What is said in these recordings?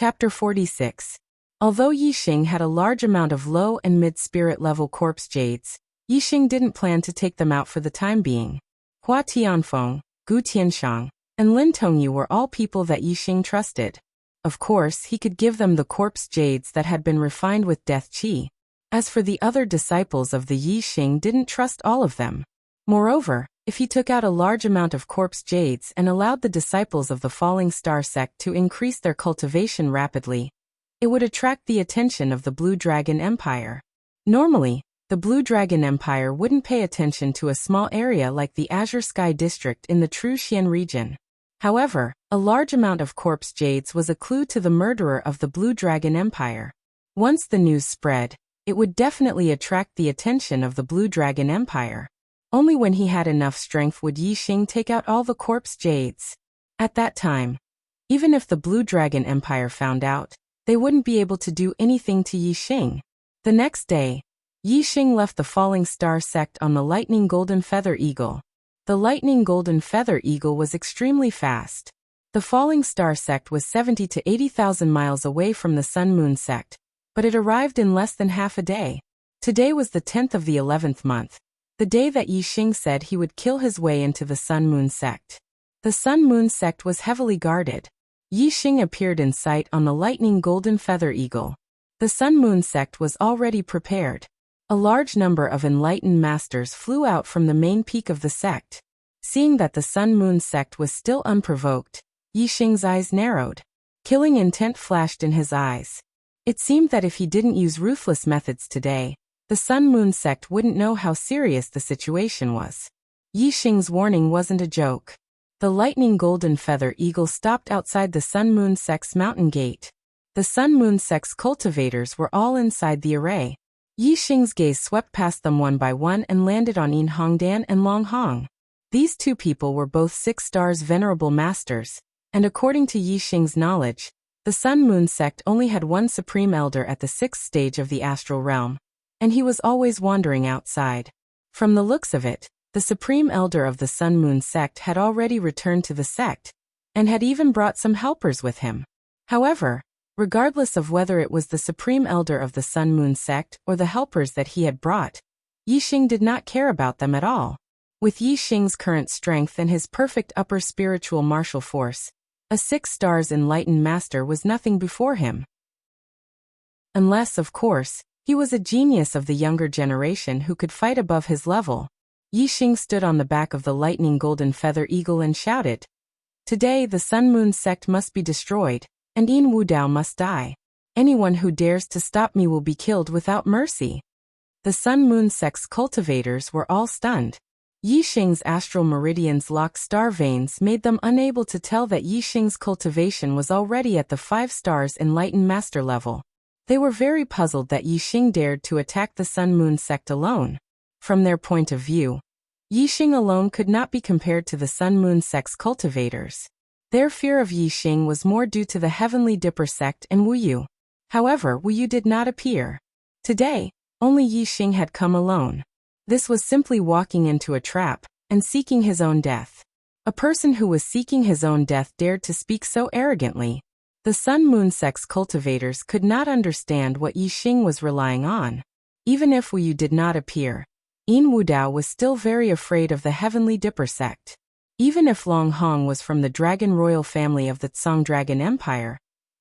Chapter 46. Although Yixing had a large amount of low and mid-spirit level corpse jades, Yixing didn't plan to take them out for the time being. Hua Tianfeng, Gu Tianshang, and Lin Tongyu were all people that Yixing trusted. Of course, he could give them the corpse jades that had been refined with death qi. As for the other disciples of the Yixing, didn't trust all of them. Moreover, if he took out a large amount of corpse jades and allowed the disciples of the Falling Star sect to increase their cultivation rapidly, it would attract the attention of the Blue Dragon Empire. Normally, the Blue Dragon Empire wouldn't pay attention to a small area like the Azure Sky District in the True Xian region. However, a large amount of corpse jades was a clue to the murderer of the Blue Dragon Empire. Once the news spread, it would definitely attract the attention of the Blue Dragon Empire. Only when he had enough strength would Yixing take out all the corpse jades. At that time, even if the Blue Dragon Empire found out, they wouldn't be able to do anything to Yixing. The next day, Yixing left the Falling Star sect on the Lightning Golden Feather Eagle. The Lightning Golden Feather Eagle was extremely fast. The Falling Star sect was 70 to 80,000 miles away from the Sun Moon sect, but it arrived in less than half a day. Today was the 10th of the 11th month, the day that Yixing said he would kill his way into the Sun Moon sect. The Sun Moon sect was heavily guarded. Yixing appeared in sight on the Lightning Golden Feather Eagle. The Sun Moon sect was already prepared. A large number of enlightened masters flew out from the main peak of the sect. Seeing that the Sun Moon sect was still unprovoked, Yixing's eyes narrowed. Killing intent flashed in his eyes. It seemed that if he didn't use ruthless methods today, the Sun Moon sect wouldn't know how serious the situation was. Yixing's warning wasn't a joke. The Lightning Golden Feather Eagle stopped outside the Sun Moon sect's mountain gate. The Sun Moon sect's cultivators were all inside the array. Yixing's gaze swept past them one by one and landed on Yin Hongdan and Long Hong. These two people were both 6 stars venerable masters, and according to Yixing's knowledge, the Sun Moon sect only had one supreme elder at the 6th stage of the astral realm, and he was always wandering outside. From the looks of it, the supreme elder of the Sun Moon sect had already returned to the sect, and had even brought some helpers with him. However, regardless of whether it was the supreme elder of the Sun Moon sect or the helpers that he had brought, Yixing did not care about them at all. With Yixing's current strength and his perfect upper spiritual martial force, a 6 stars enlightened master was nothing before him. Unless, of course, he was a genius of the younger generation who could fight above his level. Yixing stood on the back of the Lightning Golden Feather Eagle and shouted, "Today the Sun Moon sect must be destroyed, and Yin Wudao must die. Anyone who dares to stop me will be killed without mercy." The Sun Moon sect's cultivators were all stunned. Yixing's astral meridian's locked star veins made them unable to tell that Yixing's cultivation was already at the 5 stars enlightened master level. They were very puzzled that Yixing dared to attack the Sun Moon sect alone. From their point of view, Yixing alone could not be compared to the Sun Moon sect's cultivators. Their fear of Yixing was more due to the Heavenly Dipper sect and Wu Yu. However, Wu Yu did not appear. Today, only Yixing had come alone. This was simply walking into a trap and seeking his own death. A person who was seeking his own death dared to speak so arrogantly. The Sun Moon sect's cultivators could not understand what Yixing was relying on. Even if Wu Yu did not appear, Yin Wudao was still very afraid of the Heavenly Dipper sect. Even if Long Hong was from the Dragon Royal family of the Tsang Dragon Empire,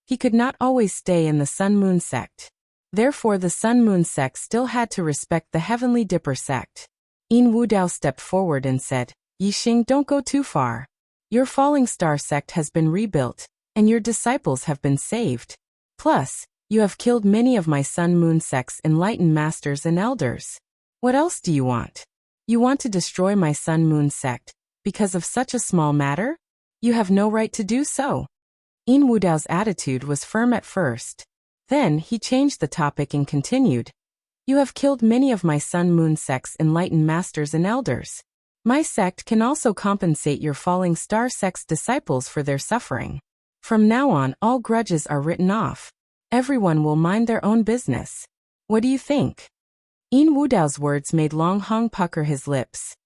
he could not always stay in the Sun Moon sect. Therefore the Sun Moon sect still had to respect the Heavenly Dipper sect. Yin Wudao stepped forward and said, "Yixing, don't go too far. Your Falling Star sect has been rebuilt, and your disciples have been saved. Plus, you have killed many of my Sun Moon sect's enlightened masters and elders. What else do you want? You want to destroy my Sun Moon sect because of such a small matter? You have no right to do so." Yin Wudao's attitude was firm at first. Then he changed the topic and continued, "You have killed many of my Sun Moon sect's enlightened masters and elders. My sect can also compensate your Falling Star sect's disciples for their suffering. From now on, all grudges are written off. Everyone will mind their own business. What do you think?" Yin Wudao's words made Long Hong pucker his lips.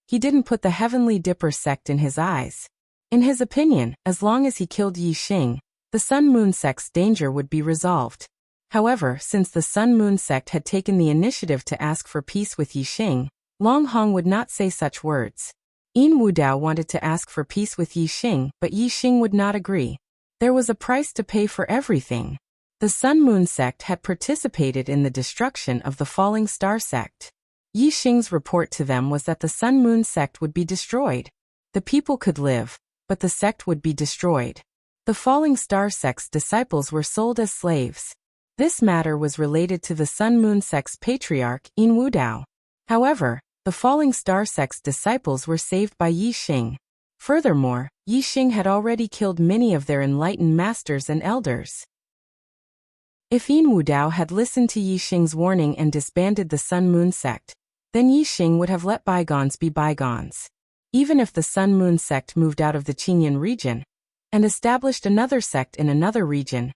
He didn't put the Heavenly Dipper sect in his eyes. In his opinion, as long as he killed Yixing, the Sun-Moon sect's danger would be resolved. However, since the Sun-Moon sect had taken the initiative to ask for peace with Yixing, Long Hong would not say such words. Yin Wudao wanted to ask for peace with Yixing, but Yixing would not agree. There was a price to pay for everything. The Sun-Moon sect had participated in the destruction of the Falling Star sect. Yixing's report to them was that the Sun-Moon sect would be destroyed. The people could live, but the sect would be destroyed. The Falling Star sect's disciples were sold as slaves. This matter was related to the Sun-Moon sect's patriarch, Yin Wudao. However, the Falling Star sect's disciples were saved by Yixing. Furthermore, Yixing had already killed many of their enlightened masters and elders. If Yin Wudao had listened to Yixing's warning and disbanded the Sun-Moon sect, then Yixing would have let bygones be bygones. Even if the Sun-Moon sect moved out of the Qingyan region and established another sect in another region,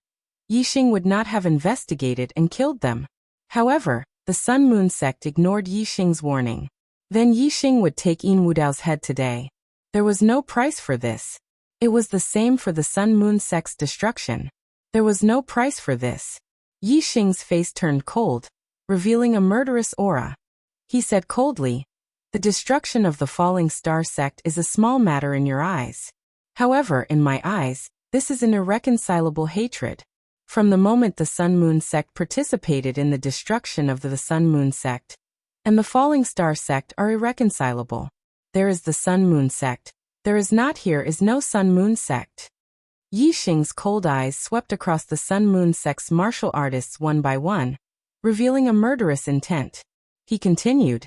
Yixing would not have investigated and killed them. However, the Sun-Moon sect ignored Yixing's warning. Then Yixing would take Yin Wudao's head today. There was no price for this. It was the same for the Sun-Moon sect's destruction. There was no price for this. Yixing's face turned cold, revealing a murderous aura. He said coldly, "The destruction of the Falling Star sect is a small matter in your eyes. However, in my eyes, this is an irreconcilable hatred. From the moment the Sun-Moon sect participated in the destruction of the Sun-Moon sect, and the Falling Star sect are irreconcilable. There is the Sun-Moon sect. There is not here is no Sun-Moon sect." Yixing's cold eyes swept across the Sun-Moon sect's martial artists one by one, revealing a murderous intent. He continued,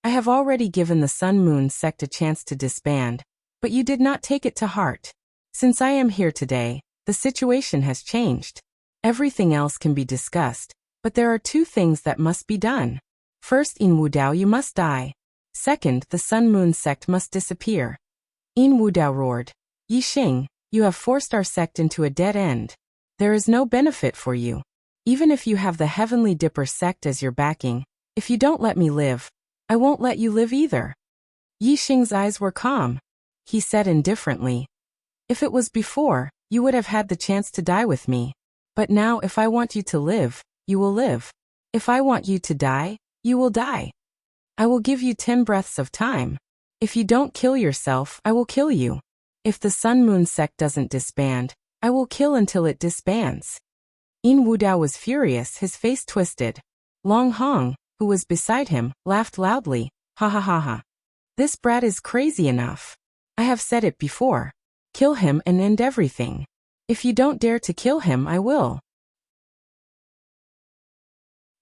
"I have already given the Sun-Moon sect a chance to disband, but you did not take it to heart. Since I am here today, the situation has changed. Everything else can be discussed, but there are two things that must be done. First, Yin Wudao, you must die. Second, the Sun-Moon sect must disappear." Yin Wudao roared, "Yixing, you have forced our sect into a dead end. There is no benefit for you. Even if you have the Heavenly Dipper sect as your backing, if you don't let me live, I won't let you live either." Yixing's eyes were calm. He said indifferently, "If it was before, you would have had the chance to die with me. But now if I want you to live, you will live. If I want you to die, you will die. I will give you 10 breaths of time. If you don't kill yourself, I will kill you. If the Sun-Moon sect doesn't disband, I will kill until it disbands." Yin Wudao was furious, his face twisted. Long Hong, who was beside him, laughed loudly, "Ha ha ha ha. This brat is crazy enough. I have said it before. Kill him and end everything. If you don't dare to kill him, I will."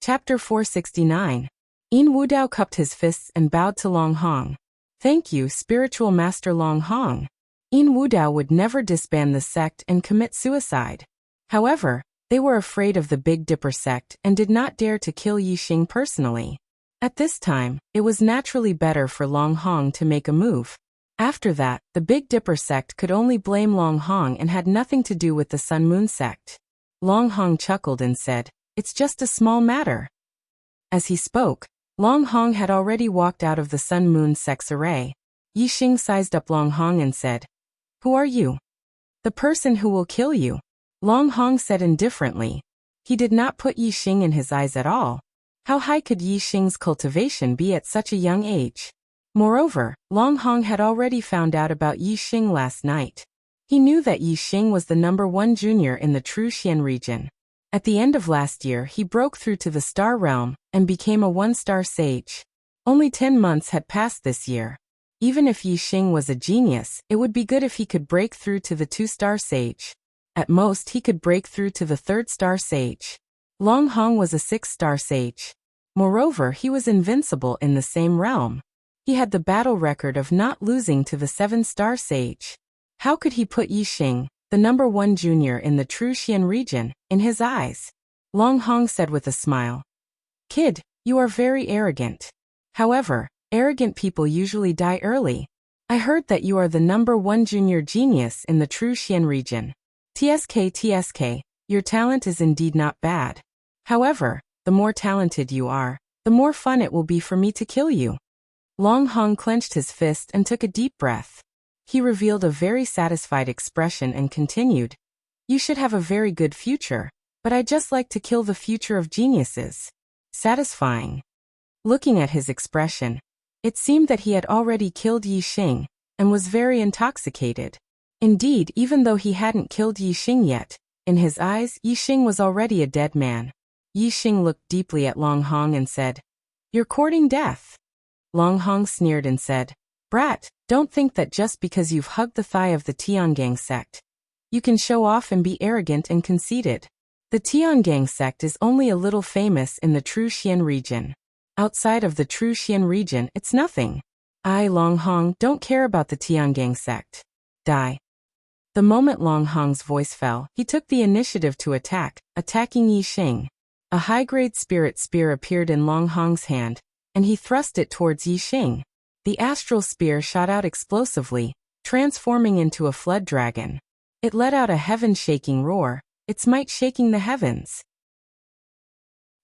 Chapter 469. Yin Wudao cupped his fists and bowed to Long Hong. "Thank you, spiritual master Long Hong." Yin Wudao would never disband the sect and commit suicide. However, they were afraid of the Big Dipper sect and did not dare to kill Yixing personally. At this time, it was naturally better for Long Hong to make a move. After that, the Big Dipper sect could only blame Long Hong and had nothing to do with the Sun-Moon sect. Long Hong chuckled and said, "It's just a small matter." As he spoke, Long Hong had already walked out of the Sun-Moon sect's array. Yixing sized up Long Hong and said, "Who are you?" "The person who will kill you," Long Hong said indifferently. He did not put Yixing in his eyes at all. How high could Yixing's cultivation be at such a young age? Moreover, Long Hong had already found out about Yixing last night. He knew that Yixing was the #1 junior in the True Xian region. At the end of last year, he broke through to the Star Realm and became a 1-star sage. Only 10 months had passed this year. Even if Yixing was a genius, it would be good if he could break through to the 2-star sage. At most, he could break through to the 3rd-star sage. Long Hong was a 6-star sage. Moreover, he was invincible in the same realm. He had the battle record of not losing to the 7-star sage. How could he put Yixing, the #1 junior in the True Xian region, in his eyes? Long Hong said with a smile, "Kid, you are very arrogant. However, arrogant people usually die early. I heard that you are the #1 junior genius in the True Xian region. TSK, your talent is indeed not bad. However, the more talented you are, the more fun it will be for me to kill you." Long Hong clenched his fist and took a deep breath. He revealed a very satisfied expression and continued, You should have a very good future, but I just like to kill the future of geniuses. Satisfying. Looking at his expression, it seemed that he had already killed Yixing, and was very intoxicated. Indeed, even though he hadn't killed Yixing yet, in his eyes, Yixing was already a dead man. Yixing looked deeply at Long Hong and said, "You're courting death." Long Hong sneered and said, "Brat, don't think that just because you've hugged the thigh of the Tiangang sect, you can show off and be arrogant and conceited. The Tiangang sect is only a little famous in the True Xian region. Outside of the True Xian region, it's nothing. I, Long Hong, don't care about the Tiangang sect. Die." The moment Long Hong's voice fell, he took the initiative to attacking Yixing. A high-grade spirit spear appeared in Long Hong's hand, and he thrust it towards Yixing. The astral spear shot out explosively, transforming into a flood dragon. It let out a heaven-shaking roar, its might shaking the heavens.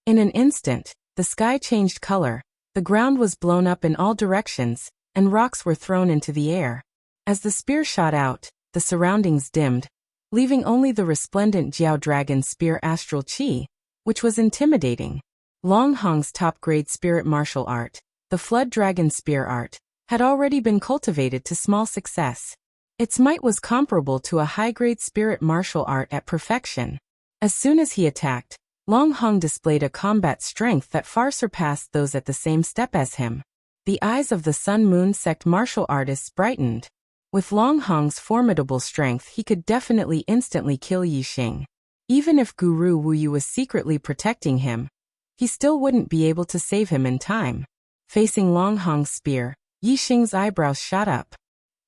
In an instant, the sky changed color, the ground was blown up in all directions, and rocks were thrown into the air. As the spear shot out, the surroundings dimmed, leaving only the resplendent Jiao Dragon Spear astral chi, which was intimidating. Long Hong's top-grade spirit martial art, the Flood Dragon Spear art, had already been cultivated to small success. Its might was comparable to a high-grade spirit martial art at perfection. As soon as he attacked, Long Hong displayed a combat strength that far surpassed those at the same step as him. The eyes of the Sun Moon sect martial artists brightened. With Long Hong's formidable strength, he could definitely instantly kill Yixing. Even if Guru Wu Yu was secretly protecting him, he still wouldn't be able to save him in time. Facing Long Hong's spear, Yixing's eyebrows shot up.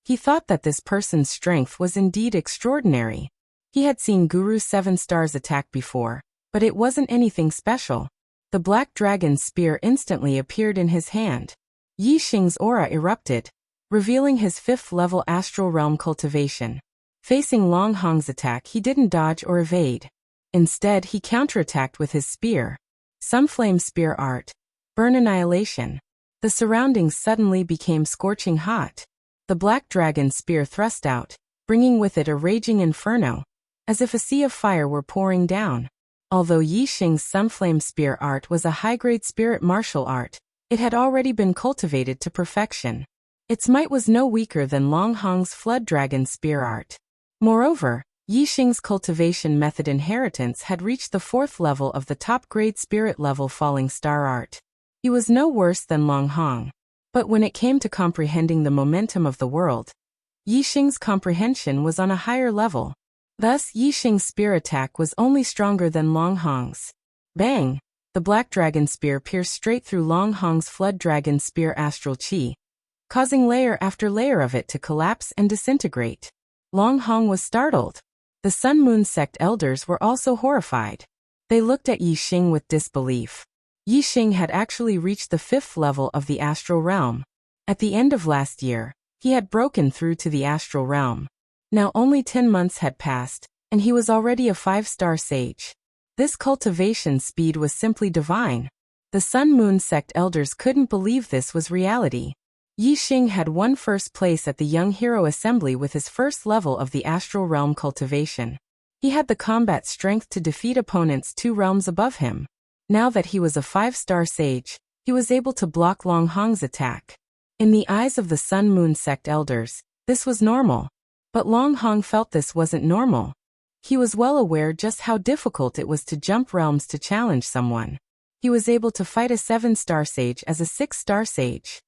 He thought that this person's strength was indeed extraordinary. He had seen Guru 7 Stars attack before, but it wasn't anything special. The Black Dragon's spear instantly appeared in his hand. Yixing's aura erupted, revealing his 5th level astral realm cultivation. Facing Long Hong's attack, he didn't dodge or evade. Instead, he counterattacked with his spear. Sunflame Spear Art. Burn Annihilation. The surroundings suddenly became scorching hot. The Black Dragon spear thrust out, bringing with it a raging inferno, as if a sea of fire were pouring down. Although Yixing's Sunflame Spear Art was a high-grade spirit martial art, it had already been cultivated to perfection. Its might was no weaker than Long Hong's Flood Dragon Spear Art. Moreover, Yixing's cultivation method inheritance had reached the 4th level of the top-grade spirit level Falling Star Art. He was no worse than Long Hong. But when it came to comprehending the momentum of the world, Yixing's comprehension was on a higher level. Thus, Yixing's spear attack was only stronger than Long Hong's. Bang! The Black Dragon Spear pierced straight through Long Hong's Flood Dragon Spear astral chi, causing layer after layer of it to collapse and disintegrate. Long Hong was startled. The Sun Moon sect elders were also horrified. They looked at Yixing with disbelief. Yixing had actually reached the 5th level of the astral realm. At the end of last year, he had broken through to the astral realm. Now only 10 months had passed, and he was already a 5-star sage. This cultivation speed was simply divine. The Sun Moon sect elders couldn't believe this was reality. Yixing had won 1st place at the Young Hero Assembly with his 1st level of the astral realm cultivation. He had the combat strength to defeat opponents 2 realms above him. Now that he was a 5-star sage, he was able to block Long Hong's attack. In the eyes of the Sun Moon sect elders, this was normal. But Long Hong felt this wasn't normal. He was well aware just how difficult it was to jump realms to challenge someone. He was able to fight a 7-star sage as a 6-star sage.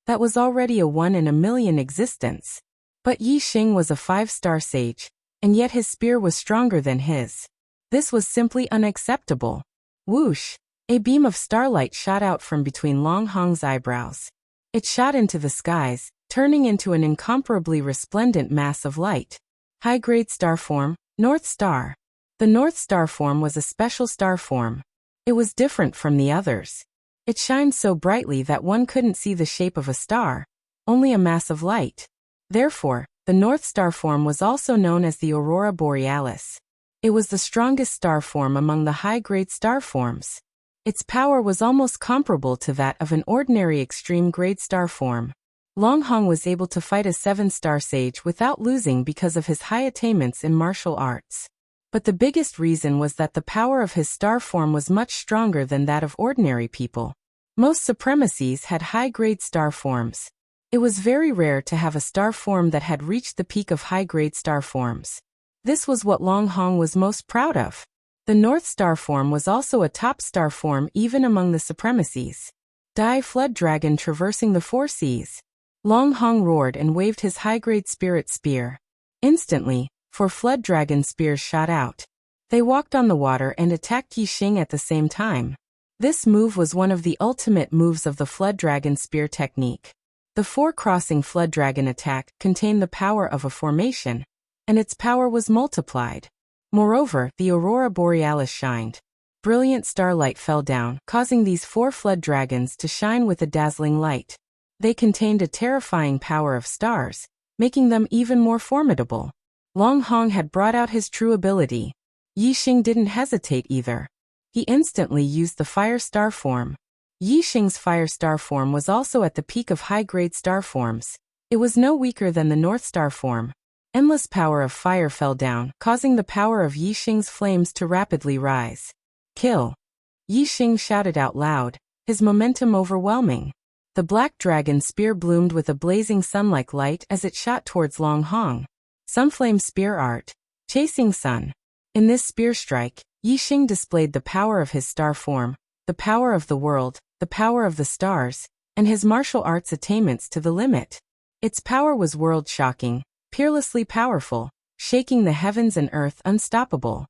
That was already a 1 in a million existence. But Yixing was a 5-star sage, and yet his spear was stronger than his. This was simply unacceptable. Whoosh! A beam of starlight shot out from between Long Hong's eyebrows. It shot into the skies, turning into an incomparably resplendent mass of light. High-grade star form, North Star. The North Star form was a special star form. It was different from the others. It shined so brightly that one couldn't see the shape of a star, only a mass of light. Therefore, the North Star form was also known as the Aurora Borealis. It was the strongest star form among the high-grade star forms. Its power was almost comparable to that of an ordinary extreme-grade star form. Long Hong was able to fight a 7-star sage without losing because of his high attainments in martial arts. But the biggest reason was that the power of his star form was much stronger than that of ordinary people. Most supremacies had high-grade star forms. It was very rare to have a star form that had reached the peak of high-grade star forms. This was what Long Hong was most proud of. The North Star form was also a top star form even among the supremacies. Dai Flood Dragon traversing the 4 seas. Long Hong roared and waved his high-grade spirit spear. Instantly, 4 flood dragon spears shot out. They walked on the water and attacked Yixing at the same time. This move was one of the ultimate moves of the flood dragon spear technique. The 4-crossing flood dragon attack contained the power of a formation, and its power was multiplied. Moreover, the aurora borealis shined. Brilliant starlight fell down, causing these 4 flood dragons to shine with a dazzling light. They contained a terrifying power of stars, making them even more formidable. Long Hong had brought out his true ability. Yixing didn't hesitate either. He instantly used the fire star form. Yixing's fire star form was also at the peak of high-grade star forms. It was no weaker than the North Star form. Endless power of fire fell down, causing the power of Yixing's flames to rapidly rise. Kill! Yixing shouted out loud, his momentum overwhelming. The black dragon spear bloomed with a blazing sun-like light as it shot towards Long Hong. Sunflame spear art. Chasing sun. In this spear strike, Yixing displayed the power of his star form, the power of the world, the power of the stars, and his martial arts attainments to the limit. Its power was world-shocking, peerlessly powerful, shaking the heavens and earth unstoppable.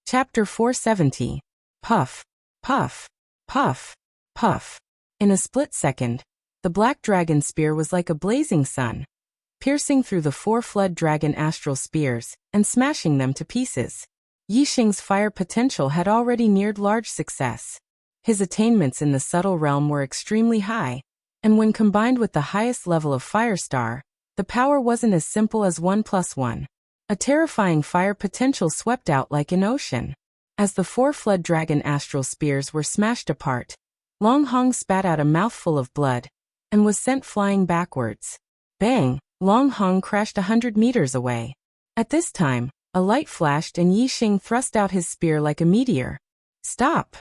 Chapter 470. Puff. Puff. Puff. Puff. In a split second, the black dragon spear was like a blazing sun, piercing through the 4 flood dragon astral spears and smashing them to pieces. Yixing's fire potential had already neared large success. His attainments in the subtle realm were extremely high, and when combined with the highest level of fire star, the power wasn't as simple as 1 + 1. A terrifying fire potential swept out like an ocean. As the 4 flood dragon astral spears were smashed apart, Long Hong spat out a mouthful of blood and was sent flying backwards. Bang! Long Hong crashed 100 meters away. At this time, a light flashed and Yixing thrust out his spear like a meteor. Stop!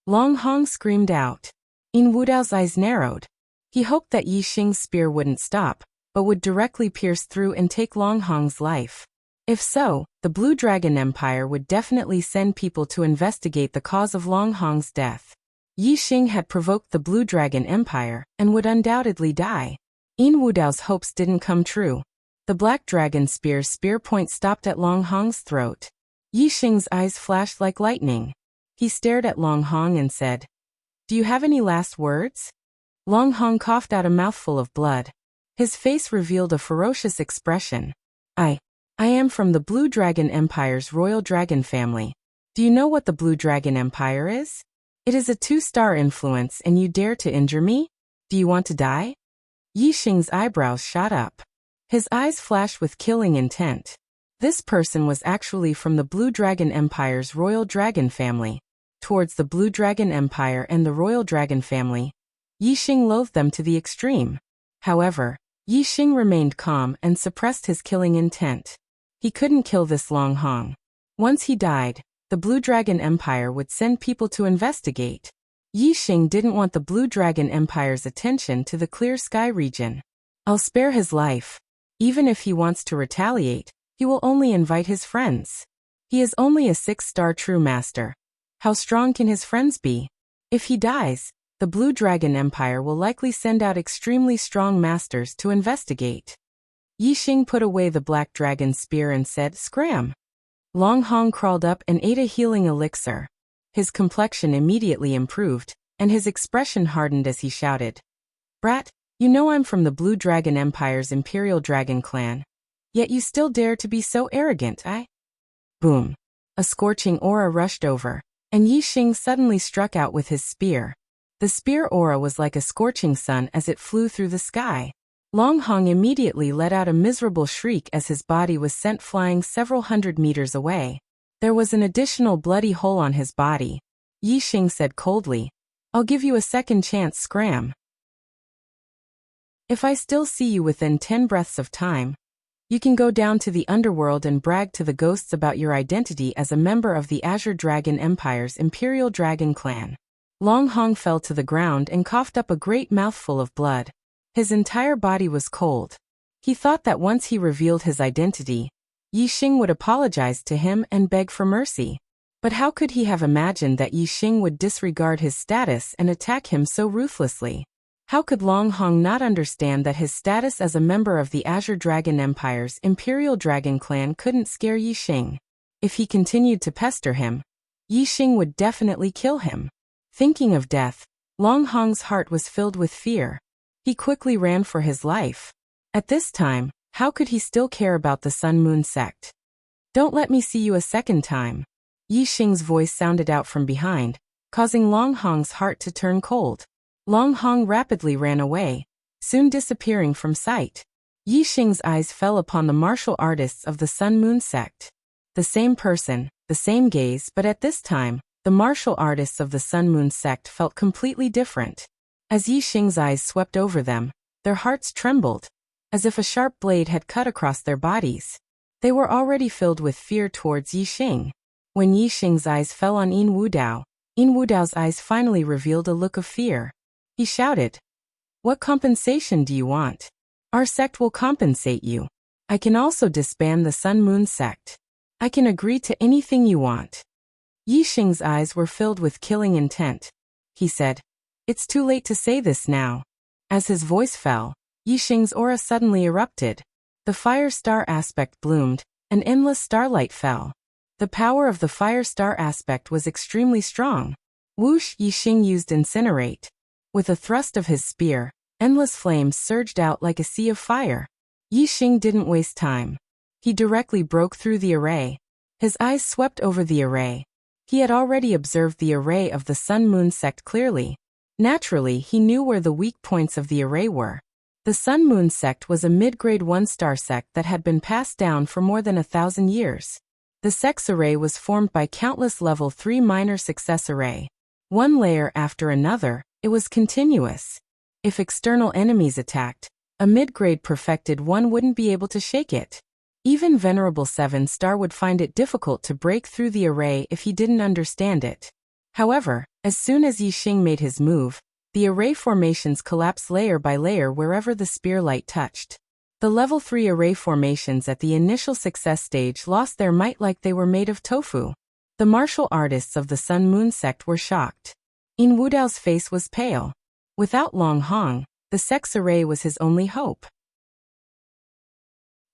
Long Hong screamed out. In Wudao's eyes narrowed. He hoped that Yixing's spear wouldn't stop, but would directly pierce through and take Long Hong's life. If so, the Blue Dragon Empire would definitely send people to investigate the cause of Long Hong's death. Yixing had provoked the Blue Dragon Empire and would undoubtedly die. In Wudao's hopes didn't come true. The Black Dragon Spear's spear point stopped at Long Hong's throat. Yixing's eyes flashed like lightning. He stared at Long Hong and said, "Do you have any last words?" Long Hong coughed out a mouthful of blood. His face revealed a ferocious expression. I am from the Blue Dragon Empire's royal dragon family. Do you know what the Blue Dragon Empire is? It is a 2-star influence and you dare to injure me? Do you want to die? Yixing's eyebrows shot up. His eyes flashed with killing intent. This person was actually from the Blue Dragon Empire's royal dragon family. Towards the Blue Dragon Empire and the royal dragon family, Yixing loathed them to the extreme. However, Yixing remained calm and suppressed his killing intent. He couldn't kill this Long Hong. Once he died, the Blue Dragon Empire would send people to investigate. Yixing didn't want the Blue Dragon Empire's attention to the Clear Sky region. I'll spare his life. Even if he wants to retaliate, he will only invite his friends. He is only a 6-star true master. How strong can his friends be? If he dies, the Blue Dragon Empire will likely send out extremely strong masters to investigate. Yixing put away the Black Dragon Spear and said, "Scram." Long Hong crawled up and ate a healing elixir. His complexion immediately improved, and his expression hardened as he shouted, "Brat, you know I'm from the Blue Dragon Empire's Imperial Dragon Clan. Yet you still dare to be so arrogant, eh?" Boom! A scorching aura rushed over, and Yixing suddenly struck out with his spear. The spear aura was like a scorching sun as it flew through the sky. Long Hong immediately let out a miserable shriek as his body was sent flying several hundred meters away. There was an additional bloody hole on his body. Yixing said coldly, I'll give you a second chance, scram. If I still see you within 10 breaths of time, you can go down to the underworld and brag to the ghosts about your identity as a member of the Azure Dragon Empire's Imperial Dragon Clan. Long Hong fell to the ground and coughed up a great mouthful of blood. His entire body was cold. He thought that once he revealed his identity, Yixing would apologize to him and beg for mercy. But how could he have imagined that Yixing would disregard his status and attack him so ruthlessly? How could Long Hong not understand that his status as a member of the Azure Dragon Empire's Imperial Dragon Clan couldn't scare Yixing? If he continued to pester him, Yixing would definitely kill him. Thinking of death, Long Hong's heart was filled with fear. He quickly ran for his life. At this time, how could he still care about the Sun Moon sect? Don't let me see you a second time. Yixing's voice sounded out from behind, causing Long Hong's heart to turn cold. Long Hong rapidly ran away, soon disappearing from sight. Yixing's eyes fell upon the martial artists of the Sun Moon sect. The same person, the same gaze, but at this time, the martial artists of the Sun Moon sect felt completely different. As Yixing's eyes swept over them, their hearts trembled, as if a sharp blade had cut across their bodies. They were already filled with fear towards Yixing. When Yixing's eyes fell on Yin Wudao's eyes finally revealed a look of fear. He shouted, "What compensation do you want? Our sect will compensate you. I can also disband the Sun Moon sect. I can agree to anything you want." Yixing's eyes were filled with killing intent. He said, "It's too late to say this now." As his voice fell, Yixing's aura suddenly erupted. The fire star aspect bloomed, and endless starlight fell. The power of the fire star aspect was extremely strong. Whoosh! Yixing used incinerate. With a thrust of his spear, endless flames surged out like a sea of fire. Yixing didn't waste time. He directly broke through the array. His eyes swept over the array. He had already observed the array of the Sun Moon sect clearly. Naturally, he knew where the weak points of the array were. The Sun Moon sect was a mid-grade 1-star sect that had been passed down for more than 1,000 years. The sect's array was formed by countless level 3 minor success array. One layer after another, it was continuous. If external enemies attacked, a mid-grade perfected one wouldn't be able to shake it. Even Venerable 7-star would find it difficult to break through the array if he didn't understand it. However, as soon as Yixing made his move, the array formations collapsed layer by layer wherever the spear light touched. The level 3 array formations at the initial success stage lost their might like they were made of tofu. The martial artists of the Sun Moon sect were shocked. Yin Wudao's face was pale. Without Long Hong, the sect's array was his only hope.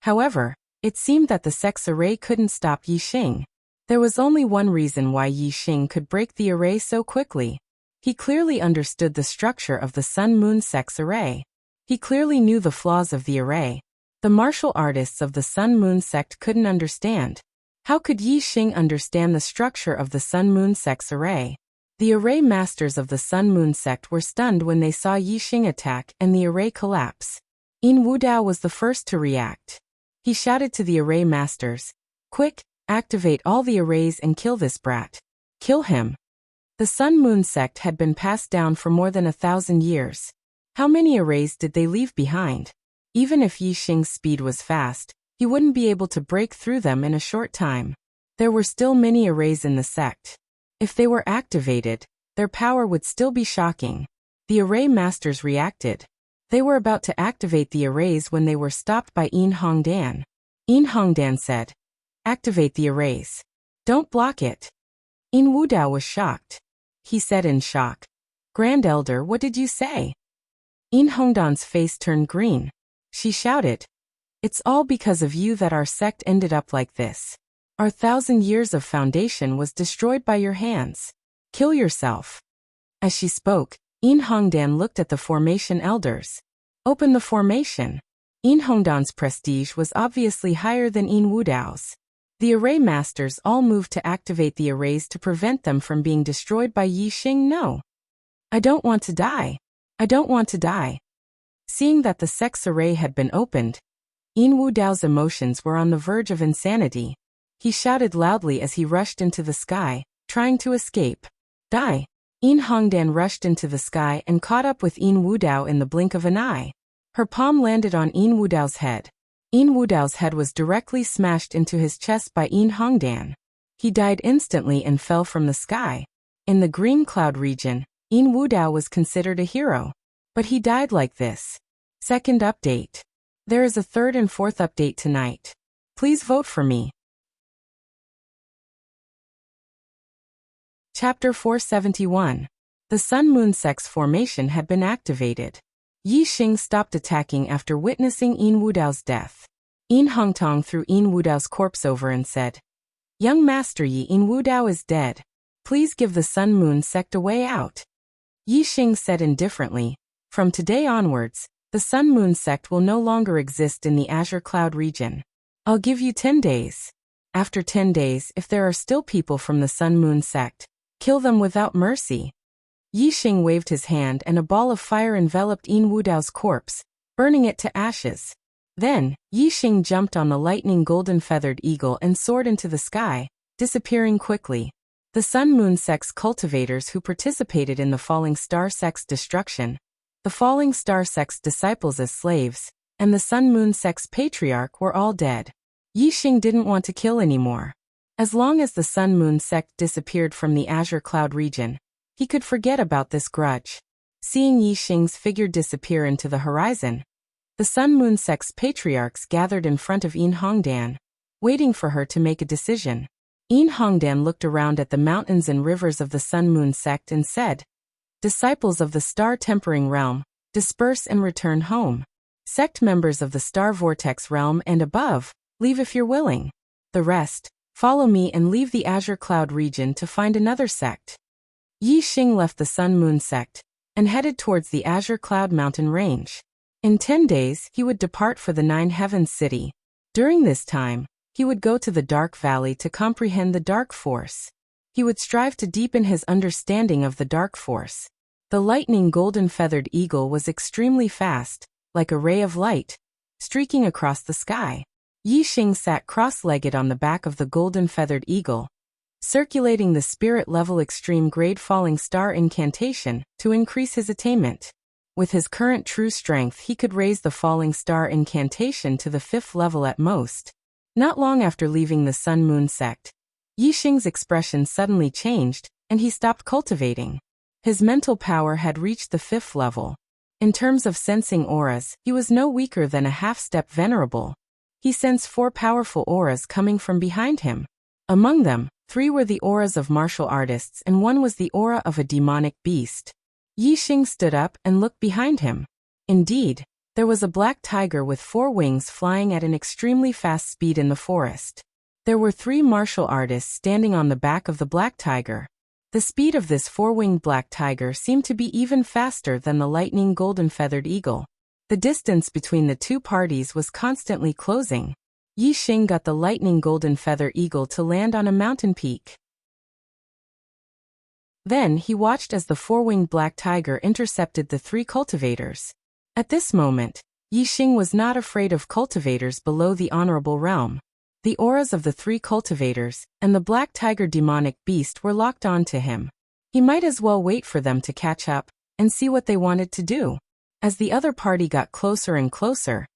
However, it seemed that the sect's array couldn't stop Yixing. There was only one reason why Yixing could break the array so quickly. He clearly understood the structure of the Sun Moon sect's array. He clearly knew the flaws of the array. The martial artists of the Sun Moon sect couldn't understand. How could Yixing understand the structure of the Sun Moon sect's array? The array masters of the Sun Moon sect were stunned when they saw Yixing attack and the array collapse. Yin Wudao was the first to react. He shouted to the array masters, "Quick, activate all the arrays and kill this brat. Kill him." The Sun Moon sect had been passed down for more than 1,000 years. How many arrays did they leave behind? Even if Yixing's speed was fast, he wouldn't be able to break through them in a short time. There were still many arrays in the sect. If they were activated, their power would still be shocking. The array masters reacted. They were about to activate the arrays when they were stopped by Yin Hongdan. Yin Hongdan said, "Activate the arrays. Don't block it." Yin Wudao was shocked. He said in shock, "Grand Elder, what did you say?" Yin Hongdan's face turned green. She shouted, "It's all because of you that our sect ended up like this. Our 1,000 years of foundation was destroyed by your hands. Kill yourself." As she spoke, Yin Hongdan looked at the formation elders. Open the formation. Yin Hongdan's prestige was obviously higher than Yin Wudao's. The array masters all moved to activate the arrays to prevent them from being destroyed by Yixing. "No. I don't want to die. I don't want to die." Seeing that the sect's array had been opened, Yin Wudao's emotions were on the verge of insanity. He shouted loudly as he rushed into the sky, trying to escape. "Die!" Yin Hongdan rushed into the sky and caught up with Yin Wudao in the blink of an eye. Her palm landed on Yin Wudao's head. Yin Wudao's head was directly smashed into his chest by Yin Hongdan. He died instantly and fell from the sky. In the Green Cloud region, Yin Wudao was considered a hero. But he died like this. Second update. There is a third and fourth update tonight. Please vote for me. Chapter 471. The Sun-Moon Sex formation had been activated. Yi Xing stopped attacking after witnessing Yin Wudao's death. Yin Hongtong threw Yin Wudao's corpse over and said, "Young Master Yi, Yin Wudao is dead. Please give the Sun-Moon sect a way out." Yi Xing said indifferently, "From today onwards, the Sun-Moon sect will no longer exist in the Azure Cloud region. I'll give you 10 days. After 10 days, if there are still people from the Sun-Moon sect, kill them without mercy." Yi Xing waved his hand and a ball of fire enveloped Yin Wudao's corpse, burning it to ashes. Then, Yi Xing jumped on the lightning golden-feathered eagle and soared into the sky, disappearing quickly. The Sun-Moon sect's cultivators who participated in the Falling Star sect's destruction, the Falling Star sect's disciples as slaves, and the Sun-Moon sect's patriarch were all dead. Yi Xing didn't want to kill anymore. As long as the Sun-Moon sect disappeared from the Azure Cloud region, he could forget about this grudge. Seeing Yi Xing's figure disappear into the horizon, the Sun-Moon sect's patriarchs gathered in front of Yin Hongdan, waiting for her to make a decision. Yin Hongdan looked around at the mountains and rivers of the Sun-Moon sect and said, "Disciples of the Star-Tempering Realm, disperse and return home. Sect members of the Star Vortex Realm and above, leave if you're willing. The rest, follow me and leave the Azure Cloud region to find another sect." Yi Xing left the Sun-Moon sect and headed towards the Azure Cloud mountain range. In 10 days, he would depart for the Nine Heavens city. During this time, he would go to the Dark Valley to comprehend the Dark Force. He would strive to deepen his understanding of the Dark Force. The lightning golden-feathered eagle was extremely fast, like a ray of light, streaking across the sky. Yi Xing sat cross-legged on the back of the golden-feathered eagle, circulating the spirit-level extreme-grade falling star incantation to increase his attainment. With his current true strength, he could raise the falling star incantation to the 5th level at most. Not long after leaving the Sun-Moon sect, Yi Xing's expression suddenly changed, and he stopped cultivating. His mental power had reached the 5th level. In terms of sensing auras, he was no weaker than a half-step venerable. He sensed 4 powerful auras coming from behind him. Among them, 3 were the auras of martial artists and 1 was the aura of a demonic beast. Yi Xing stood up and looked behind him. Indeed, there was a black tiger with 4 wings flying at an extremely fast speed in the forest. There were 3 martial artists standing on the back of the black tiger. The speed of this 4-winged black tiger seemed to be even faster than the lightning golden-feathered eagle. The distance between the 2 parties was constantly closing. Yi Xing got the lightning golden-feather eagle to land on a mountain peak. Then he watched as the 4-winged black tiger intercepted the 3 cultivators. At this moment, Yi Xing was not afraid of cultivators below the honorable realm. The auras of the 3 cultivators and the black tiger demonic beast were locked onto him. He might as well wait for them to catch up and see what they wanted to do. As the other party got closer and closer,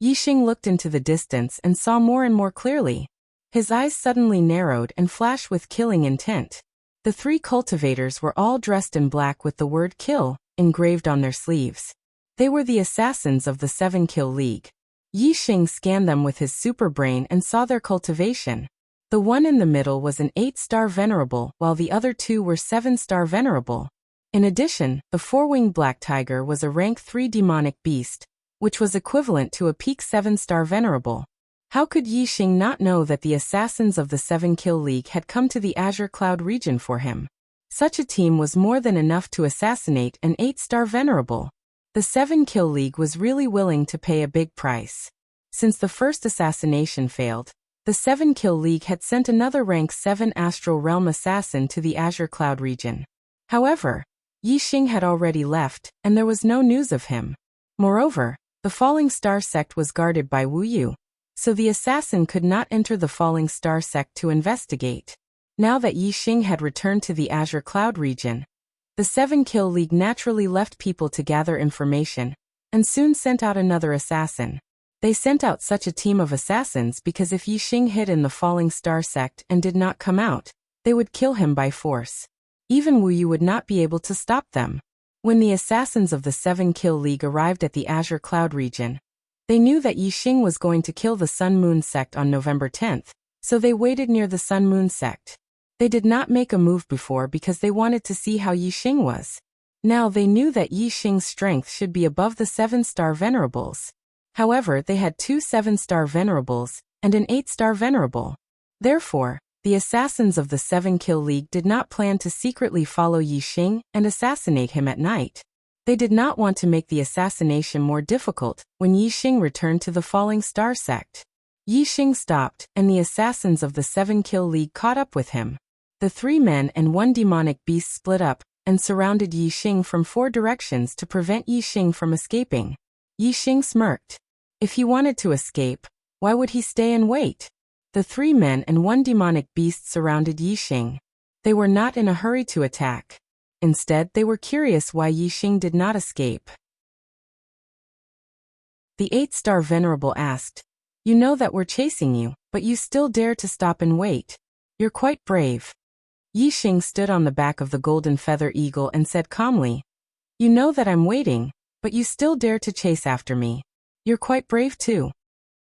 Yi Xing looked into the distance and saw more and more clearly. His eyes suddenly narrowed and flashed with killing intent. The 3 cultivators were all dressed in black with the word "kill" engraved on their sleeves. They were the assassins of the 7-Kill League. Yi Xing scanned them with his super brain and saw their cultivation. The one in the middle was an 8-star venerable, while the other 2 were 7-star venerable. In addition, the 4-winged black tiger was a rank 3 demonic beast, which was equivalent to a peak 7-star venerable. How could Yi Xing not know that the assassins of the 7-Kill League had come to the Azure Cloud region for him? Such a team was more than enough to assassinate an 8-star venerable. The 7-Kill League was really willing to pay a big price. Since the first assassination failed, the 7-Kill League had sent another rank 7 Astral Realm assassin to the Azure Cloud region. However, Yi Xing had already left, and there was no news of him. Moreover, the Falling Star sect was guarded by Wu Yu, so the assassin could not enter the Falling Star sect to investigate. Now that Yi Xing had returned to the Azure Cloud region, The 7-Kill League naturally left people to gather information, and soon sent out another assassin. They sent out such a team of assassins because if Yixing hid in the Falling Star sect and did not come out, they would kill him by force. Even Wu Yu would not be able to stop them. When the assassins of the 7-Kill League arrived at the Azure Cloud region, they knew that Yixing was going to kill the Sun Moon sect on November 10th, so they waited near the Sun Moon sect. They did not make a move before because they wanted to see how Yixing was. Now they knew that Yixing's strength should be above the 7-star venerables. However, they had 2 7-star venerables and an 8-star venerable. Therefore, the assassins of the 7-Kill League did not plan to secretly follow Yixing and assassinate him at night. They did not want to make the assassination more difficult when Yixing returned to the Falling Star sect. Yixing stopped, and the assassins of the 7-Kill League caught up with him. The 3 men and 1 demonic beast split up and surrounded Yixing from 4 directions to prevent Yixing from escaping. Yixing smirked. If he wanted to escape, why would he stay and wait? The 3 men and 1 demonic beast surrounded Yixing. They were not in a hurry to attack. Instead, they were curious why Yixing did not escape. The 8-star venerable asked, "You know that we're chasing you, but you still dare to stop and wait. You're quite brave." Yixing stood on the back of the golden feather eagle and said calmly, "You know that I'm waiting, but you still dare to chase after me. You're quite brave too."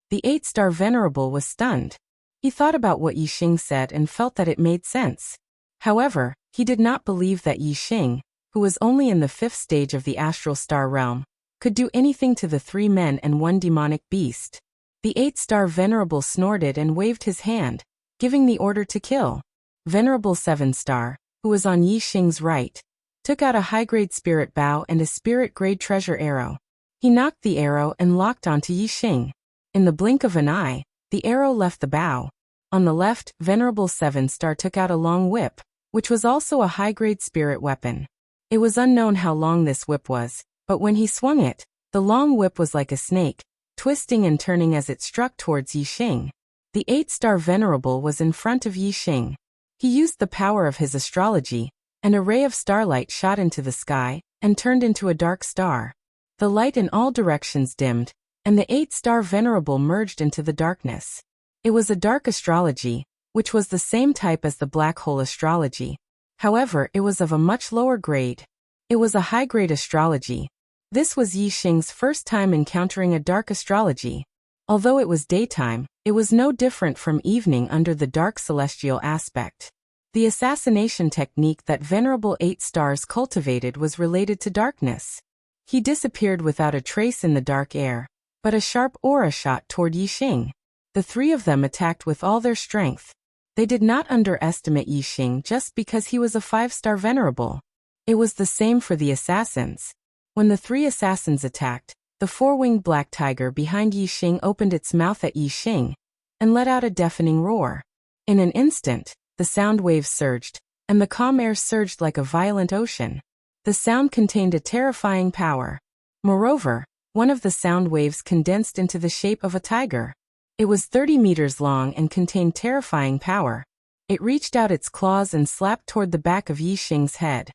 The 8-star venerable was stunned. He thought about what Yixing said and felt that it made sense. However, he did not believe that Yixing, who was only in the 5th stage of the astral star realm, could do anything to the 3 men and 1 demonic beast. The 8-star venerable snorted and waved his hand, giving the order to kill. Venerable 7-star, who was on Yixing's right, took out a high-grade spirit bow and a spirit-grade treasure arrow. He knocked the arrow and locked onto Yixing. In the blink of an eye, the arrow left the bow. On the left, Venerable 7-star took out a long whip, which was also a high-grade spirit weapon. It was unknown how long this whip was, but when he swung it, the long whip was like a snake, twisting and turning as it struck towards Yixing. The 8-star venerable was in front of Yixing. He used the power of his astrology, and a ray of starlight shot into the sky and turned into a dark star. The light in all directions dimmed, and the 8-star venerable merged into the darkness. It was a dark astrology, which was the same type as the black hole astrology. However, it was of a much lower grade. It was a high-grade astrology. This was Yixing's first time encountering a dark astrology. Although it was daytime, it was no different from evening under the dark celestial aspect. The assassination technique that Venerable 8-stars cultivated was related to darkness. He disappeared without a trace in the dark air, but a sharp aura shot toward Yixing. The 3 of them attacked with all their strength. They did not underestimate Yixing just because he was a 5-star venerable. It was the same for the assassins. When the 3 assassins attacked, the 4-winged black tiger behind Yixing opened its mouth at Yixing and let out a deafening roar. In an instant, the sound waves surged, and the calm air surged like a violent ocean. The sound contained a terrifying power. Moreover, one of the sound waves condensed into the shape of a tiger. It was 30 meters long and contained terrifying power. It reached out its claws and slapped toward the back of Yixing's head.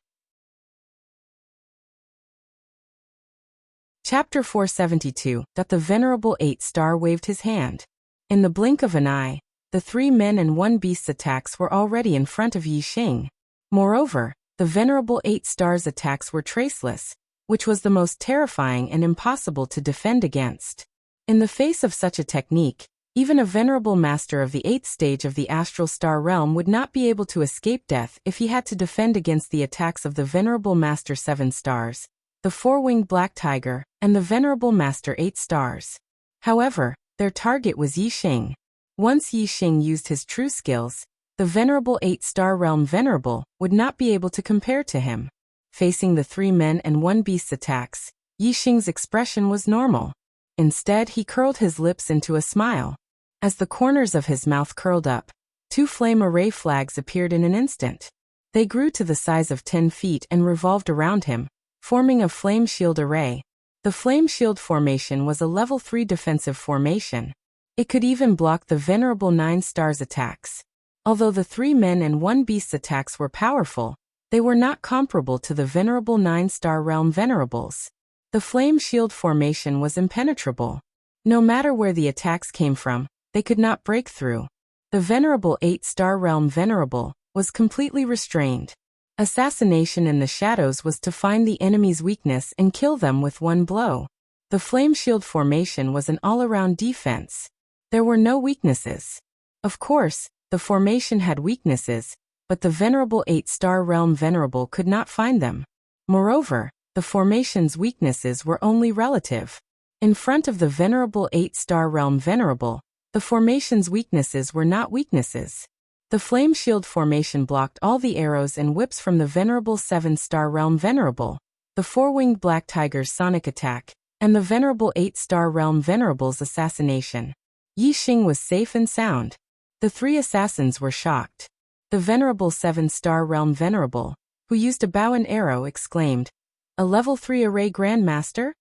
Chapter 472. The Venerable 8-star waved his hand. In the blink of an eye, the 3 men and 1 beast's attacks were already in front of Yixing. Moreover, the Venerable 8-star's attacks were traceless, which was the most terrifying and impossible to defend against. In the face of such a technique, even a venerable master of the 8th stage of the astral star realm would not be able to escape death if he had to defend against the attacks of the Venerable Master 7 stars, the 4-winged black tiger, and the Venerable Master 8 stars. However, their target was Yixing. Once Yixing used his true skills, the Venerable 8-star realm venerable would not be able to compare to him. Facing the 3 men and 1 beast's attacks, Yixing's expression was normal. Instead, he curled his lips into a smile. As the corners of his mouth curled up, 2 flame array flags appeared in an instant. They grew to the size of 10 feet and revolved around him, forming a flame shield array. The flame shield formation was a level 3 defensive formation. It could even block the Venerable 9 stars attacks. Although the 3 men and 1 beast's attacks were powerful, They were not comparable to the venerable 9-star realm venerables. The flame shield formation was impenetrable. No matter where the attacks came from, they could not break through. The venerable 8-star realm venerable was completely restrained. Assassination in the shadows was to find the enemy's weakness and kill them with one blow. The flame shield formation was an all-around defense. There were no weaknesses. Of course, the formation had weaknesses, but the venerable 8-star realm venerable could not find them. Moreover, the formation's weaknesses were only relative. In front of the venerable 8-star realm venerable, the formation's weaknesses were not weaknesses. The flame shield formation blocked all the arrows and whips from the venerable 7-star realm venerable, the 4-winged black tiger's sonic attack, and the venerable 8-star realm venerable's assassination. Yi Xing was safe and sound. The 3 assassins were shocked. The venerable 7-star realm venerable, who used a bow and arrow, exclaimed, "A level 3 array grandmaster?"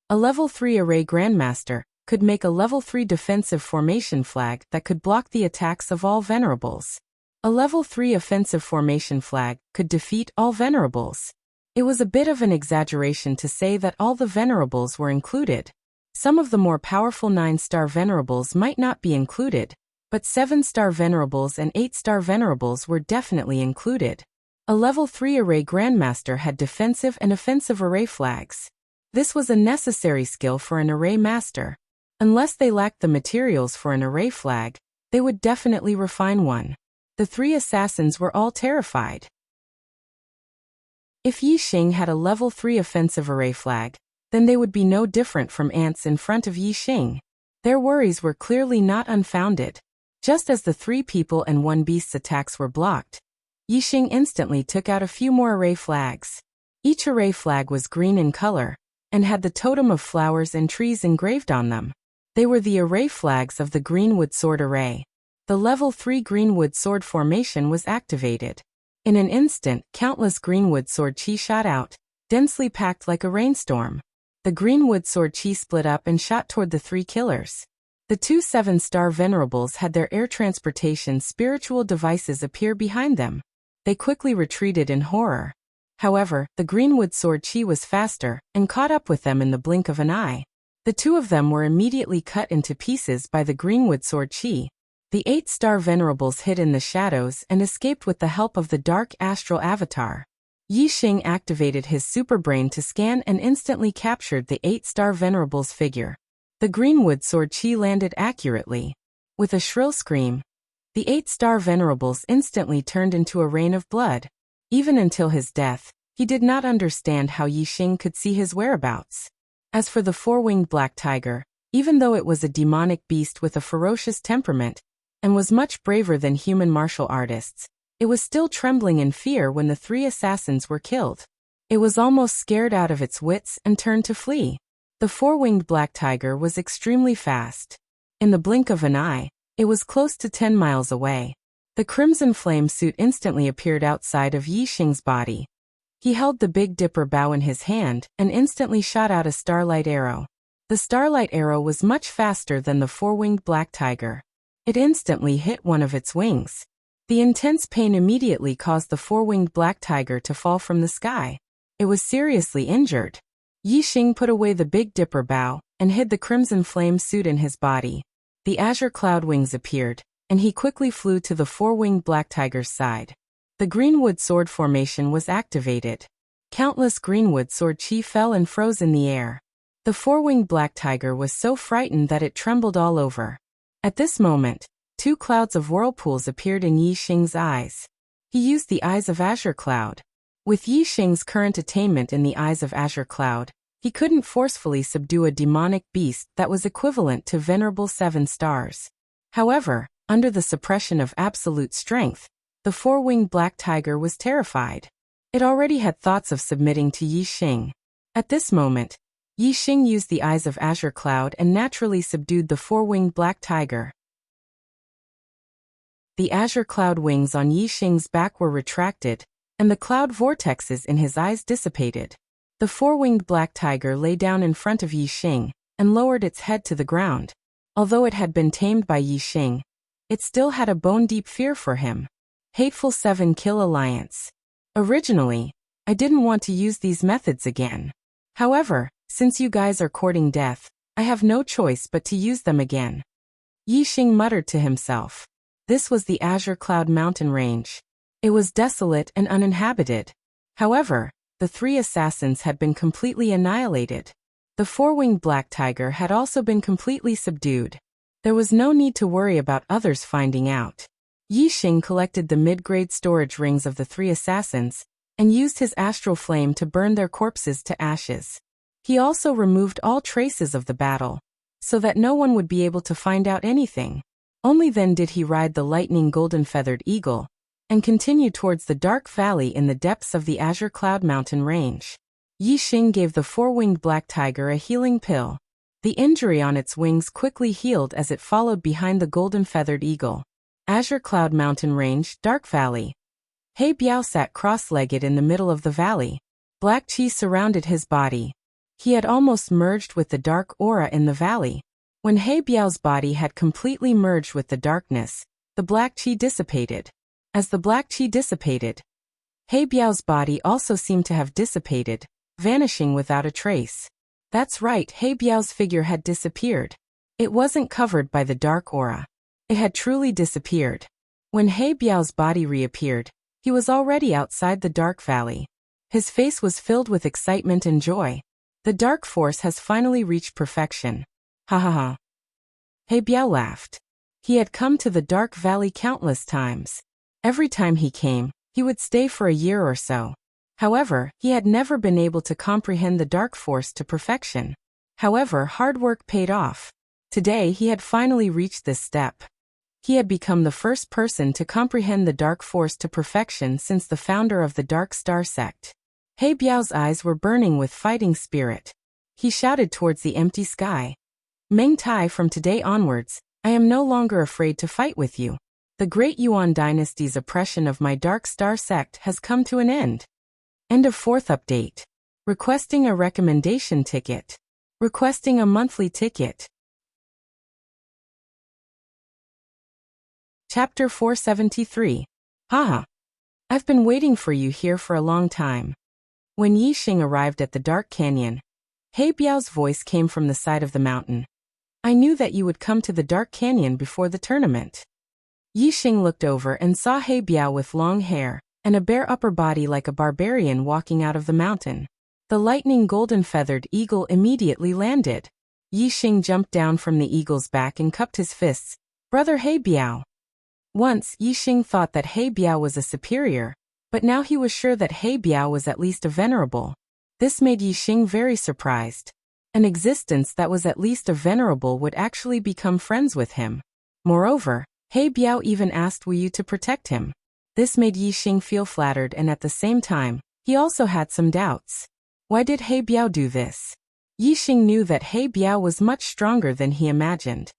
A level 3 array grandmaster could make a level 3 defensive formation flag that could block the attacks of all venerables. A level 3 offensive formation flag could defeat all venerables. It was a bit of an exaggeration to say that all the venerables were included. Some of the more powerful 9-star venerables might not be included, but 7-star venerables and 8-star venerables were definitely included. A level 3 array grandmaster had defensive and offensive array flags. This was a necessary skill for an array master. Unless they lacked the materials for an array flag, they would definitely refine one. The 3 assassins were all terrified. If Yi Xing had a level 3 offensive array flag, then they would be no different from ants in front of Yi Xing. Their worries were clearly not unfounded. Just as the 3 people and 1 beast's attacks were blocked, Yi Xing instantly took out a few more array flags. Each array flag was green in color, and had the totem of flowers and trees engraved on them. They were the array flags of the Greenwood Sword Array. The level 3 Greenwood Sword formation was activated. In an instant, countless Greenwood Sword Chi shot out, densely packed like a rainstorm. The Greenwood Sword Chi split up and shot toward the 3 killers. The 2 7-star venerables had their air transportation spiritual devices appear behind them. They quickly retreated in horror. However, the Greenwood Sword Chi was faster, and caught up with them in the blink of an eye. The 2 of them were immediately cut into pieces by the Greenwood Sword Chi. The 8-star venerables hid in the shadows and escaped with the help of the dark astral avatar. Yi Xing activated his superbrain to scan and instantly captured the 8-star venerable's figure. The Greenwood Sword Chi landed accurately. With a shrill scream, the 8-star venerables instantly turned into a rain of blood. Even until his death, he did not understand how Yi Xing could see his whereabouts. As for the 4-winged black tiger, even though it was a demonic beast with a ferocious temperament, and was much braver than human martial artists, it was still trembling in fear when the 3 assassins were killed. It was almost scared out of its wits and turned to flee. The 4-winged black tiger was extremely fast. In the blink of an eye, it was close to 10 miles away. The crimson flame suit instantly appeared outside of Yi Xing's body. He held the Big Dipper bow in his hand and instantly shot out a starlight arrow. The starlight arrow was much faster than the 4-winged black tiger. It instantly hit one of its wings. The intense pain immediately caused the 4-winged black tiger to fall from the sky. It was seriously injured. Yi Xing put away the Big Dipper bow and hid the crimson flame suit in his body. The azure cloud wings appeared, and he quickly flew to the 4-winged black tiger's side. The Greenwood Sword formation was activated. Countless Greenwood Sword Chi fell and froze in the air. The 4-winged black tiger was so frightened that it trembled all over. At this moment, 2 clouds of whirlpools appeared in Yi Xing's eyes. He used the Eyes of Azure Cloud. With Yi Xing's current attainment in the Eyes of Azure Cloud, he couldn't forcefully subdue a demonic beast that was equivalent to venerable 7 stars. However, under the suppression of absolute strength, the 4-winged black tiger was terrified. It already had thoughts of submitting to Yi Xing. At this moment, Yi Xing used the Eyes of Azure Cloud and naturally subdued the 4-winged black tiger. The azure cloud wings on Yi Xing's back were retracted, and the cloud vortexes in his eyes dissipated. The 4-winged black tiger lay down in front of Yi Xing and lowered its head to the ground. Although it had been tamed by Yi Xing, it still had a bone-deep fear for him. Hateful 7 Kill Alliance. Originally, I didn't want to use these methods again. However, since you guys are courting death, I have no choice but to use them again. Yixing muttered to himself. This was the Azure Cloud mountain range. It was desolate and uninhabited. However, the 3 assassins had been completely annihilated. The 4-winged black tiger had also been completely subdued. There was no need to worry about others finding out. Yixing collected the mid-grade storage rings of the 3 assassins and used his astral flame to burn their corpses to ashes. He also removed all traces of the battle, so that no one would be able to find out anything. Only then did he ride the lightning golden-feathered eagle and continue towards the dark valley in the depths of the Azure Cloud mountain range. Yixing gave the 4-winged black tiger a healing pill. The injury on its wings quickly healed as it followed behind the golden-feathered eagle. Azure Cloud mountain range, dark valley. He Biao sat cross-legged in the middle of the valley. Black qi surrounded his body. He had almost merged with the dark aura in the valley. When He Biao's body had completely merged with the darkness, the black qi dissipated. As the black qi dissipated, He Biao's body also seemed to have dissipated, vanishing without a trace. That's right, He Biao's figure had disappeared. It wasn't covered by the dark aura. It had truly disappeared. When He Biao's body reappeared, he was already outside the dark valley. His face was filled with excitement and joy. The dark force has finally reached perfection. Ha ha ha. He Biao laughed. He had come to the dark valley countless times. Every time he came, he would stay for a year or so. However, he had never been able to comprehend the dark force to perfection. However, hard work paid off. Today he had finally reached this step. He had become the first person to comprehend the dark force to perfection since the founder of the Dark Star sect. He Biao's eyes were burning with fighting spirit. He shouted towards the empty sky. Meng Tai, from today onwards, I am no longer afraid to fight with you. The Great Yuan dynasty's oppression of my Dark Star sect has come to an end. End of 4th update. Requesting a recommendation ticket. Requesting a monthly ticket. Chapter 473. Haha. I've been waiting for you here for a long time. When Yixing arrived at the dark canyon, He Biao's voice came from the side of the mountain. I knew that you would come to the dark canyon before the tournament. Yixing looked over and saw He Biao with long hair and a bare upper body like a barbarian walking out of the mountain. The lightning golden-feathered eagle immediately landed. Yixing jumped down from the eagle's back and cupped his fists. Brother He Biao. Once, Yixing thought that He Biao was a superior, but now he was sure that He Biao was at least a venerable. This made Yixing very surprised. An existence that was at least a venerable would actually become friends with him. Moreover, He Biao even asked Wu Yu to protect him. This made Yixing feel flattered, and at the same time, he also had some doubts. Why did He Biao do this? Yixing knew that He Biao was much stronger than he imagined.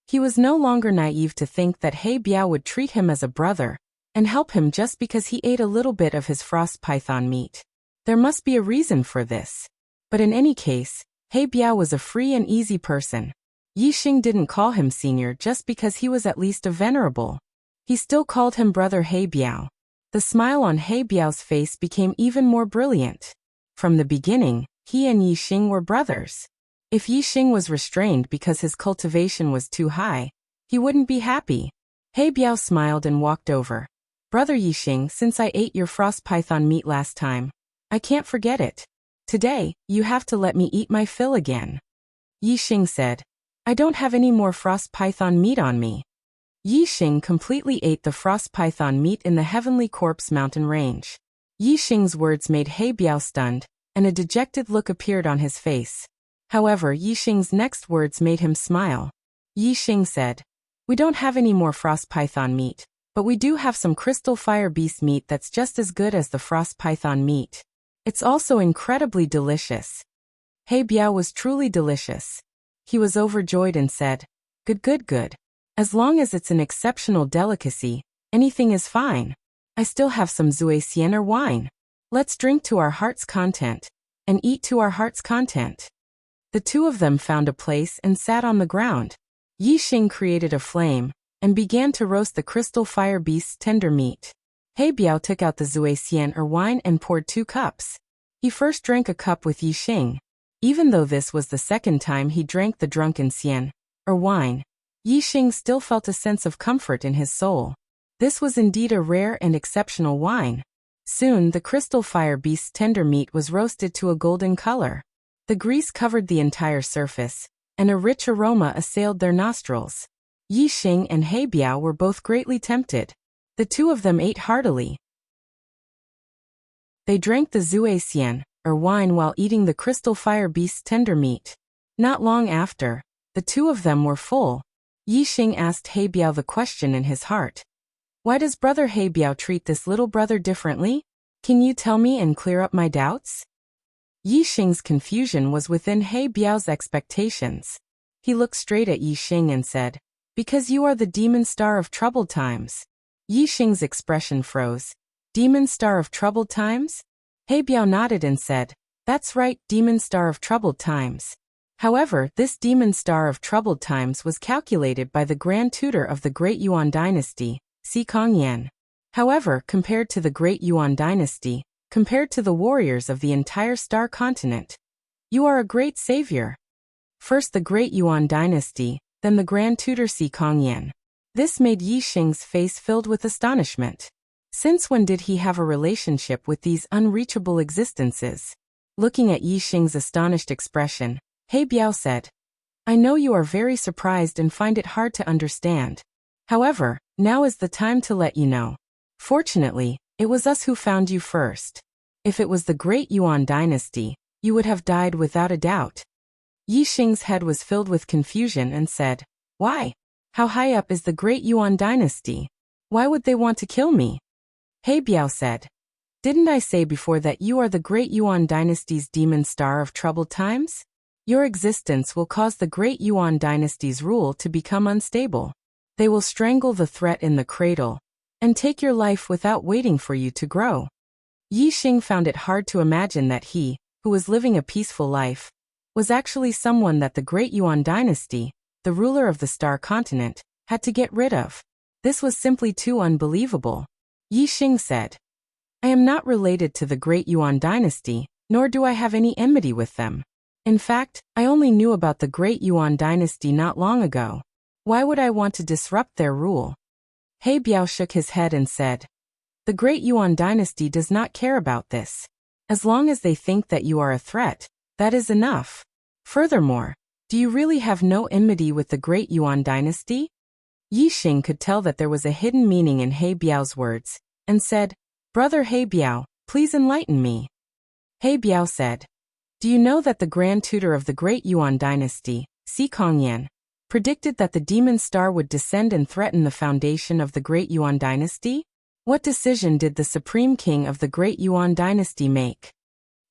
He was no longer naive to think that He Biao would treat him as a brother and help him just because he ate a little bit of his frost python meat. There must be a reason for this. But in any case, He Biao was a free and easy person. Yixing didn't call him senior just because he was at least a venerable. He still called him brother He Biao. The smile on He Biao's face became even more brilliant. From the beginning, he and Yixing were brothers. If Yixing was restrained because his cultivation was too high, he wouldn't be happy. He Biao smiled and walked over. Brother Yixing, since I ate your frost python meat last time, I can't forget it. Today, you have to let me eat my fill again. Yixing said, I don't have any more frost python meat on me. Yixing completely ate the frost python meat in the Heavenly Corpse mountain range. Yixing's words made He Biao stunned, and a dejected look appeared on his face. However, Yixing's next words made him smile. Yixing said, we don't have any more frost python meat, but we do have some crystal fire beast meat that's just as good as the frost python meat. It's also incredibly delicious. He Biao was truly delicious. He was overjoyed and said, good. As long as it's an exceptional delicacy, anything is fine. I still have some Zuasian or wine. Let's drink to our heart's content, and eat to our heart's content. The two of them found a place and sat on the ground. Yixing created a flame and began to roast the crystal fire beast's tender meat. He Biao took out the Zuixian or wine and poured 2 cups. He first drank a cup with Yixing. Even though this was the second time he drank the drunken xian, or wine, Yixing still felt a sense of comfort in his soul. This was indeed a rare and exceptional wine. Soon the crystal fire beast's tender meat was roasted to a golden color. The grease covered the entire surface, and a rich aroma assailed their nostrils. Yixing and He Biao were both greatly tempted. The two of them ate heartily. They drank the Zuixian, or wine, while eating the crystal fire beast's tender meat. Not long after, the two of them were full. Yixing asked He Biao the question in his heart. Why does brother He Biao treat this little brother differently? Can you tell me and clear up my doubts? Yixing's confusion was within He Biao's expectations. He looked straight at Yixing and said, Because you are the demon star of troubled times. Yixing's expression froze. Demon star of troubled times? He Biao nodded and said, That's right, demon star of troubled times. However, this demon star of troubled times was calculated by the grand tutor of the Great Yuan dynasty, Si Kongyan. However, compared to the Great Yuan dynasty, compared to the warriors of the entire star continent, you are a great savior. First the Great Yuan dynasty, then the grand tutor Si Kongyan. This made Yixing's face filled with astonishment. Since when did he have a relationship with these unreachable existences? Looking at Yixing's astonished expression, He Biao said, I know you are very surprised and find it hard to understand. However, now is the time to let you know. Fortunately, it was us who found you first. If it was the Great Yuan dynasty, you would have died without a doubt. Yixing's head was filled with confusion and said, Why? How high up is the Great Yuan dynasty? Why would they want to kill me? He Biao said, Didn't I say before that you are the Great Yuan dynasty's demon star of troubled times? Your existence will cause the Great Yuan dynasty's rule to become unstable. They will strangle the threat in the cradle, and take your life without waiting for you to grow. Yixing found it hard to imagine that he, who was living a peaceful life, was actually someone that the Great Yuan dynasty, the ruler of the star continent, had to get rid of. This was simply too unbelievable. Yixing said, I am not related to the Great Yuan dynasty, nor do I have any enmity with them. In fact, I only knew about the Great Yuan dynasty not long ago. Why would I want to disrupt their rule? He Biao shook his head and said, The Great Yuan dynasty does not care about this. As long as they think that you are a threat, that is enough. Furthermore, do you really have no enmity with the Great Yuan dynasty? Yixing could tell that there was a hidden meaning in He Biao's words, and said, Brother He Biao, please enlighten me. He Biao said, Do you know that the grand tutor of the Great Yuan dynasty, Si Kongyan, predicted that the demon star would descend and threaten the foundation of the Great Yuan dynasty? What decision did the supreme king of the Great Yuan dynasty make?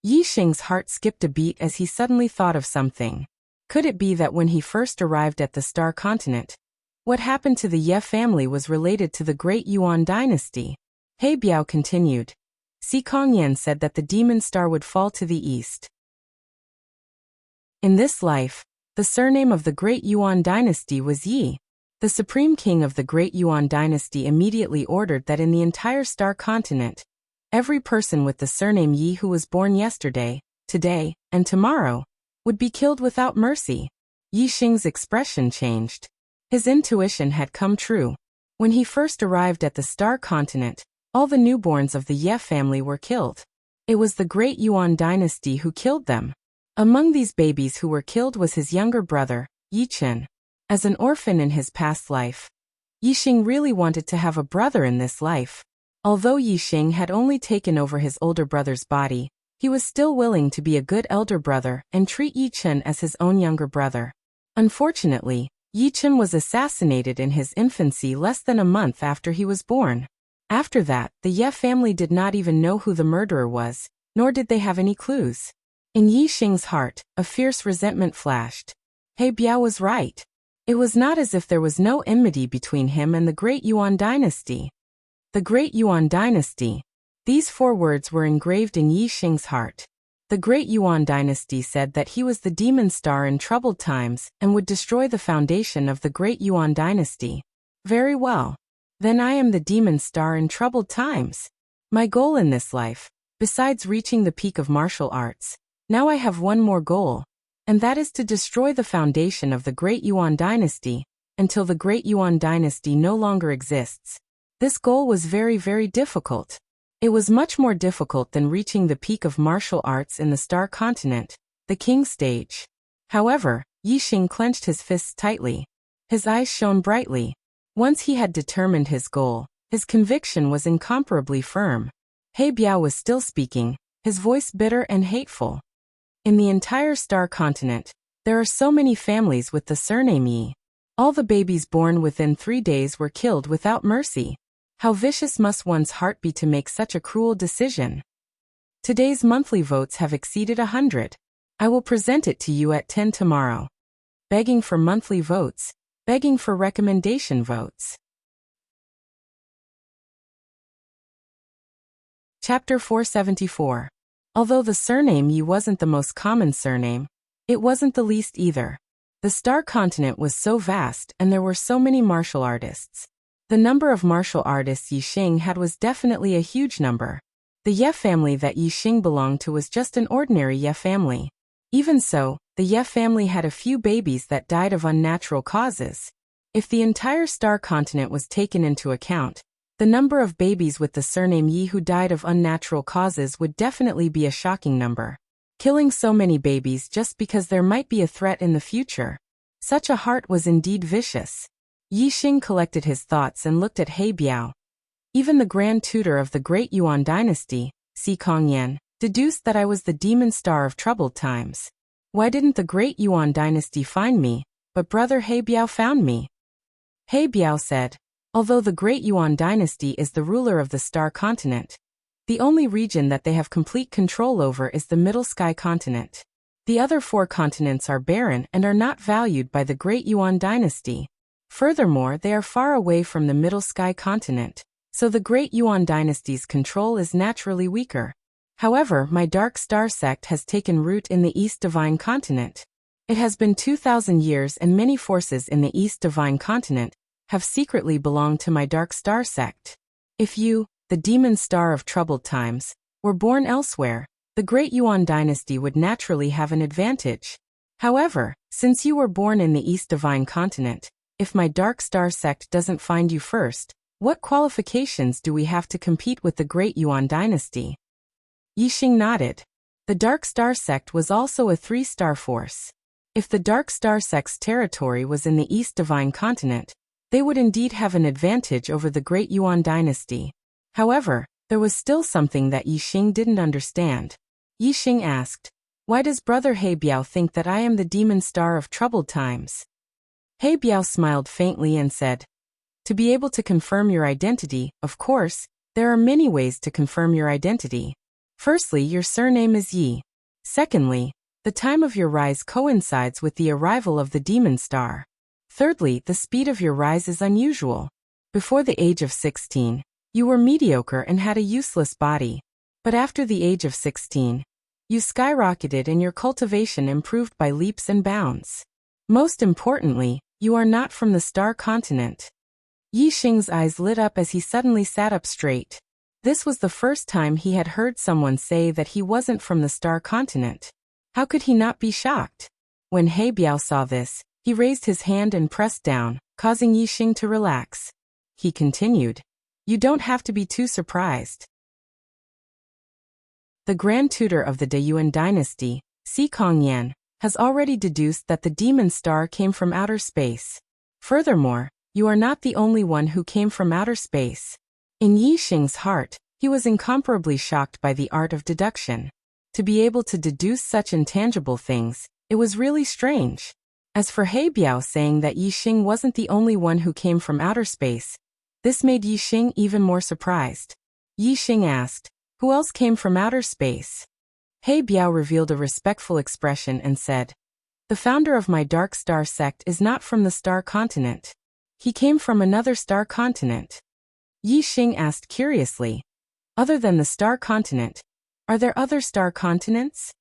Yixing's heart skipped a beat as he suddenly thought of something. Could it be that when he first arrived at the star continent, what happened to the Ye family was related to the Great Yuan dynasty? He Biao continued. Si Kongyan said that the demon star would fall to the east. In this life, the surname of the Great Yuan dynasty was Yi. The supreme king of the Great Yuan dynasty immediately ordered that in the entire star continent, every person with the surname Yi who was born yesterday, today, and tomorrow, would be killed without mercy. Yixing's expression changed. His intuition had come true. When he first arrived at the star continent, all the newborns of the Ye family were killed. It was the Great Yuan dynasty who killed them. Among these babies who were killed was his younger brother, Yichen. As an orphan in his past life, Yixing really wanted to have a brother in this life. Although Yixing had only taken over his older brother's body, he was still willing to be a good elder brother and treat Yichen as his own younger brother. Unfortunately, Yichen was assassinated in his infancy less than a month after he was born. After that, the Ye family did not even know who the murderer was, nor did they have any clues. In Yixing's heart, a fierce resentment flashed. He Biao was right. It was not as if there was no enmity between him and the Great Yuan dynasty. The Great Yuan dynasty. These 4 words were engraved in Yixing's heart. The Great Yuan dynasty said that he was the demon star in troubled times and would destroy the foundation of the Great Yuan dynasty. Very well. Then I am the demon star in troubled times. My goal in this life, besides reaching the peak of martial arts, now I have one more goal, and that is to destroy the foundation of the Great Yuan dynasty, until the Great Yuan dynasty no longer exists. This goal was very, very difficult. It was much more difficult than reaching the peak of martial arts in the Star Continent, the King stage. However, Yixing clenched his fists tightly. His eyes shone brightly. Once he had determined his goal, his conviction was incomparably firm. He Biao was still speaking, his voice bitter and hateful. In the entire Star Continent, there are so many families with the surname Yi. All the babies born within 3 days were killed without mercy. How vicious must one's heart be to make such a cruel decision? Today's monthly votes have exceeded 100. I will present it to you at 10 tomorrow. Begging for monthly votes, begging for recommendation votes. Chapter 474. Although the surname Yi wasn't the most common surname, it wasn't the least either. The Star Continent was so vast and there were so many martial artists. The number of martial artists Yixing had was definitely a huge number. The Ye family that Yixing belonged to was just an ordinary Ye family. Even so, the Ye family had a few babies that died of unnatural causes. If the entire Star Continent was taken into account, the number of babies with the surname Yi who died of unnatural causes would definitely be a shocking number. Killing so many babies just because there might be a threat in the future. Such a heart was indeed vicious. Yixing collected his thoughts and looked at He Biao. Even the Grand Tutor of the Great Yuan dynasty, Si Kongyan, deduced that I was the demon star of troubled times. Why didn't the Great Yuan dynasty find me, but brother He Biao found me? He Biao said, although the Great Yuan dynasty is the ruler of the Star Continent, the only region that they have complete control over is the Middle Sky Continent. The other 4 continents are barren and are not valued by the Great Yuan dynasty. Furthermore, they are far away from the Middle Sky Continent, so the Great Yuan dynasty's control is naturally weaker. However, my Dark Star sect has taken root in the East Divine Continent. It has been 2,000 years and many forces in the East Divine Continent have secretly belonged to my Dark Star sect. If you, the demon star of troubled times, were born elsewhere, the Great Yuan dynasty would naturally have an advantage. However, since you were born in the East Divine Continent, if my Dark Star sect doesn't find you first, what qualifications do we have to compete with the Great Yuan dynasty? Yixing nodded. The Dark Star sect was also a 3-star force. If the Dark Star sect's territory was in the East Divine Continent, they would indeed have an advantage over the Great Yuan dynasty. However, there was still something that Yixing didn't understand. Yixing asked, why does brother He Biao think that I am the demon star of troubled times? He Biao smiled faintly and said, to be able to confirm your identity, of course, there are many ways to confirm your identity. Firstly, your surname is Yi. Secondly, the time of your rise coincides with the arrival of the demon star. Thirdly, the speed of your rise is unusual. Before the age of 16, you were mediocre and had a useless body. But after the age of 16, you skyrocketed and your cultivation improved by leaps and bounds. Most importantly, you are not from the Star Continent. Yixing's eyes lit up as he suddenly sat up straight. This was the first time he had heard someone say that he wasn't from the Star Continent. How could he not be shocked? When He Biao saw this, he raised his hand and pressed down, causing Yixing to relax. He continued, you don't have to be too surprised. The Grand Tutor of the Dayuan dynasty, Si Kongyan, has already deduced that the demon star came from outer space. Furthermore, you are not the only one who came from outer space. In Yixing's heart, he was incomparably shocked by the art of deduction. To be able to deduce such intangible things, it was really strange. As for He Biao saying that Yixing wasn't the only one who came from outer space, this made Yixing even more surprised. Yixing asked, who else came from outer space? He Biao revealed a respectful expression and said, the founder of my Dark Star sect is not from the Star Continent. He came from another Star Continent. Yixing asked curiously, other than the Star Continent, are there other Star Continents?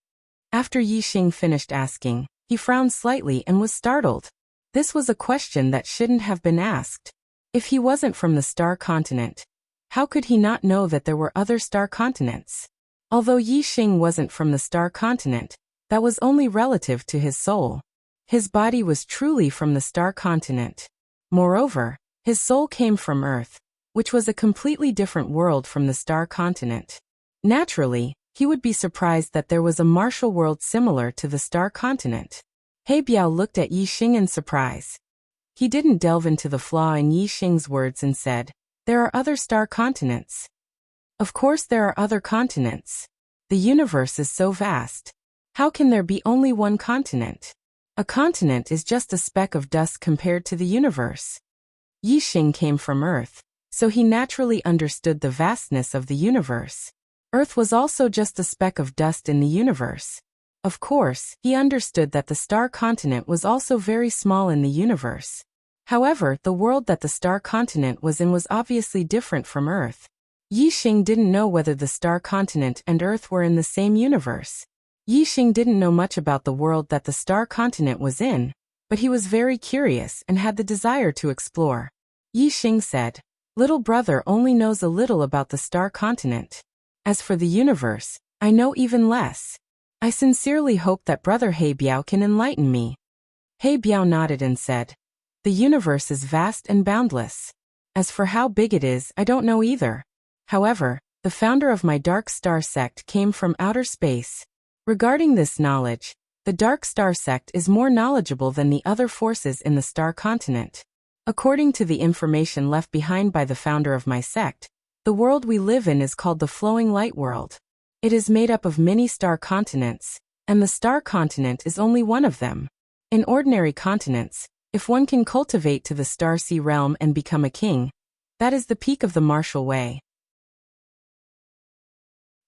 After Yixing finished asking, he frowned slightly and was startled. This was a question that shouldn't have been asked. If he wasn't from the star continent, how could he not know that there were other star continents? Although Yixing wasn't from the star continent, that was only relative to his soul. His body was truly from the star continent. Moreover, his soul came from Earth, which was a completely different world from the star continent. Naturally, he would be surprised that there was a martial world similar to the star continent. Hebiao looked at Yixing in surprise. He didn't delve into the flaw in Yixing's words and said, "There are other star continents." Of course there are other continents. The universe is so vast. How can there be only one continent? A continent is just a speck of dust compared to the universe. Yixing came from Earth, so he naturally understood the vastness of the universe. Earth was also just a speck of dust in the universe. Of course, he understood that the star continent was also very small in the universe. However, the world that the star continent was in was obviously different from Earth. Yixing didn't know whether the star continent and Earth were in the same universe. Yixing didn't know much about the world that the star continent was in, but he was very curious and had the desire to explore. Yixing said, "Little brother only knows a little about the star continent. As for the universe, I know even less. I sincerely hope that Brother Hebiao can enlighten me." Hebiao nodded and said, "The universe is vast and boundless. As for how big it is, I don't know either. However, the founder of my Dark Star sect came from outer space. Regarding this knowledge, the Dark Star sect is more knowledgeable than the other forces in the star continent. According to the information left behind by the founder of my sect, the world we live in is called the Flowing Light World. It is made up of many star continents, and the star continent is only one of them. In ordinary continents, if one can cultivate to the star sea realm and become a king, that is the peak of the martial way.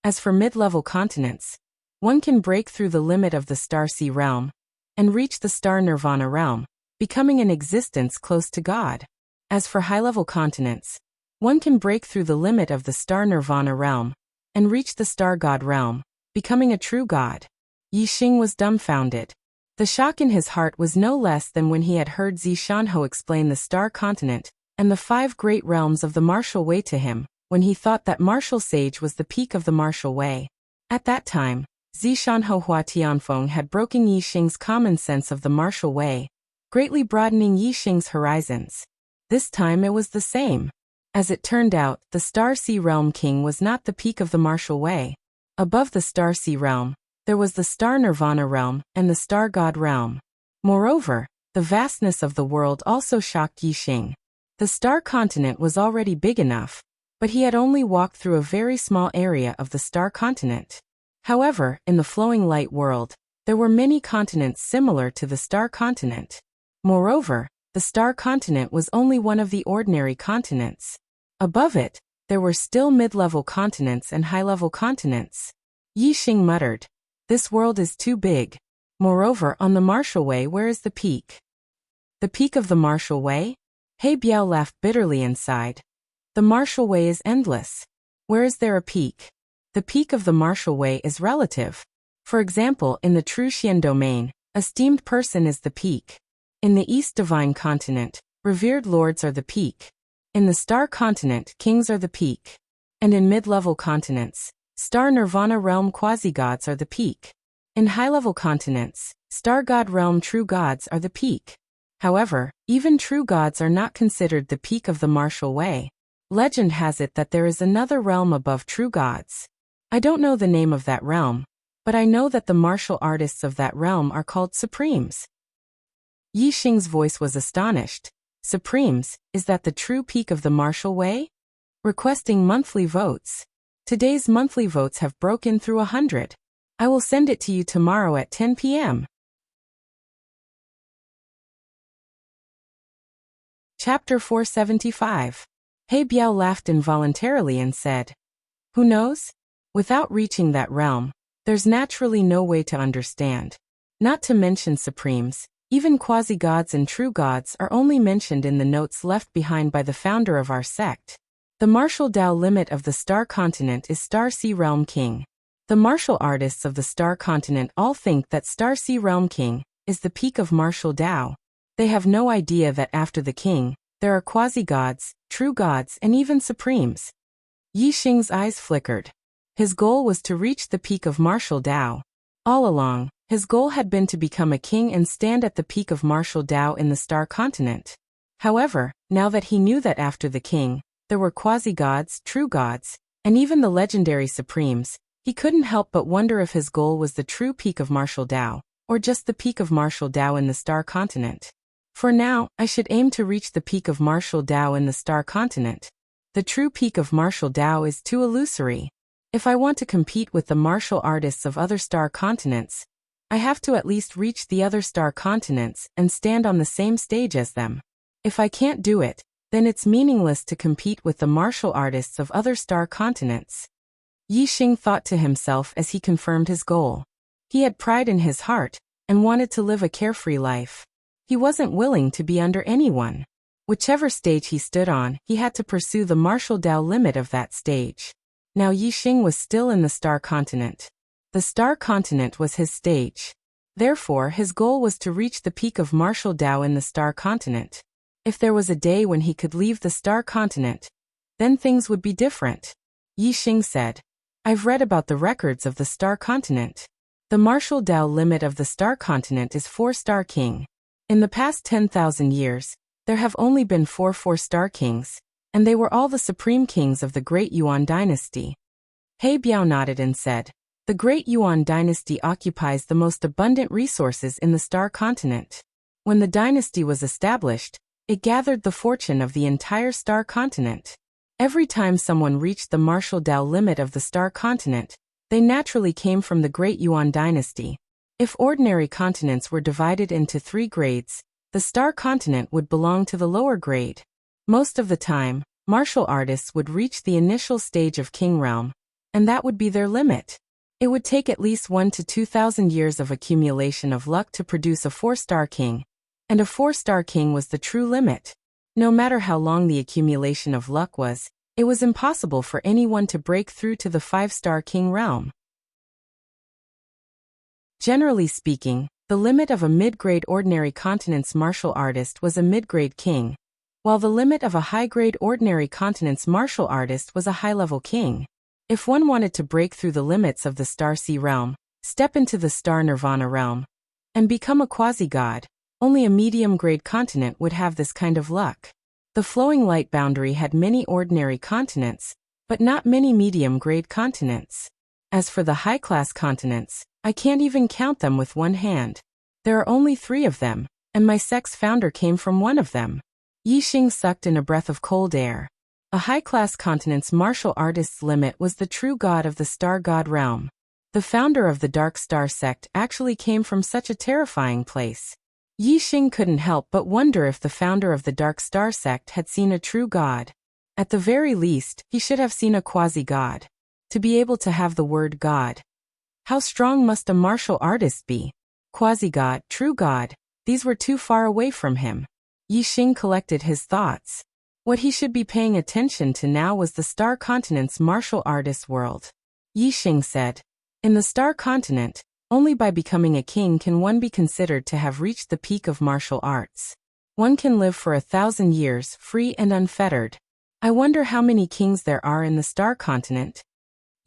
As for mid-level continents, one can break through the limit of the star sea realm and reach the star nirvana realm, becoming an existence close to God. As for high-level continents, one can break through the limit of the star nirvana realm and reach the star god realm, becoming a true god. Yixing was dumbfounded. The shock in his heart was no less than when he had heard Zishanho explain the star continent and the 5 great realms of the martial way to him, when he thought that martial sage was the peak of the martial way. At that time, Zishanho Hua Tianfeng had broken Yixing's common sense of the martial way, greatly broadening Yixing's horizons. This time it was the same. As it turned out, the Star Sea Realm King was not the peak of the martial way. Above the Star Sea Realm, there was the Star Nirvana Realm and the Star God Realm. Moreover, the vastness of the world also shocked Yixing. The star continent was already big enough, but he had only walked through a very small area of the star continent. However, in the Flowing Light World, there were many continents similar to the star continent. Moreover, the star continent was only one of the ordinary continents. Above it, there were still mid-level continents and high-level continents. Yixing muttered, "This world is too big. Moreover, on the martial way, where is the peak?" "The peak of the martial way?" Hebiao laughed bitterly inside. "The martial way is endless. Where is there a peak? The peak of the martial way is relative. For example, in the true Xian domain, esteemed person is the peak. In the East Divine Continent, revered lords are the peak. In the Star Continent, kings are the peak. And in mid-level continents, Star Nirvana Realm quasi-gods are the peak. In high-level continents, Star God Realm true gods are the peak. However, even true gods are not considered the peak of the martial way. Legend has it that there is another realm above true gods. I don't know the name of that realm, but I know that the martial artists of that realm are called Supremes." Yixing's voice was astonished. "Supremes, is that the true peak of the martial way?" Requesting monthly votes. Today's monthly votes have broken through 100. I will send it to you tomorrow at 10 p.m. Chapter 475. Hebiao laughed involuntarily and said, "Who knows? Without reaching that realm, there's naturally no way to understand. Not to mention Supremes, even quasi-gods and true gods are only mentioned in the notes left behind by the founder of our sect. The martial Tao limit of the Star Continent is Star Sea Realm King. The martial artists of the Star Continent all think that Star Sea Realm King is the peak of martial Tao. They have no idea that after the king, there are quasi-gods, true gods, and even supremes. Yixing's eyes flickered. His goal was to reach the peak of martial Tao. All along, his goal had been to become a king and stand at the peak of martial Tao in the Star Continent. However, now that he knew that after the king, there were quasi-gods, true gods, and even the legendary supremes, he couldn't help but wonder if his goal was the true peak of martial Tao, or just the peak of martial Tao in the Star Continent. For now, I should aim to reach the peak of martial Tao in the Star Continent. The true peak of martial Tao is too illusory. If I want to compete with the martial artists of other star continents, I have to at least reach the other star continents and stand on the same stage as them. If I can't do it, then it's meaningless to compete with the martial artists of other star continents. Yixing thought to himself as he confirmed his goal. He had pride in his heart and wanted to live a carefree life. He wasn't willing to be under anyone. Whichever stage he stood on, he had to pursue the martial Tao limit of that stage. Now Yixing was still in the Star Continent. The Star Continent was his stage. Therefore, his goal was to reach the peak of martial Tao in the Star Continent. If there was a day when he could leave the Star Continent, then things would be different. Yixing said, I've read about the records of the Star Continent. The martial Tao limit of the Star Continent is 4-star king. In the past 10,000 years, there have only been 4 4-star kings, and they were all the supreme kings of the Great Yuan dynasty. He Biao nodded and said, the Great Yuan dynasty occupies the most abundant resources in the Star Continent. When the dynasty was established, it gathered the fortune of the entire Star Continent. Every time someone reached the martial Tao limit of the Star Continent, they naturally came from the Great Yuan dynasty. If ordinary continents were divided into 3 grades, the Star Continent would belong to the lower grade. Most of the time, martial artists would reach the initial stage of King Realm, and that would be their limit. It would take at least 1 to 2,000 years of accumulation of luck to produce a 4-star king, and a 4-star king was the true limit. No matter how long the accumulation of luck was, it was impossible for anyone to break through to the 5-star king realm. Generally speaking, the limit of a mid-grade ordinary continent's martial artist was a mid-grade king, while the limit of a high-grade ordinary continent's martial artist was a high-level king. If one wanted to break through the limits of the Star Sea realm, step into the Star Nirvana realm, and become a quasi-god, only a medium-grade continent would have this kind of luck. The flowing light boundary had many ordinary continents, but not many medium-grade continents. As for the high-class continents, I can't even count them with one hand. There are only 3 of them, and my sect's founder came from one of them. Yixing sucked in a breath of cold air. A high-class continent's martial artist's limit was the true god of the Star God realm. The founder of the Dark Star sect actually came from such a terrifying place. Yixing couldn't help but wonder if the founder of the Dark Star sect had seen a true god. At the very least, he should have seen a quasi-god. To be able to have the word god. How strong must a martial artist be? Quasi-god, true god, these were too far away from him. Yixing collected his thoughts. What he should be paying attention to now was the Star Continent's martial artist world. Yixing said, in the Star Continent, only by becoming a king can one be considered to have reached the peak of martial arts. One can live for 1,000 years, free and unfettered. I wonder how many kings there are in the Star Continent.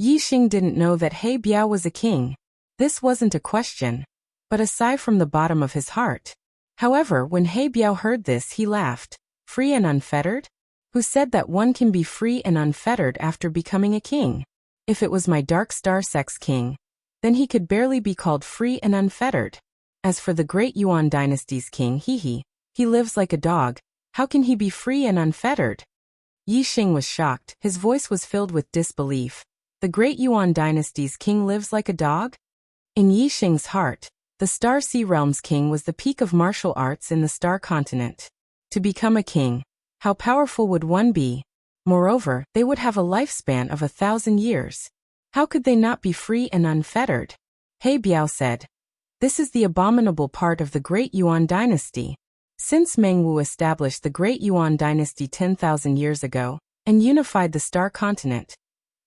Yixing didn't know that He Biao was a king. This wasn't a question, but a sigh from the bottom of his heart. However, when He Biao heard this, he laughed. Free and unfettered? Who said that one can be free and unfettered after becoming a king? If it was my Dark Star sect's king, then he could barely be called free and unfettered. As for the Great Yuan dynasty's king, he lives like a dog. How can he be free and unfettered? Yixing was shocked. His voice was filled with disbelief. The Great Yuan dynasty's king lives like a dog? In Yixing's heart, the Star Sea Realm's king was the peak of martial arts in the Star Continent. To become a king, how powerful would one be? Moreover, they would have a lifespan of 1,000 years. How could they not be free and unfettered? He Biao said, this is the abominable part of the Great Yuan dynasty. Since Mengwu established the Great Yuan dynasty 10,000 years ago, and unified the Star Continent,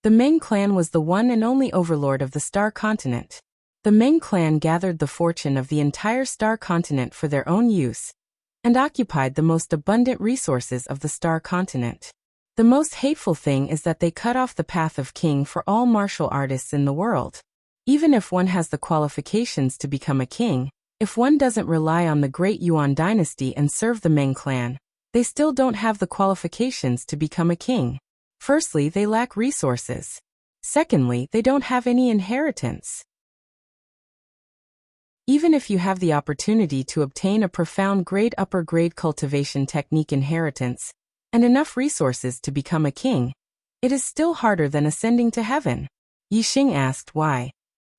the Meng clan was the one and only overlord of the Star Continent. The Meng clan gathered the fortune of the entire Star Continent for their own use, and occupied the most abundant resources of the star continent. The most hateful thing is that they cut off the path of king for all martial artists in the world. Even if one has the qualifications to become a king, if one doesn't rely on the great Yuan dynasty and serve the Meng clan, they still don't have the qualifications to become a king. Firstly, they lack resources. Secondly, they don't have any inheritance. Even if you have the opportunity to obtain a profound grade upper grade cultivation technique inheritance, and enough resources to become a king, it is still harder than ascending to heaven. Yixing asked why.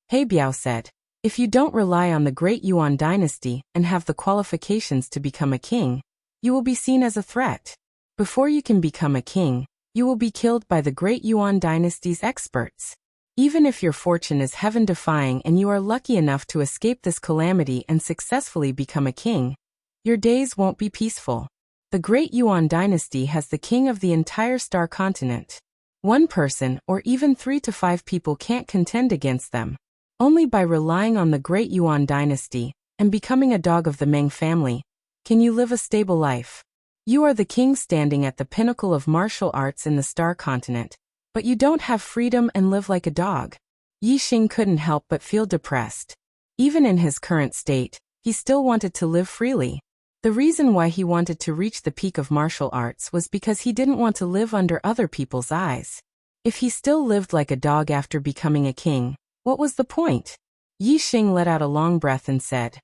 He Biao said, if you don't rely on the great Yuan dynasty and have the qualifications to become a king, you will be seen as a threat. Before you can become a king, you will be killed by the great Yuan dynasty's experts. Even if your fortune is heaven-defying and you are lucky enough to escape this calamity and successfully become a king, your days won't be peaceful. The great Yuan dynasty has the king of the entire star continent. One person or even 3 to 5 people can't contend against them. Only by relying on the great Yuan dynasty and becoming a dog of the Meng family can you live a stable life. You are the king standing at the pinnacle of martial arts in the star continent, but you don't have freedom and live like a dog. Yixing couldn't help but feel depressed. Even in his current state, he still wanted to live freely. The reason why he wanted to reach the peak of martial arts was because he didn't want to live under other people's eyes. If he still lived like a dog after becoming a king, what was the point? Yixing let out a long breath and said,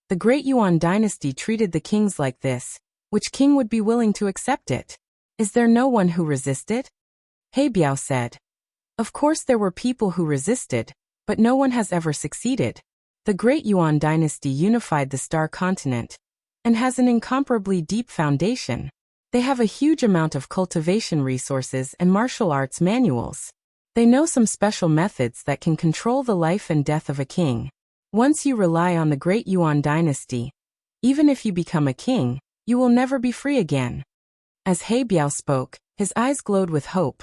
the great Yuan dynasty treated the kings like this. Which king would be willing to accept it? Is there no one who resisted? He Biao said, of course there were people who resisted, but no one has ever succeeded. The great Yuan dynasty unified the star continent and has an incomparably deep foundation. They have a huge amount of cultivation resources and martial arts manuals. They know some special methods that can control the life and death of a king. Once you rely on the great Yuan dynasty, even if you become a king, you will never be free again. As He Biao spoke, his eyes glowed with hope.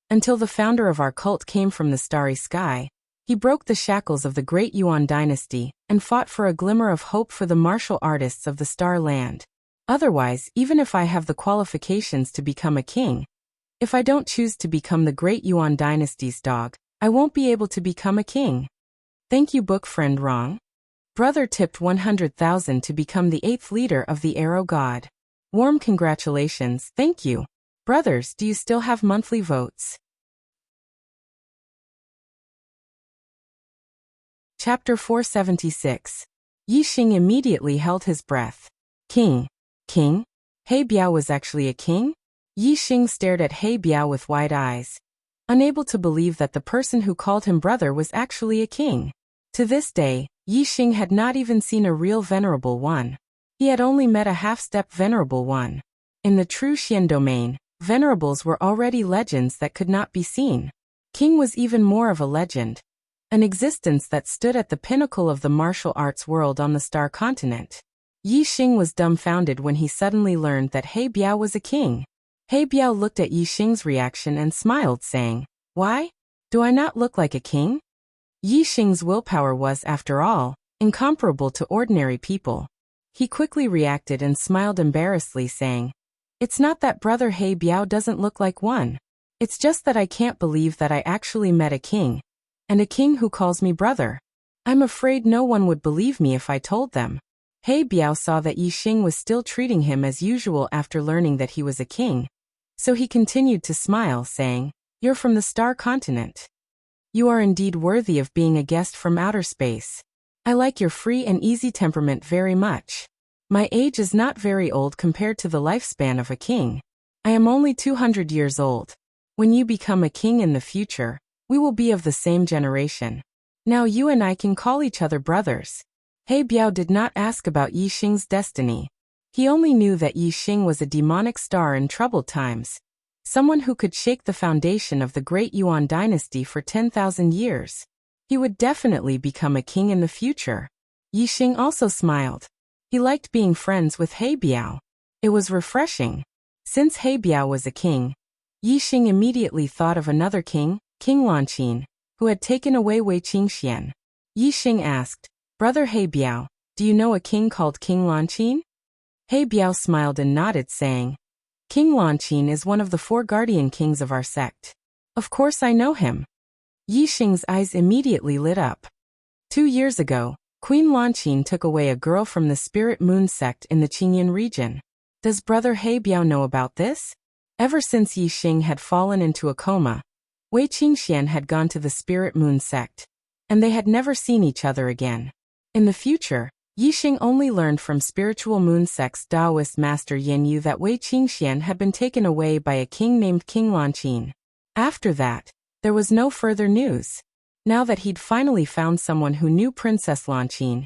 Until the founder of our cult came from the starry sky, he broke the shackles of the great Yuan dynasty and fought for a glimmer of hope for the martial artists of the star land. Otherwise, even if I have the qualifications to become a king, if I don't choose to become the great Yuan dynasty's dog, I won't be able to become a king. Thank you, book friend Rong. Brother tipped 100,000 to become the 8th leader of the Arrow God. Warm congratulations, thank you. Brothers, do you still have monthly votes? Chapter 476. Yixing immediately held his breath. King. King? He Biao was actually a king? Yixing stared at He Biao with wide eyes, unable to believe that the person who called him brother was actually a king. To this day, Yixing had not even seen a real venerable one. He had only met a half-step venerable one. In the true Xian domain, venerables were already legends that could not be seen. King was even more of a legend, an existence that stood at the pinnacle of the martial arts world on the star continent. Yixing was dumbfounded when he suddenly learned that He Biao was a king. He Biao looked at Yixing's reaction and smiled, saying, why? Do I not look like a king? Yixing's willpower was, after all, incomparable to ordinary people. He quickly reacted and smiled embarrassedly, saying, it's not that brother He Biao doesn't look like one. It's just that I can't believe that I actually met a king, and a king who calls me brother. I'm afraid no one would believe me if I told them. He Biao saw that Yixing was still treating him as usual after learning that he was a king, so he continued to smile, saying, you're from the star continent. You are indeed worthy of being a guest from outer space. I like your free and easy temperament very much. My age is not very old compared to the lifespan of a king. I am only 200 years old. When you become a king in the future, we will be of the same generation. Now you and I can call each other brothers. He Biao did not ask about Yixing's destiny. He only knew that Yixing was a demonic star in troubled times, someone who could shake the foundation of the great Yuan dynasty for 10,000 years. He would definitely become a king in the future. Yixing also smiled. He liked being friends with He Biao. It was refreshing. Since He Biao was a king, Yixing immediately thought of another king, King Lanqin, who had taken away Wei Qingxian. Yixing asked, brother He Biao, do you know a king called King Lanqin? He Biao smiled and nodded, saying, King Lanqin is one of the 4 guardian kings of our sect. Of course I know him. Yixing's eyes immediately lit up. 2 years ago, Queen Lanqin took away a girl from the Spirit Moon sect in the Qingyan region. Does Brother He Biao know about this? Ever since Yixing had fallen into a coma, Wei Qingxian had gone to the Spirit Moon sect, and they had never seen each other again. In the future, Yixing only learned from Spiritual Moon sect's Taoist master Yin Yu that Wei Qingxian had been taken away by a king named King Lanqin. After that, there was no further news. Now that he'd finally found someone who knew Princess Lanqin,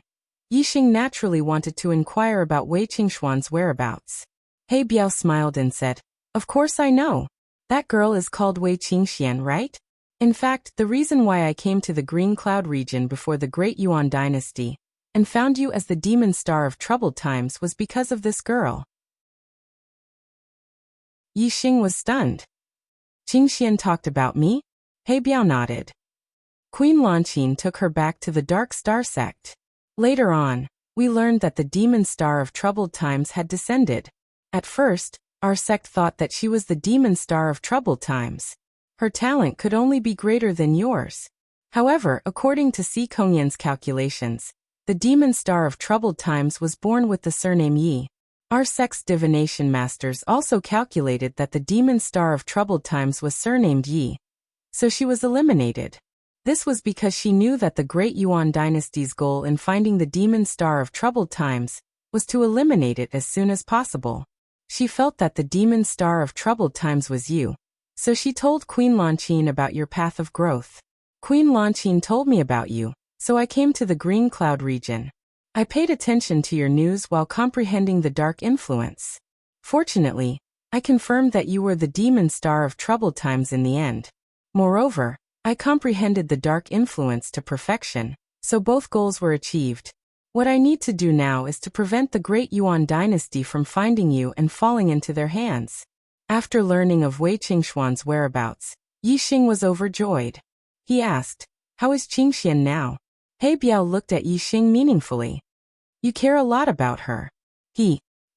Yixing naturally wanted to inquire about Wei Qingxuan's whereabouts. He Biao smiled and said, Of course I know. That girl is called Wei Qingxian, right? In fact, the reason why I came to the Green Cloud region before the Great Yuan dynasty and found you as the demon star of troubled times was because of this girl. Yixing was stunned. Qingxian talked about me? He Biao nodded. Queen Lanqin took her back to the Dark Star sect. Later on, we learned that the demon star of troubled times had descended. At first, our sect thought that she was the demon star of troubled times. Her talent could only be greater than yours. However, according to Si Kongyan's calculations, the demon star of troubled times was born with the surname Yi. Our sect's divination masters also calculated that the demon star of troubled times was surnamed Yi. So she was eliminated. This was because she knew that the Great Yuan dynasty's goal in finding the demon star of troubled times was to eliminate it as soon as possible. She felt that the demon star of troubled times was you. So she told Queen Lanqin about your path of growth. Queen Lanqin told me about you, so I came to the Green Cloud region. I paid attention to your news while comprehending the dark influence. Fortunately, I confirmed that you were the demon star of troubled times in the end. Moreover, I comprehended the dark influence to perfection, so both goals were achieved. What I need to do now is to prevent the Great Yuan dynasty from finding you and falling into their hands. After learning of Wei Qingxuan's whereabouts, Yixing was overjoyed. He asked, How is Qingxian now? He Biao looked at Yixing meaningfully. You care a lot about her.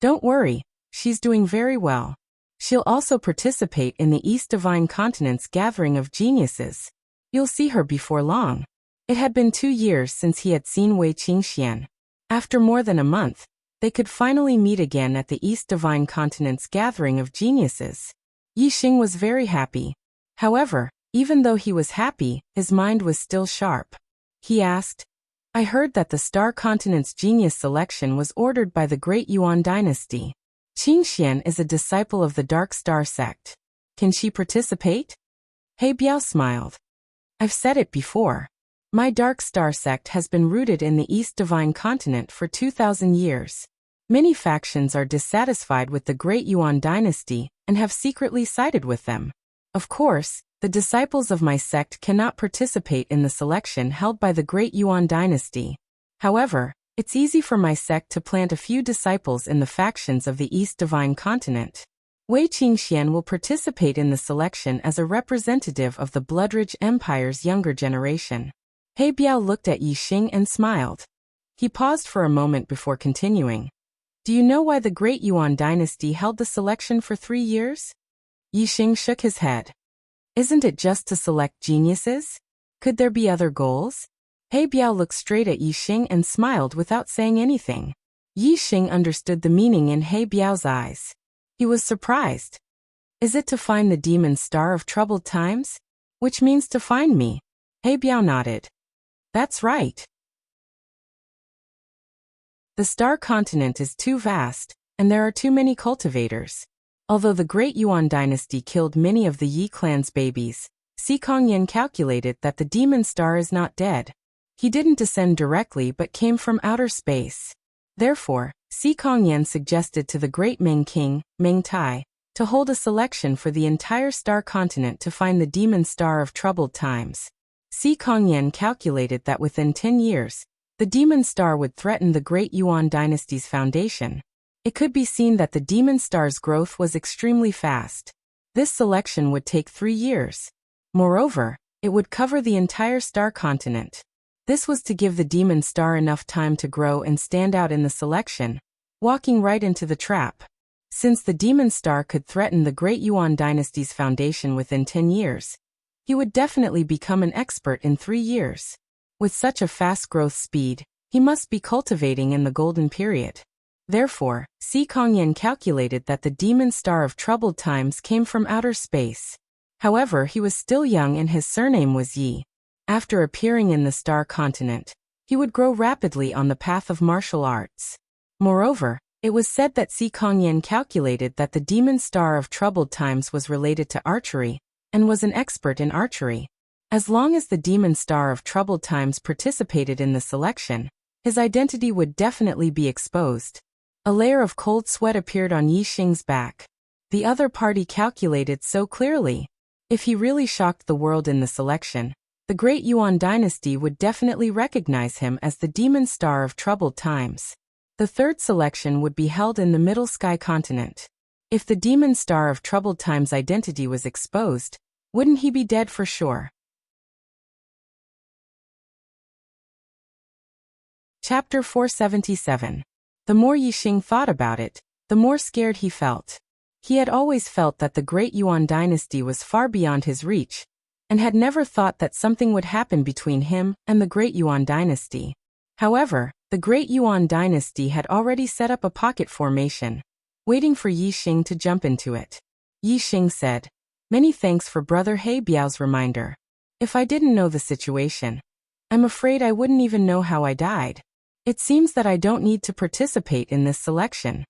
Don't worry, she's doing very well. She'll also participate in the East Divine Continent's gathering of geniuses. You'll see her before long. It had been 2 years since he had seen Wei Qingxian. After more than a month, they could finally meet again at the East Divine Continent's gathering of geniuses. Yixing was very happy. However, even though he was happy, his mind was still sharp. He asked, I heard that the Star Continent's genius selection was ordered by the Great Yuan dynasty. Qingxian is a disciple of the Dark Star sect. Can she participate? He Biao smiled. I've said it before. My Dark Star sect has been rooted in the East Divine Continent for 2,000 years. Many factions are dissatisfied with the Great Yuan dynasty and have secretly sided with them. Of course, the disciples of my sect cannot participate in the selection held by the Great Yuan dynasty. However, it's easy for my sect to plant a few disciples in the factions of the East Divine Continent. Wei Qingxian will participate in the selection as a representative of the Bloodridge Empire's younger generation. He Biao looked at Yixing and smiled. He paused for a moment before continuing. Do you know why the Great Yuan dynasty held the selection for 3 years? Yixing shook his head. Isn't it just to select geniuses? Could there be other goals? He Biao looked straight at Yixing and smiled without saying anything. Yixing understood the meaning in He Biao's eyes. He was surprised. Is it to find the demon star of troubled times? Which means to find me. He Biao nodded. That's right. The Star Continent is too vast, and there are too many cultivators. Although the Great Yuan dynasty killed many of the Yi clan's babies, Si Kongyan calculated that the demon star is not dead. He didn't descend directly but came from outer space. Therefore, Si Kongyan suggested to the great Ming king, Ming Tai, to hold a selection for the entire Star Continent to find the demon star of troubled times. Si Kongyan calculated that within 10 years, the demon star would threaten the Great Yuan dynasty's foundation. It could be seen that the demon star's growth was extremely fast. This selection would take 3 years. Moreover, it would cover the entire Star Continent. This was to give the demon star enough time to grow and stand out in the selection, walking right into the trap. Since the demon star could threaten the Great Yuan dynasty's foundation within 10 years, he would definitely become an expert in 3 years. With such a fast growth speed, he must be cultivating in the golden period. Therefore, Si Kongyan calculated that the demon star of troubled times came from outer space. However, he was still young and his surname was Yi. After appearing in the star continent, he would grow rapidly on the path of martial arts. Moreover, it was said that Si Kongyan calculated that the demon star of troubled times was related to archery, and was an expert in archery. As long as the demon star of troubled times participated in the selection, his identity would definitely be exposed. A layer of cold sweat appeared on Yixing's back. The other party calculated so clearly. If he really shocked the world in the selection, the Great Yuan dynasty would definitely recognize him as the demon star of troubled times. The third selection would be held in the Middle Sky continent. If the demon star of troubled times' identity was exposed, wouldn't he be dead for sure? Chapter 477. The more Yixing thought about it, the more scared he felt. He had always felt that the Great Yuan dynasty was far beyond his reach, and had never thought that something would happen between him and the Great Yuan dynasty. However, the Great Yuan dynasty had already set up a pocket formation, waiting for Yixing to jump into it. Yixing said, "Many thanks for Brother Hebiao's reminder. If I didn't know the situation, I'm afraid I wouldn't even know how I died. It seems that I don't need to participate in this selection."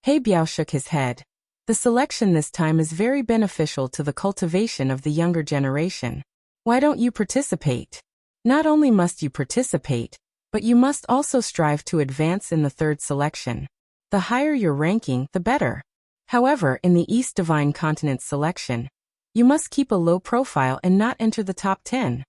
Hebiao shook his head. The selection this time is very beneficial to the cultivation of the younger generation. Why don't you participate? Not only must you participate, but you must also strive to advance in the third selection. The higher your ranking, the better. However, in the East Divine Continent selection, you must keep a low profile and not enter the top 10.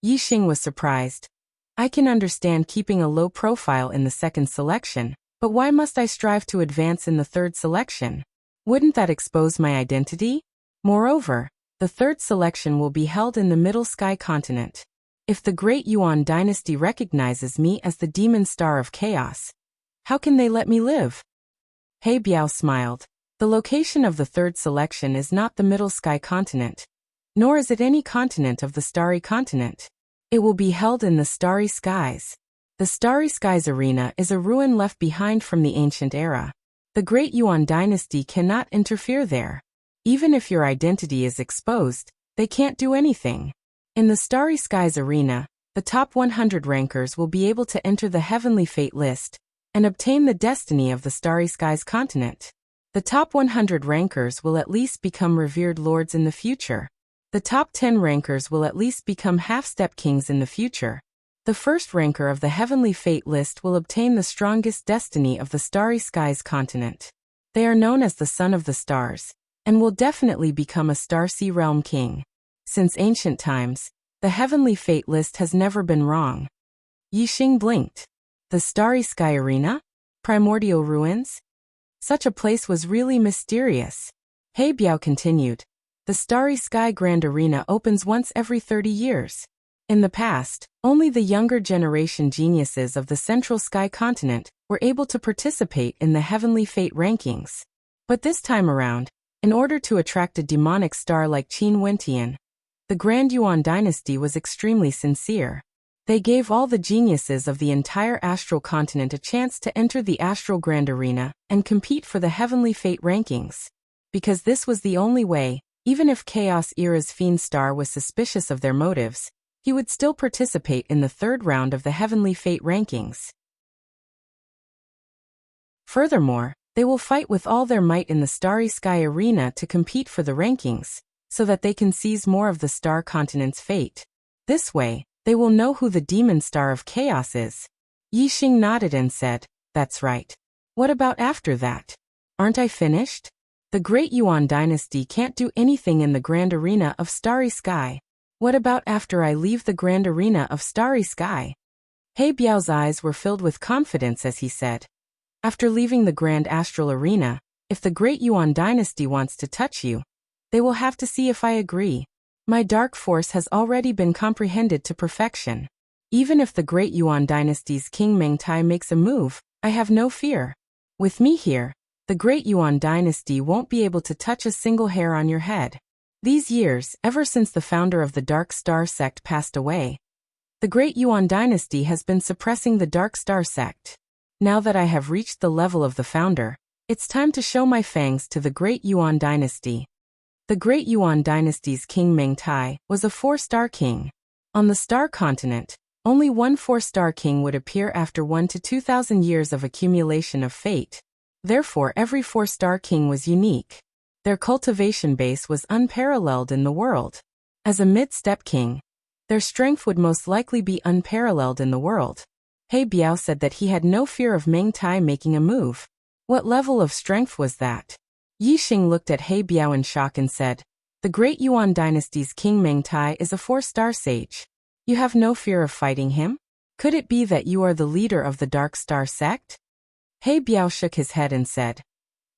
Yixing was surprised. I can understand keeping a low profile in the second selection, but why must I strive to advance in the third selection? Wouldn't that expose my identity? Moreover, the third selection will be held in the Middle Sky continent. If the Great Yuan dynasty recognizes me as the demon star of chaos, how can they let me live? Hebiao smiled. The location of the third selection is not the Middle Sky continent, nor is it any continent of the Starry Continent. It will be held in the Starry Skies. The Starry Skies arena is a ruin left behind from the ancient era. The Great Yuan dynasty cannot interfere there. Even if your identity is exposed, they can't do anything. In the Starry Skies arena, the top 100 rankers will be able to enter the Heavenly Fate list and obtain the destiny of the Starry Skies continent. The top 100 rankers will at least become revered lords in the future. The top 10 rankers will at least become half-step kings in the future. The first ranker of the Heavenly Fate list will obtain the strongest destiny of the Starry Skies continent. They are known as the Son of the Stars, and will definitely become a Starsea Realm king. Since ancient times, the Heavenly Fate list has never been wrong. Yixing blinked. The Starry Sky Arena? Primordial ruins? Such a place was really mysterious. Hebiao continued. The Starry Sky Grand Arena opens once every 30 years. In the past, only the younger generation geniuses of the Central Sky Continent were able to participate in the Heavenly Fate rankings. But this time around, in order to attract a demonic star like Qin Wentian, the Grand Yuan dynasty was extremely sincere. They gave all the geniuses of the entire astral continent a chance to enter the Astral Grand Arena and compete for the Heavenly Fate rankings. Because this was the only way, even if Chaos Era's Fiend Star was suspicious of their motives, he would still participate in the third round of the Heavenly Fate rankings. Furthermore, they will fight with all their might in the Starry Sky Arena to compete for the rankings, so that they can seize more of the Star Continent's fate. This way, they will know who the Demon Star of Chaos is. Yixing nodded and said, "That's right. What about after that? Aren't I finished? The Great Yuan dynasty can't do anything in the Grand Arena of Starry Sky. What about after I leave the Grand Arena of Starry Sky?" Hebiao's eyes were filled with confidence as he said, "After leaving the Grand Astral Arena, if the Great Yuan dynasty wants to touch you, they will have to see if I agree. My dark force has already been comprehended to perfection. Even if the Great Yuan dynasty's King Mengtai makes a move, I have no fear. With me here, the Great Yuan dynasty won't be able to touch a single hair on your head. These years, ever since the founder of the Dark Star sect passed away, the Great Yuan dynasty has been suppressing the Dark Star sect. Now that I have reached the level of the founder, it's time to show my fangs to the Great Yuan dynasty. The Great Yuan dynasty's King Meng Tai was a 4-star king. On the Star Continent, only one 4-star king would appear after 1 to 2,000 years of accumulation of fate. Therefore, every 4-star king was unique. Their cultivation base was unparalleled in the world. As a mid-step king, their strength would most likely be unparalleled in the world. He Biao said that he had no fear of Meng Tai making a move. What level of strength was that? Yixing looked at He Biao in shock and said, "The Great Yuan dynasty's King Meng Tai is a 4-star sage. You have no fear of fighting him? Could it be that you are the leader of the Dark Star sect?" He Biao shook his head and said,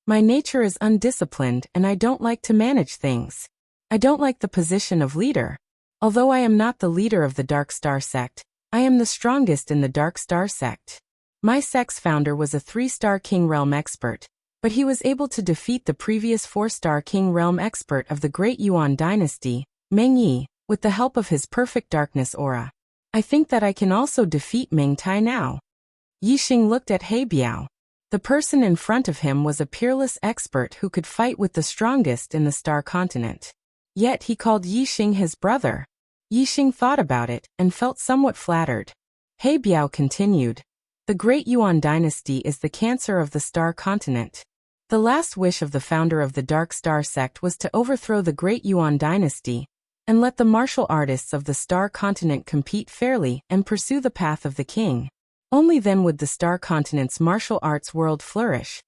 "My nature is undisciplined and I don't like to manage things. I don't like the position of leader. Although I am not the leader of the Dark Star sect, I am the strongest in the Dark Star sect. My sect's founder was a 3-star King Realm expert, but he was able to defeat the previous 4-star King Realm expert of the Great Yuan dynasty, Meng Yi, with the help of his perfect darkness aura. I think that I can also defeat Meng Tai now." Yixing looked at He Biao. The person in front of him was a peerless expert who could fight with the strongest in the Star Continent. Yet he called Yixing his brother. Yixing thought about it and felt somewhat flattered. He Biao continued, "The Great Yuan dynasty is the cancer of the Star Continent. The last wish of the founder of the Dark Star sect was to overthrow the Great Yuan dynasty and let the martial artists of the Star Continent compete fairly and pursue the path of the king. Only then would the Star Continent's martial arts world flourish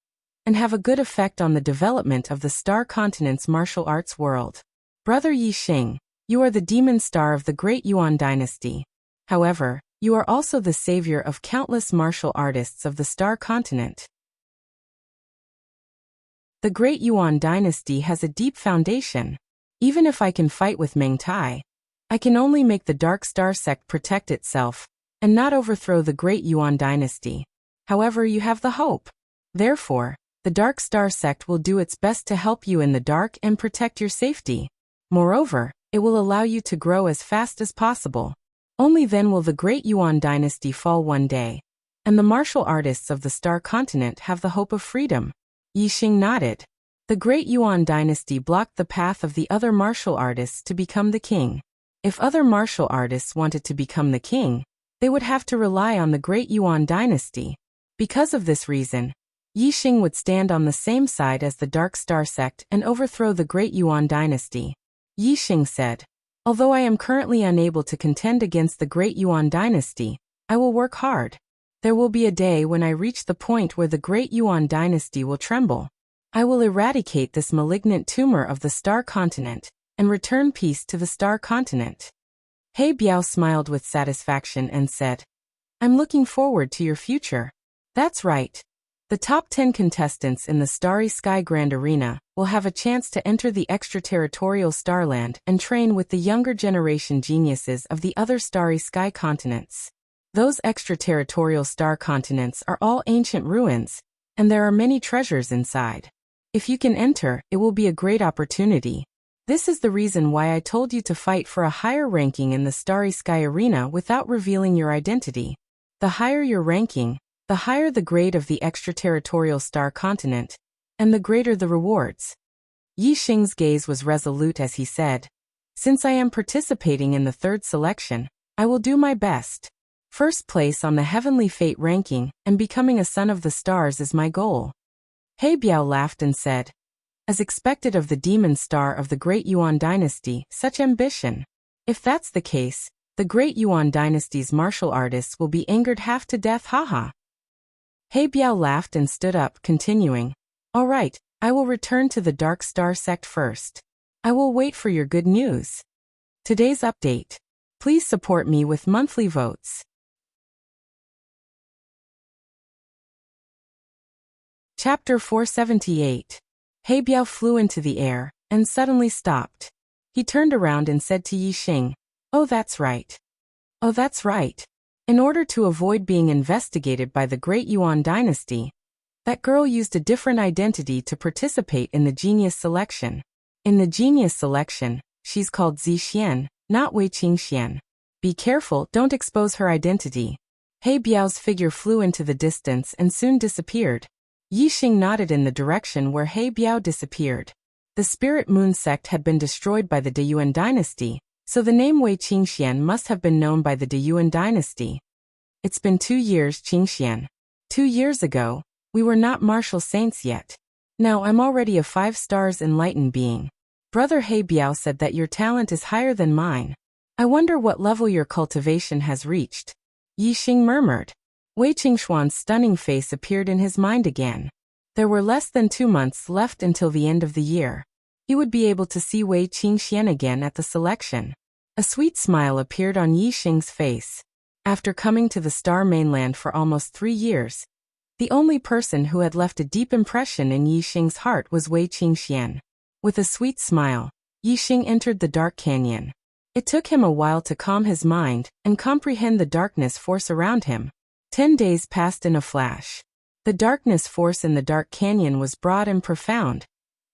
and have a good effect on the development of the Star Continent's martial arts world. Brother Yixing, you are the demon star of the Great Yuan dynasty. However, you are also the savior of countless martial artists of the Star Continent. The Great Yuan dynasty has a deep foundation. Even if I can fight with Meng Tai, I can only make the Dark Star sect protect itself and not overthrow the Great Yuan dynasty. However, you have the hope. Therefore, the Dark Star sect will do its best to help you in the dark and protect your safety. Moreover, it will allow you to grow as fast as possible. Only then will the Great Yuan dynasty fall one day, and the martial artists of the Star Continent have the hope of freedom." Yixing nodded. The Great Yuan dynasty blocked the path of the other martial artists to become the king. If other martial artists wanted to become the king, they would have to rely on the Great Yuan dynasty. Because of this reason, Yixing would stand on the same side as the Dark Star sect and overthrow the Great Yuan dynasty. Yixing said, "Although I am currently unable to contend against the Great Yuan dynasty, I will work hard. There will be a day when I reach the point where the Great Yuan dynasty will tremble. I will eradicate this malignant tumor of the Star Continent and return peace to the Star Continent." He Biao smiled with satisfaction and said, "I'm looking forward to your future." That's right. The top 10 contestants in the Starry Sky Grand Arena will have a chance to enter the extraterritorial Starland and train with the younger generation geniuses of the other Starry Sky continents. Those extraterritorial star continents are all ancient ruins, and there are many treasures inside. If you can enter, it will be a great opportunity. This is the reason why I told you to fight for a higher ranking in the Starry Sky Arena without revealing your identity. The higher your ranking, the higher the grade of the extraterritorial star continent, and the greater the rewards. Yixing's gaze was resolute as he said, "Since I am participating in the 3rd selection, I will do my best. First place on the heavenly fate ranking and becoming a son of the stars is my goal." He Biao laughed and said, "As expected of the demon star of the Great Yuan dynasty, such ambition. If that's the case, the Great Yuan dynasty's martial artists will be angered half to death, haha." He Biao laughed and stood up, continuing, "All right, I will return to the Dark Star sect first. I will wait for your good news." Today's update. Please support me with monthly votes. Chapter 478. He Biao flew into the air and suddenly stopped. He turned around and said to Yixing, "Oh, that's right. Oh, that's right. In order to avoid being investigated by the Great Yuan dynasty, That girl used a different identity to participate in the genius selection. In the genius selection, she's called Zixian, not Wei Qingxian. Be careful, don't expose her identity. He Biao's figure flew into the distance and soon disappeared. Yixing nodded in the direction where He Biao disappeared. The Spirit Moon sect had been destroyed by the Deyuan dynasty, so the name Wei Qingxian must have been known by the Deyuan dynasty. It's been 2 years, Qingxian. 2 years ago, we were not martial saints yet. Now I'm already a 5 stars enlightened being. Brother He Biao said that your talent is higher than mine. I wonder what level your cultivation has reached. Yixing murmured. Wei Qingxuan's stunning face appeared in his mind again. There were less than 2 months left until the end of the year. He would be able to see Wei Qingxian again at the selection. A sweet smile appeared on Yixing's face. After coming to the Star Mainland for almost 3 years, the only person who had left a deep impression in Yixing's heart was Wei Qingxian. With a sweet smile, Yixing entered the dark canyon. It took him a while to calm his mind and comprehend the darkness force around him. 10 days passed in a flash. The darkness force in the dark canyon was broad and profound,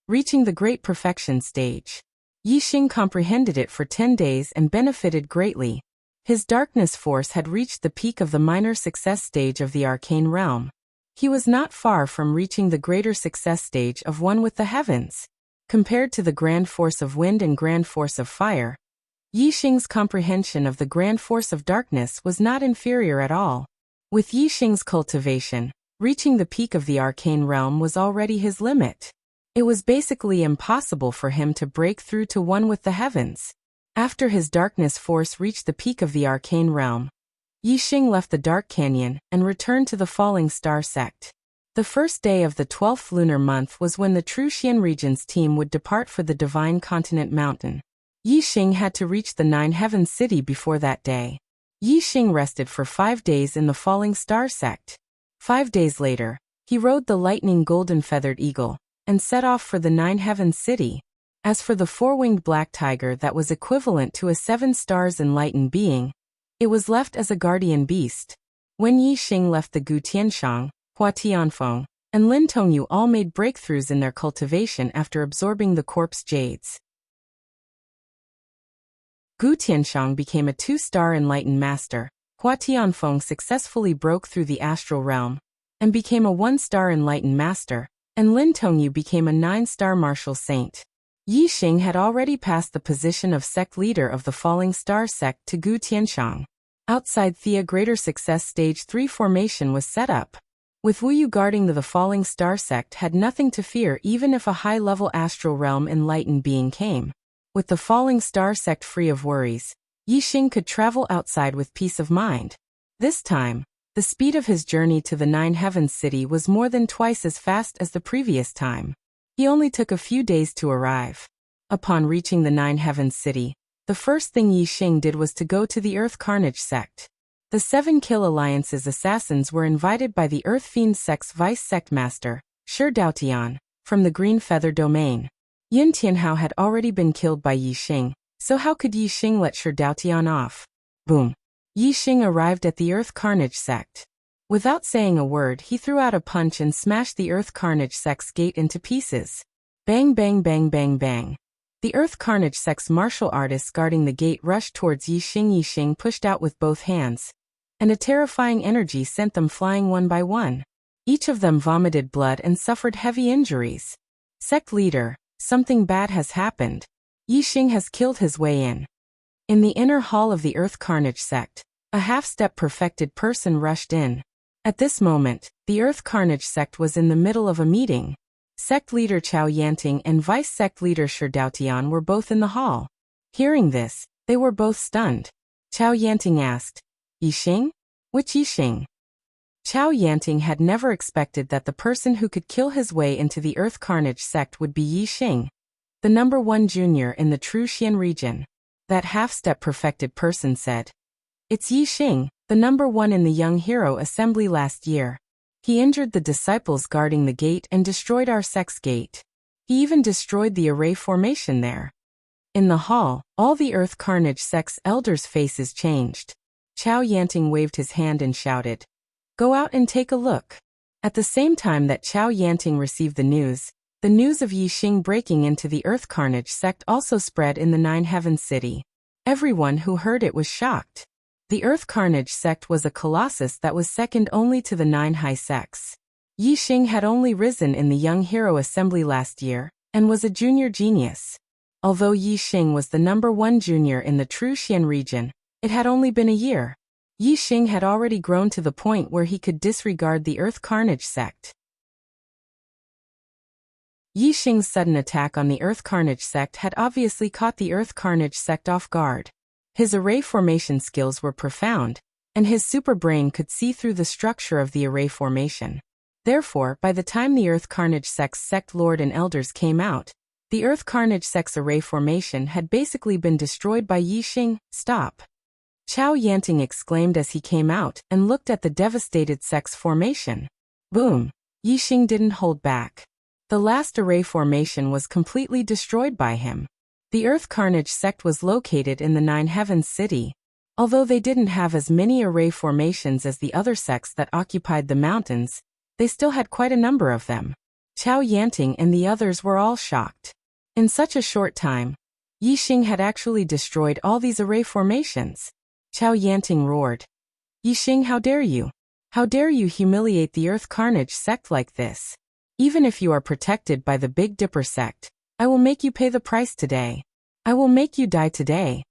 reaching the great perfection stage. Yixing comprehended it for 10 days and benefited greatly. His darkness force had reached the peak of the minor success stage of the arcane realm. He was not far from reaching the greater success stage of one with the heavens. Compared to the grand force of wind and grand force of fire, Yixing's comprehension of the grand force of darkness was not inferior at all. With Yixing's cultivation, reaching the peak of the arcane realm was already his limit. It was basically impossible for him to break through to one with the heavens. After his darkness force reached the peak of the arcane realm, Yixing left the dark canyon and returned to the falling star sect. The first day of the 12th lunar month was when the True Xian Regent's team would depart for the Divine Continent Mountain. Yixing had to reach the 9 Heaven City before that day. Yixing rested for 5 days in the falling star sect. 5 days later, he rode the lightning golden feathered eagle and set off for the 9 Heaven City. As for the 4-winged black tiger that was equivalent to a 7 stars enlightened being, it was left as a guardian beast. When Yixing left the Gu Tianshang, Hua Tianfeng, and Lin Tongyu all made breakthroughs in their cultivation after absorbing the corpse jades. Gu Tianshang became a 2-star enlightened master, Hua Tianfeng successfully broke through the astral realm and became a 1-star enlightened master, and Lin Tongyu became a 9-star martial saint. Yixing had already passed the position of sect leader of the falling star sect to Gu Tianshang. Outside Thea greater success stage 3 formation was set up. With Wu Yu guarding the falling star sect had nothing to fear even if a high-level astral realm enlightened being came. With the falling star sect free of worries, Yixing could travel outside with peace of mind. This time, the speed of his journey to the 9 Heavens City was more than twice as fast as the previous time. He only took a few days to arrive. Upon reaching the 9 Heavens City, the first thing Yixing did was to go to the Earth Carnage sect. The 7 Kill Alliance's assassins were invited by the Earth Fiend sect's vice sect master, Shi Daotian, from the Green Feather domain. Yin Tianhao had already been killed by Yixing, so how could Yixing let Shi Daotian off? Boom! Yixing arrived at the Earth Carnage sect. Without saying a word, he threw out a punch and smashed the Earth Carnage sect's gate into pieces. Bang bang bang bang bang. The Earth Carnage sect's martial artists guarding the gate rushed towards Yixing. Yixing pushed out with both hands, and a terrifying energy sent them flying one by one. Each of them vomited blood and suffered heavy injuries. Sect leader, something bad has happened. Yixing has killed his way in. In the inner hall of the Earth Carnage sect, a half-step perfected person rushed in. At this moment, the Earth Carnage sect was in the middle of a meeting. Sect leader Chao Yanting and vice sect leader Shi Daotian were both in the hall. Hearing this, they were both stunned. Chao Yanting asked, Yixing? Which Yixing? Chao Yanting had never expected that the person who could kill his way into the Earth Carnage sect would be Yixing, the number 1 junior in the True Xian region. That half-step perfected person said, It's Yixing, the number 1 in the Young Hero Assembly last year. He injured the disciples guarding the gate and destroyed our sect's gate. He even destroyed the array formation there. In the hall, all the Earth Carnage sect's elders' faces changed. Chao Yanting waved his hand and shouted, Go out and take a look. At the same time that Chao Yanting received the news of Yi Xing breaking into the Earth Carnage sect also spread in the Nine Heavens city. Everyone who heard it was shocked. The Earth Carnage sect was a colossus that was second only to the 9 high sects. Yi Xing had only risen in the Young Hero Assembly last year, and was a junior genius. Although Yi Xing was the #1 junior in the True Xian region, it had only been a year. Yi Xing had already grown to the point where he could disregard the Earth Carnage sect. Yi Xing's sudden attack on the Earth Carnage sect had obviously caught the Earth Carnage sect off guard. His array formation skills were profound, and his super brain could see through the structure of the array formation. Therefore, by the time the Earth Carnage sect's sect lord and elders came out, the Earth Carnage sect's array formation had basically been destroyed by Yi Xing. Stop! Chao Yanting exclaimed as he came out and looked at the devastated sect's formation. Boom! Yi Xing didn't hold back. The last array formation was completely destroyed by him. The Earth Carnage sect was located in the Nine Heavens city. Although they didn't have as many array formations as the other sects that occupied the mountains, they still had quite a number of them. Chao Yanting and the others were all shocked. In such a short time, Yi Xing had actually destroyed all these array formations. Chao Yanting roared. Yi Xing, how dare you? How dare you humiliate the Earth Carnage sect like this? Even if you are protected by the Big Dipper sect, I will make you pay the price today. I will make you die today.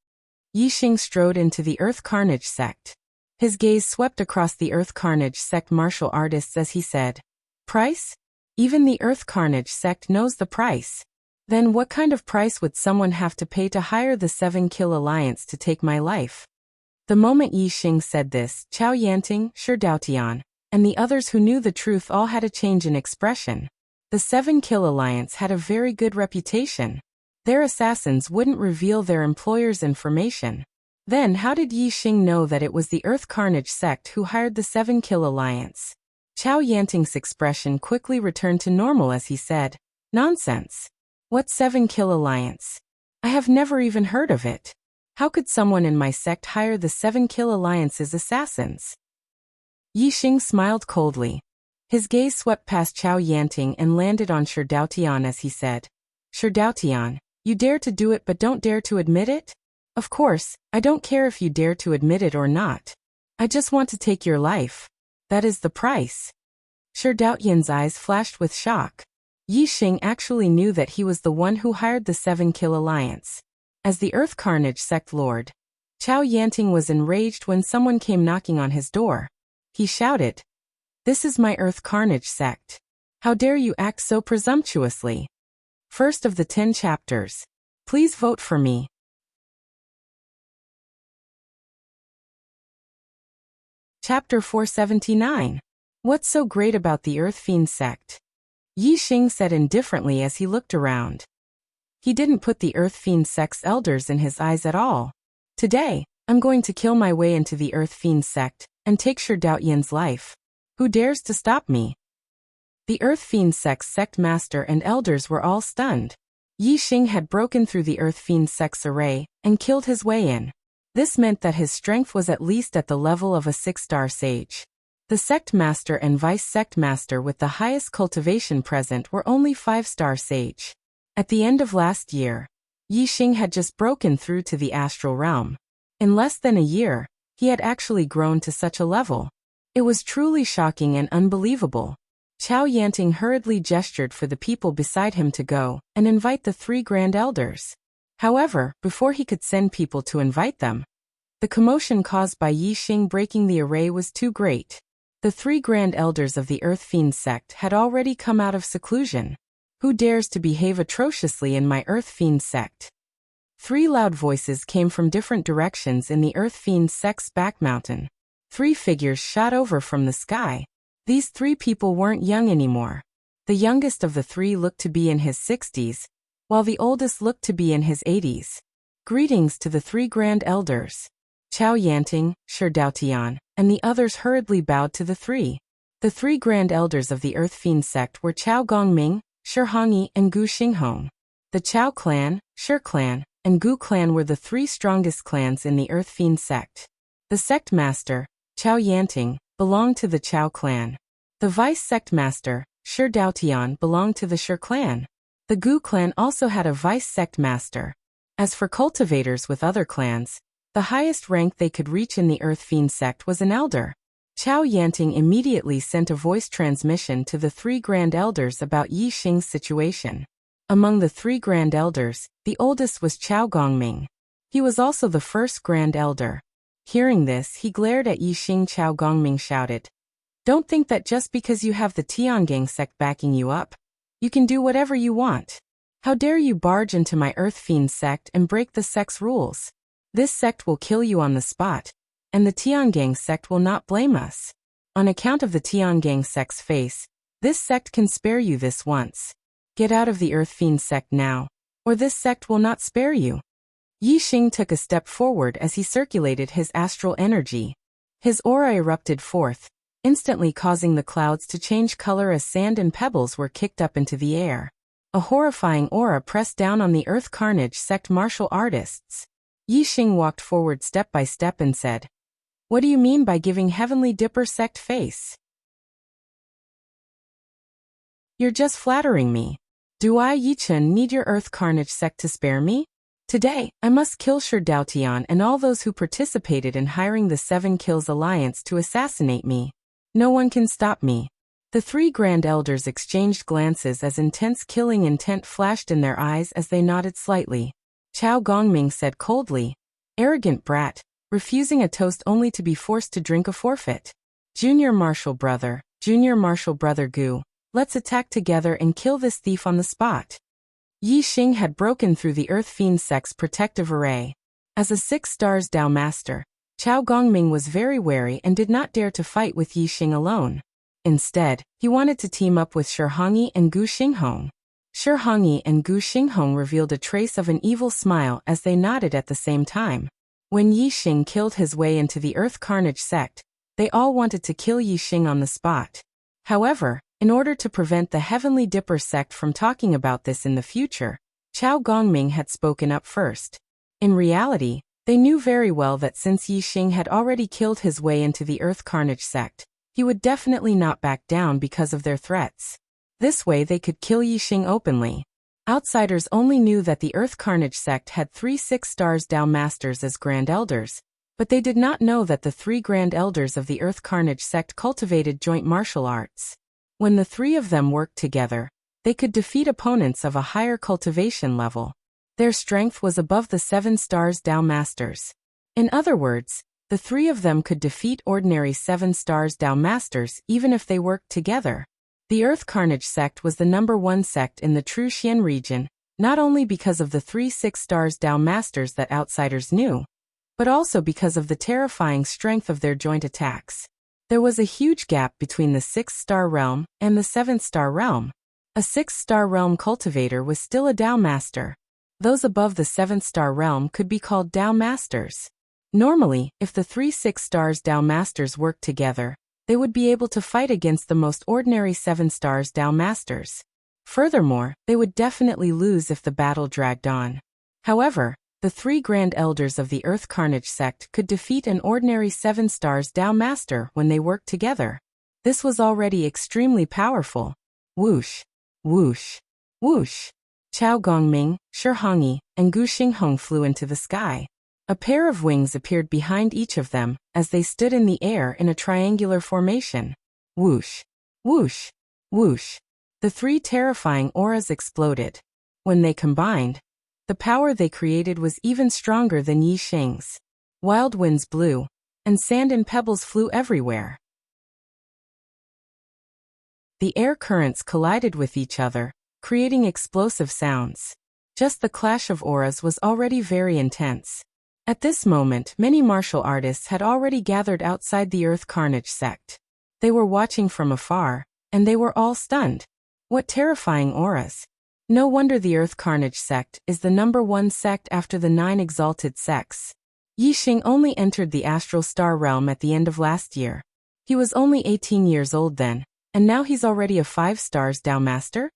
Yi Xing strode into the Earth Carnage sect. His gaze swept across the Earth Carnage sect martial artists as he said, "Price? Even the Earth Carnage sect knows the price. Then what kind of price would someone have to pay to hire the 7-Kill Alliance to take my life?" The moment Yi Xing said this, Chao Yanting, Shi Daotian, and the others who knew the truth all had a change in expression. The 7-Kill Alliance had a very good reputation. Their assassins wouldn't reveal their employer's information. Then how did Yi Xing know that it was the Earth Carnage sect who hired the 7-Kill Alliance? Chao Yanting's expression quickly returned to normal as he said, "Nonsense. What 7-Kill Alliance? I have never even heard of it. How could someone in my sect hire the 7-Kill Alliance's assassins?" Yi Xing smiled coldly. His gaze swept past Chao Yanting and landed on Shi Daotian as he said, "Shi Daotian, you dare to do it but don't dare to admit it? Of course, I don't care if you dare to admit it or not. I just want to take your life. That is the price." Shi Daotian's eyes flashed with shock. Yi Xing actually knew that he was the one who hired the 7-Kill Alliance. As the Earth Carnage sect lord, Chao Yanting was enraged when someone came knocking on his door. He shouted, "This is my Earth Carnage sect. How dare you act so presumptuously? First of the 10 chapters. Please vote for me." Chapter 479. What's so great about the Earth Fiend sect? Yi Xing said indifferently as he looked around. He didn't put the Earth Fiend sect's elders in his eyes at all. "Today, I'm going to kill my way into the Earth Fiend sect and take Shi Daotian's life. Who dares to stop me?" The Earth Fiend sect's sect master and elders were all stunned. Yi Xing had broken through the Earth Fiend sect's array and killed his way in. This meant that his strength was at least at the level of a 6-star sage. The sect master and vice sect master with the highest cultivation present were only 5-star sage. At the end of last year, Yi Xing had just broken through to the astral realm. In less than a year, he had actually grown to such a level. It was truly shocking and unbelievable. Chao Yanting hurriedly gestured for the people beside him to go and invite the 3 Grand Elders. However, before he could send people to invite them, the commotion caused by Yi Xing breaking the array was too great. The 3 Grand Elders of the Earth Fiend sect had already come out of seclusion. "Who dares to behave atrociously in my Earth Fiend sect?" 3 loud voices came from different directions in the Earth Fiend sect's back mountain. 3 figures shot over from the sky. These 3 people weren't young anymore. The youngest of the 3 looked to be in his 60s, while the oldest looked to be in his 80s. Greetings to the 3 Grand Elders. Chao Yanting, Shi Daotian, and the others hurriedly bowed to the 3. The 3 Grand Elders of the Earth Fiend sect were Chao Gongming, Shi Hongyi, and Gu Xinghong. The Chao clan, Shi clan, and Gu clan were the 3 strongest clans in the Earth Fiend sect. The sect master, Chao Yanting, belonged to the Chao clan. The vice sect master, Shi Daotian, belonged to the Shi clan. The Gu clan also had a vice sect master. As for cultivators with other clans, the highest rank they could reach in the Earth Fiend sect was an elder. Chao Yanting immediately sent a voice transmission to the 3 Grand Elders about Yi Xing's situation. Among the 3 Grand Elders, the oldest was Chao Gongming. He was also the first Grand Elder. Hearing this, he glared at Yi Xing. Chao Gongming shouted, "Don't think that just because you have the Tiangang sect backing you up, you can do whatever you want. How dare you barge into my Earth Fiend sect and break the sect's rules? This sect will kill you on the spot, and the Tiangang sect will not blame us. On account of the Tiangang sect's face, this sect can spare you this once. Get out of the Earth Fiend sect now, or this sect will not spare you." Yi Xing took a step forward as he circulated his astral energy. His aura erupted forth, instantly causing the clouds to change color as sand and pebbles were kicked up into the air. A horrifying aura pressed down on the Earth Carnage sect martial artists. Yi Xing walked forward step by step and said, "What do you mean by giving Heavenly Dipper sect face? You're just flattering me. Do I, Yi Chen, need your Earth Carnage sect to spare me? Today, I must kill Shi Daotian and all those who participated in hiring the 7 Kills Alliance to assassinate me. No one can stop me." The 3 Grand Elders exchanged glances as intense killing intent flashed in their eyes as they nodded slightly. Chao Gongming said coldly, "Arrogant brat, refusing a toast only to be forced to drink a forfeit. Junior Martial Brother Gu, let's attack together and kill this thief on the spot." Yi Xing had broken through the Earth Fiend sect's protective array. As a 6 stars Dao Master, Chao Gongming was very wary and did not dare to fight with Yi Xing alone. Instead, he wanted to team up with Shi Hongyi and Gu Xinghong. Shi Hongyi and Gu Xinghong revealed a trace of an evil smile as they nodded at the same time. When Yi Xing killed his way into the Earth Carnage sect, they all wanted to kill Yi Xing on the spot. However, in order to prevent the Heavenly Dipper sect from talking about this in the future, Chao Gongming had spoken up first. In reality, they knew very well that since Yi Xing had already killed his way into the Earth Carnage sect, he would definitely not back down because of their threats. This way they could kill Yi Xing openly. Outsiders only knew that the Earth Carnage sect had 3 6 stars Dao Masters as Grand Elders, but they did not know that the 3 Grand Elders of the Earth Carnage sect cultivated joint martial arts. When the 3 of them worked together, they could defeat opponents of a higher cultivation level. Their strength was above the 7 stars Dao Masters. In other words, the 3 of them could defeat ordinary 7 stars Dao Masters even if they worked together. The Earth Carnage sect was the #1 sect in the True Xian region, not only because of the 3 6 stars Dao Masters that outsiders knew, but also because of the terrifying strength of their joint attacks. There was a huge gap between the 6-star realm and the 7-star realm. A 6-star realm cultivator was still a Dao Master. Those above the 7-star realm could be called Dao Masters. Normally, if the 3 6 stars Dao Masters worked together, they would be able to fight against the most ordinary 7 stars Dao Masters. Furthermore, they would definitely lose if the battle dragged on. However, the 3 Grand Elders of the Earth Carnage sect could defeat an ordinary 7 stars Dao Master when they worked together. This was already extremely powerful. Whoosh, whoosh, whoosh. Chao Gongming, Shi Hongyi, and Gu Xinghong flew into the sky. A pair of wings appeared behind each of them as they stood in the air in a triangular formation. Whoosh, whoosh, whoosh. The 3 terrifying auras exploded. When they combined, the power they created was even stronger than Yi Xing's. Wild winds blew, and sand and pebbles flew everywhere. The air currents collided with each other, creating explosive sounds. Just the clash of auras was already very intense. At this moment, many martial artists had already gathered outside the Earth Carnage sect. They were watching from afar, and they were all stunned. What terrifying auras! No wonder the Earth Carnage sect is the #1 sect after the 9 exalted sects. Yi Xing only entered the astral star realm at the end of last year. He was only 18 years old then, and now he's already a 5 stars Dao Master?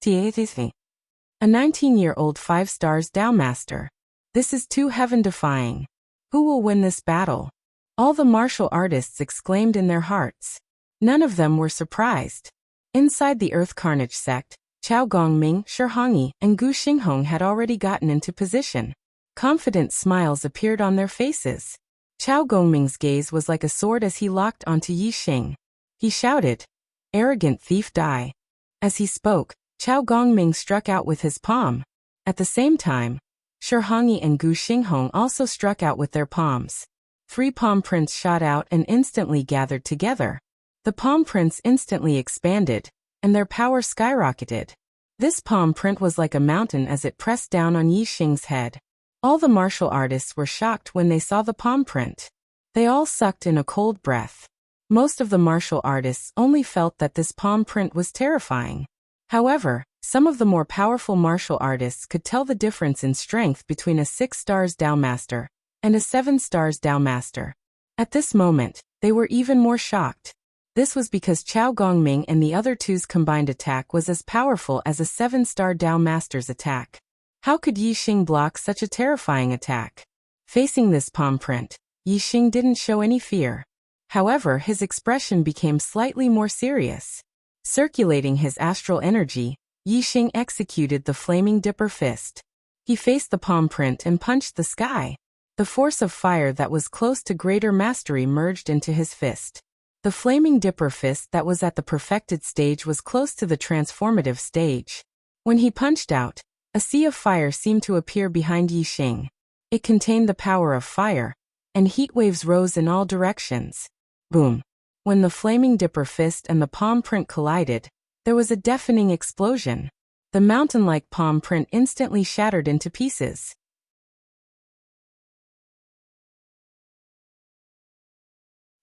A 19-year-old 5 stars Dao Master. This is too heaven-defying. Who will win this battle? All the martial artists exclaimed in their hearts. None of them were surprised. Inside the Earth Carnage sect, Chao Gongming, Shihongyi, and Gu Xinghong had already gotten into position. Confident smiles appeared on their faces. Chao Gongming's gaze was like a sword as he locked onto Yixing. He shouted, "Arrogant thief, die." As he spoke, Chao Gongming struck out with his palm. At the same time, Shihongyi and Gu Xinghong also struck out with their palms. 3 palm prints shot out and instantly gathered together. The palm prints instantly expanded, and their power skyrocketed. This palm print was like a mountain as it pressed down on Yixing's head. All the martial artists were shocked when they saw the palm print. They all sucked in a cold breath. Most of the martial artists only felt that this palm print was terrifying. However, some of the more powerful martial artists could tell the difference in strength between a 6 stars Dao Master and a 7 stars Dao Master. At this moment, they were even more shocked. This was because Chao Gongming and the other two's combined attack was as powerful as a 7-star Dao Master's attack. How could Yixing block such a terrifying attack? Facing this palm print, Yixing didn't show any fear. However, his expression became slightly more serious. Circulating his astral energy, Yixing executed the Flaming Dipper Fist. He faced the palm print and punched the sky. The force of fire that was close to greater mastery merged into his fist. The Flaming Dipper Fist that was at the perfected stage was close to the transformative stage. When he punched out, a sea of fire seemed to appear behind Yixing. It contained the power of fire, and heat waves rose in all directions. Boom! When the Flaming Dipper Fist and the palm print collided, there was a deafening explosion. The mountain-like palm print instantly shattered into pieces.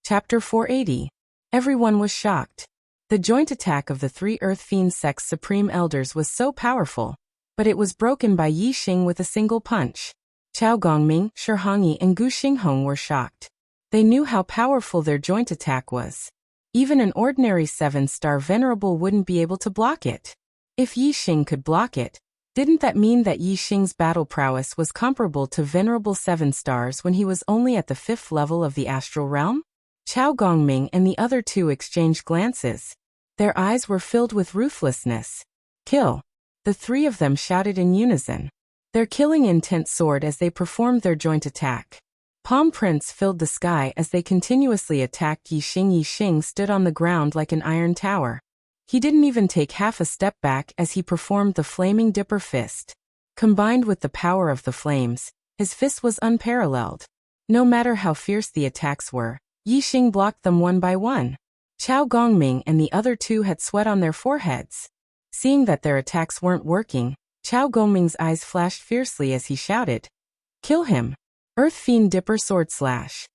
Chapter 480. Everyone was shocked. The joint attack of the 3 Earth Fiend Sect's Supreme Elders was so powerful, but it was broken by Yixing with a single punch. Chao Gongming, Shihongyi, and Gu Xinghong were shocked. They knew how powerful their joint attack was. Even an ordinary 7-star Venerable wouldn't be able to block it. If Yixing could block it, didn't that mean that Yixing's battle prowess was comparable to Venerable 7 stars when he was only at the 5th level of the astral realm? Chao Gongming and the other two exchanged glances. Their eyes were filled with ruthlessness. "Kill!" The 3 of them shouted in unison. Their killing intent soared as they performed their joint attack. Palm prints filled the sky as they continuously attacked Yixing. Yixing stood on the ground like an iron tower. He didn't even take half a step back as he performed the Flaming Dipper Fist. Combined with the power of the flames, his fist was unparalleled. No matter how fierce the attacks were, Yixing blocked them one by one. Chao Gongming and the other two had sweat on their foreheads. Seeing that their attacks weren't working, Chao Gongming's eyes flashed fiercely as he shouted, "Kill him! Earth Fiend Dipper Sword Slash!"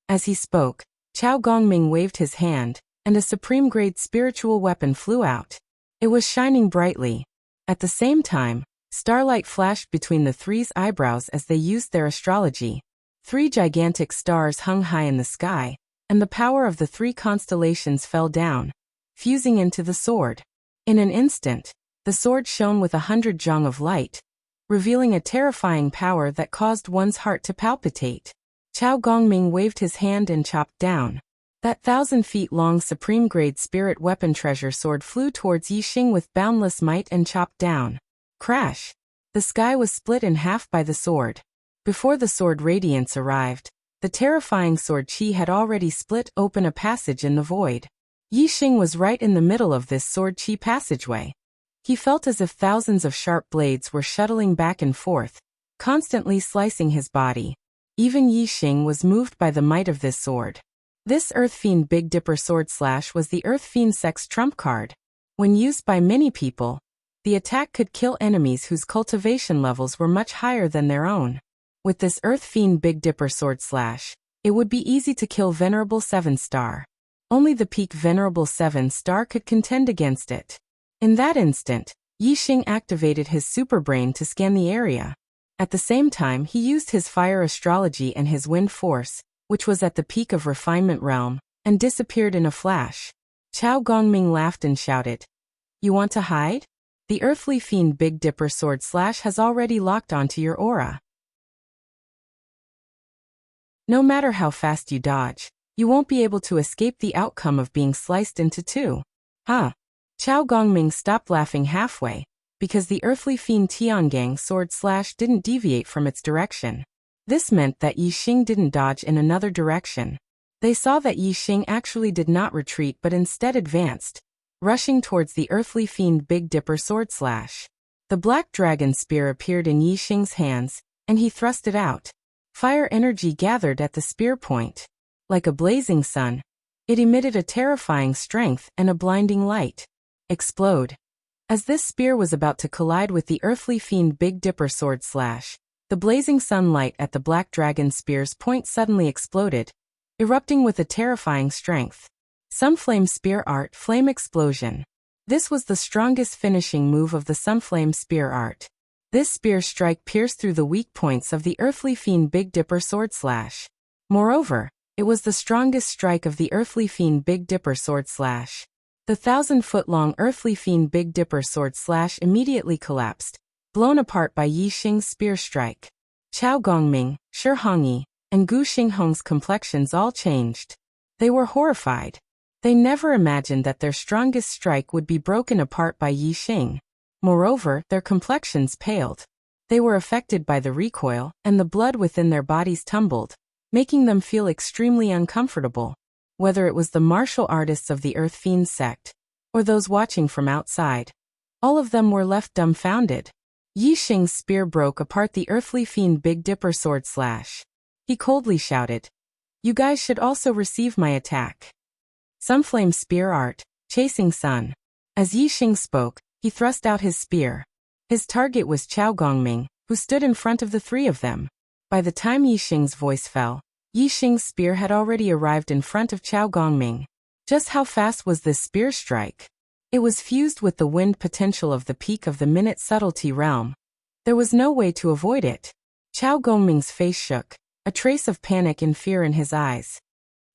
As he spoke, Chao Gongming waved his hand, and a supreme-grade spiritual weapon flew out. It was shining brightly. At the same time, starlight flashed between the 3's eyebrows as they used their astrology. 3 gigantic stars hung high in the sky, and the power of the 3 constellations fell down, fusing into the sword. In an instant, the sword shone with 100 zhang of light, revealing a terrifying power that caused one's heart to palpitate. Chao Gongming waved his hand and chopped down. That 1,000 feet long supreme-grade spirit weapon treasure sword flew towards Yixing with boundless might and chopped down. Crash! The sky was split in half by the sword. Before the sword radiance arrived, the terrifying sword chi had already split open a passage in the void. Yixing was right in the middle of this sword chi passageway. He felt as if thousands of sharp blades were shuttling back and forth, constantly slicing his body. Even Yixing was moved by the might of this sword. This Earth Fiend Big Dipper Sword Slash was the Earth Fiend Sect's trump card. When used by many people, the attack could kill enemies whose cultivation levels were much higher than their own. With this Earth Fiend Big Dipper Sword Slash, it would be easy to kill Venerable 7-star. Only the peak Venerable 7-star could contend against it. In that instant, Yixing activated his superbrain to scan the area. At the same time, he used his fire astrology and his wind force, which was at the peak of refinement realm, and disappeared in a flash. Chao Gongming laughed and shouted, "You want to hide? The Earthly Fiend Big Dipper Sword Slash has already locked onto your aura. No matter how fast you dodge, You won't be able to escape the outcome of being sliced into two. Huh? Chao Gongming stopped laughing halfway, because the earthly fiend Tiangang sword slash didn't deviate from its direction. This meant that Yi Xing didn't dodge in another direction. They saw that Yi Xing actually did not retreat but instead advanced, rushing towards the earthly fiend Big Dipper sword slash. The black dragon spear appeared in Yi Xing's hands, and he thrust it out. Fire energy gathered at the spear point. Like a blazing sun, it emitted a terrifying strength and a blinding light. Explode. As this spear was about to collide with the earthly fiend Big Dipper sword slash, the blazing sunlight at the black dragon spear's point suddenly exploded, erupting with a terrifying strength. Sunflame Spear Art Flame Explosion. This was the strongest finishing move of the Sunflame Spear Art. This spear strike pierced through the weak points of the earthly fiend Big Dipper sword slash. Moreover, it was the strongest strike of the earthly fiend Big Dipper sword slash. The 1,000-foot-long earthly fiend Big Dipper sword slash immediately collapsed, blown apart by Yi Xing's spear strike. Chao Gongming, Shi Hongyi, and Gu Xinghong's complexions all changed. They were horrified. They never imagined that their strongest strike would be broken apart by Yi Xing. Moreover, their complexions paled. They were affected by the recoil, and the blood within their bodies tumbled, making them feel extremely uncomfortable. Whether it was the martial artists of the Earth Fiend sect, or those watching from outside, all of them were left dumbfounded. Yi Xing's spear broke apart the earthly fiend Big Dipper sword slash. He coldly shouted, "You guys should also receive my attack." Sunflame Spear Art, Chasing Sun. As Yi Xing spoke, he thrust out his spear. His target was Chao Gongming, who stood in front of the three of them. By the time Yi Xing's voice fell, Yi Xing's spear had already arrived in front of Chao Gongming. Just how fast was this spear strike? It was fused with the wind potential of the peak of the minute subtlety realm. There was no way to avoid it. Chao Gongming's face shook, a trace of panic and fear in his eyes.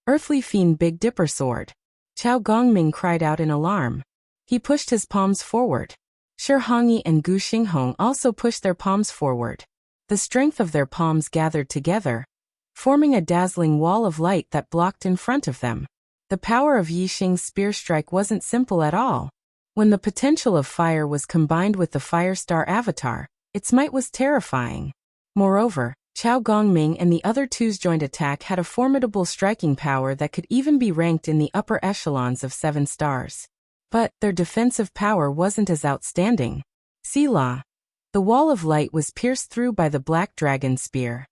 Earthly fiend Big Dipper sword. Chao Gongming cried out in alarm. He pushed his palms forward. Shi Hongyi and Gu Xinghong also pushed their palms forward. The strength of their palms gathered together, forming a dazzling wall of light that blocked in front of them. The power of Yi Xing's spear strike wasn't simple at all. When the potential of fire was combined with the Firestar avatar, its might was terrifying. Moreover, Chao Gongming and the other two's joint attack had a formidable striking power that could even be ranked in the upper echelons of 7 stars. But their defensive power wasn't as outstanding. Selah. The wall of light was pierced through by the black dragon spear.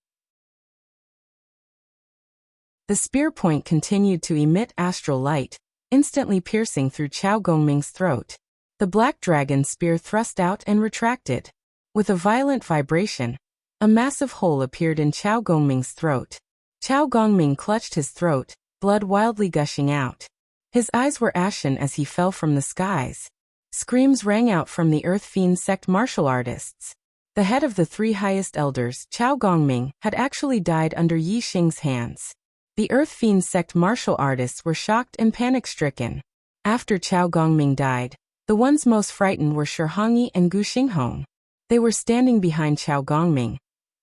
The spear point continued to emit astral light, instantly piercing through Chao Gongming's throat. The black dragon spear thrust out and retracted. With a violent vibration, a massive hole appeared in Chao Gongming's throat. Chao Gongming clutched his throat, blood wildly gushing out. His eyes were ashen as he fell from the skies. Screams rang out from the Earth Fiend sect martial artists. The head of the 3 highest elders, Chao Gongming, had actually died under Yi Xing's hands. The Earth Fiend sect martial artists were shocked and panic-stricken. After Chao Gongming died, the ones most frightened were Shi Hongyi and Gu Xinghong. They were standing behind Chao Gongming.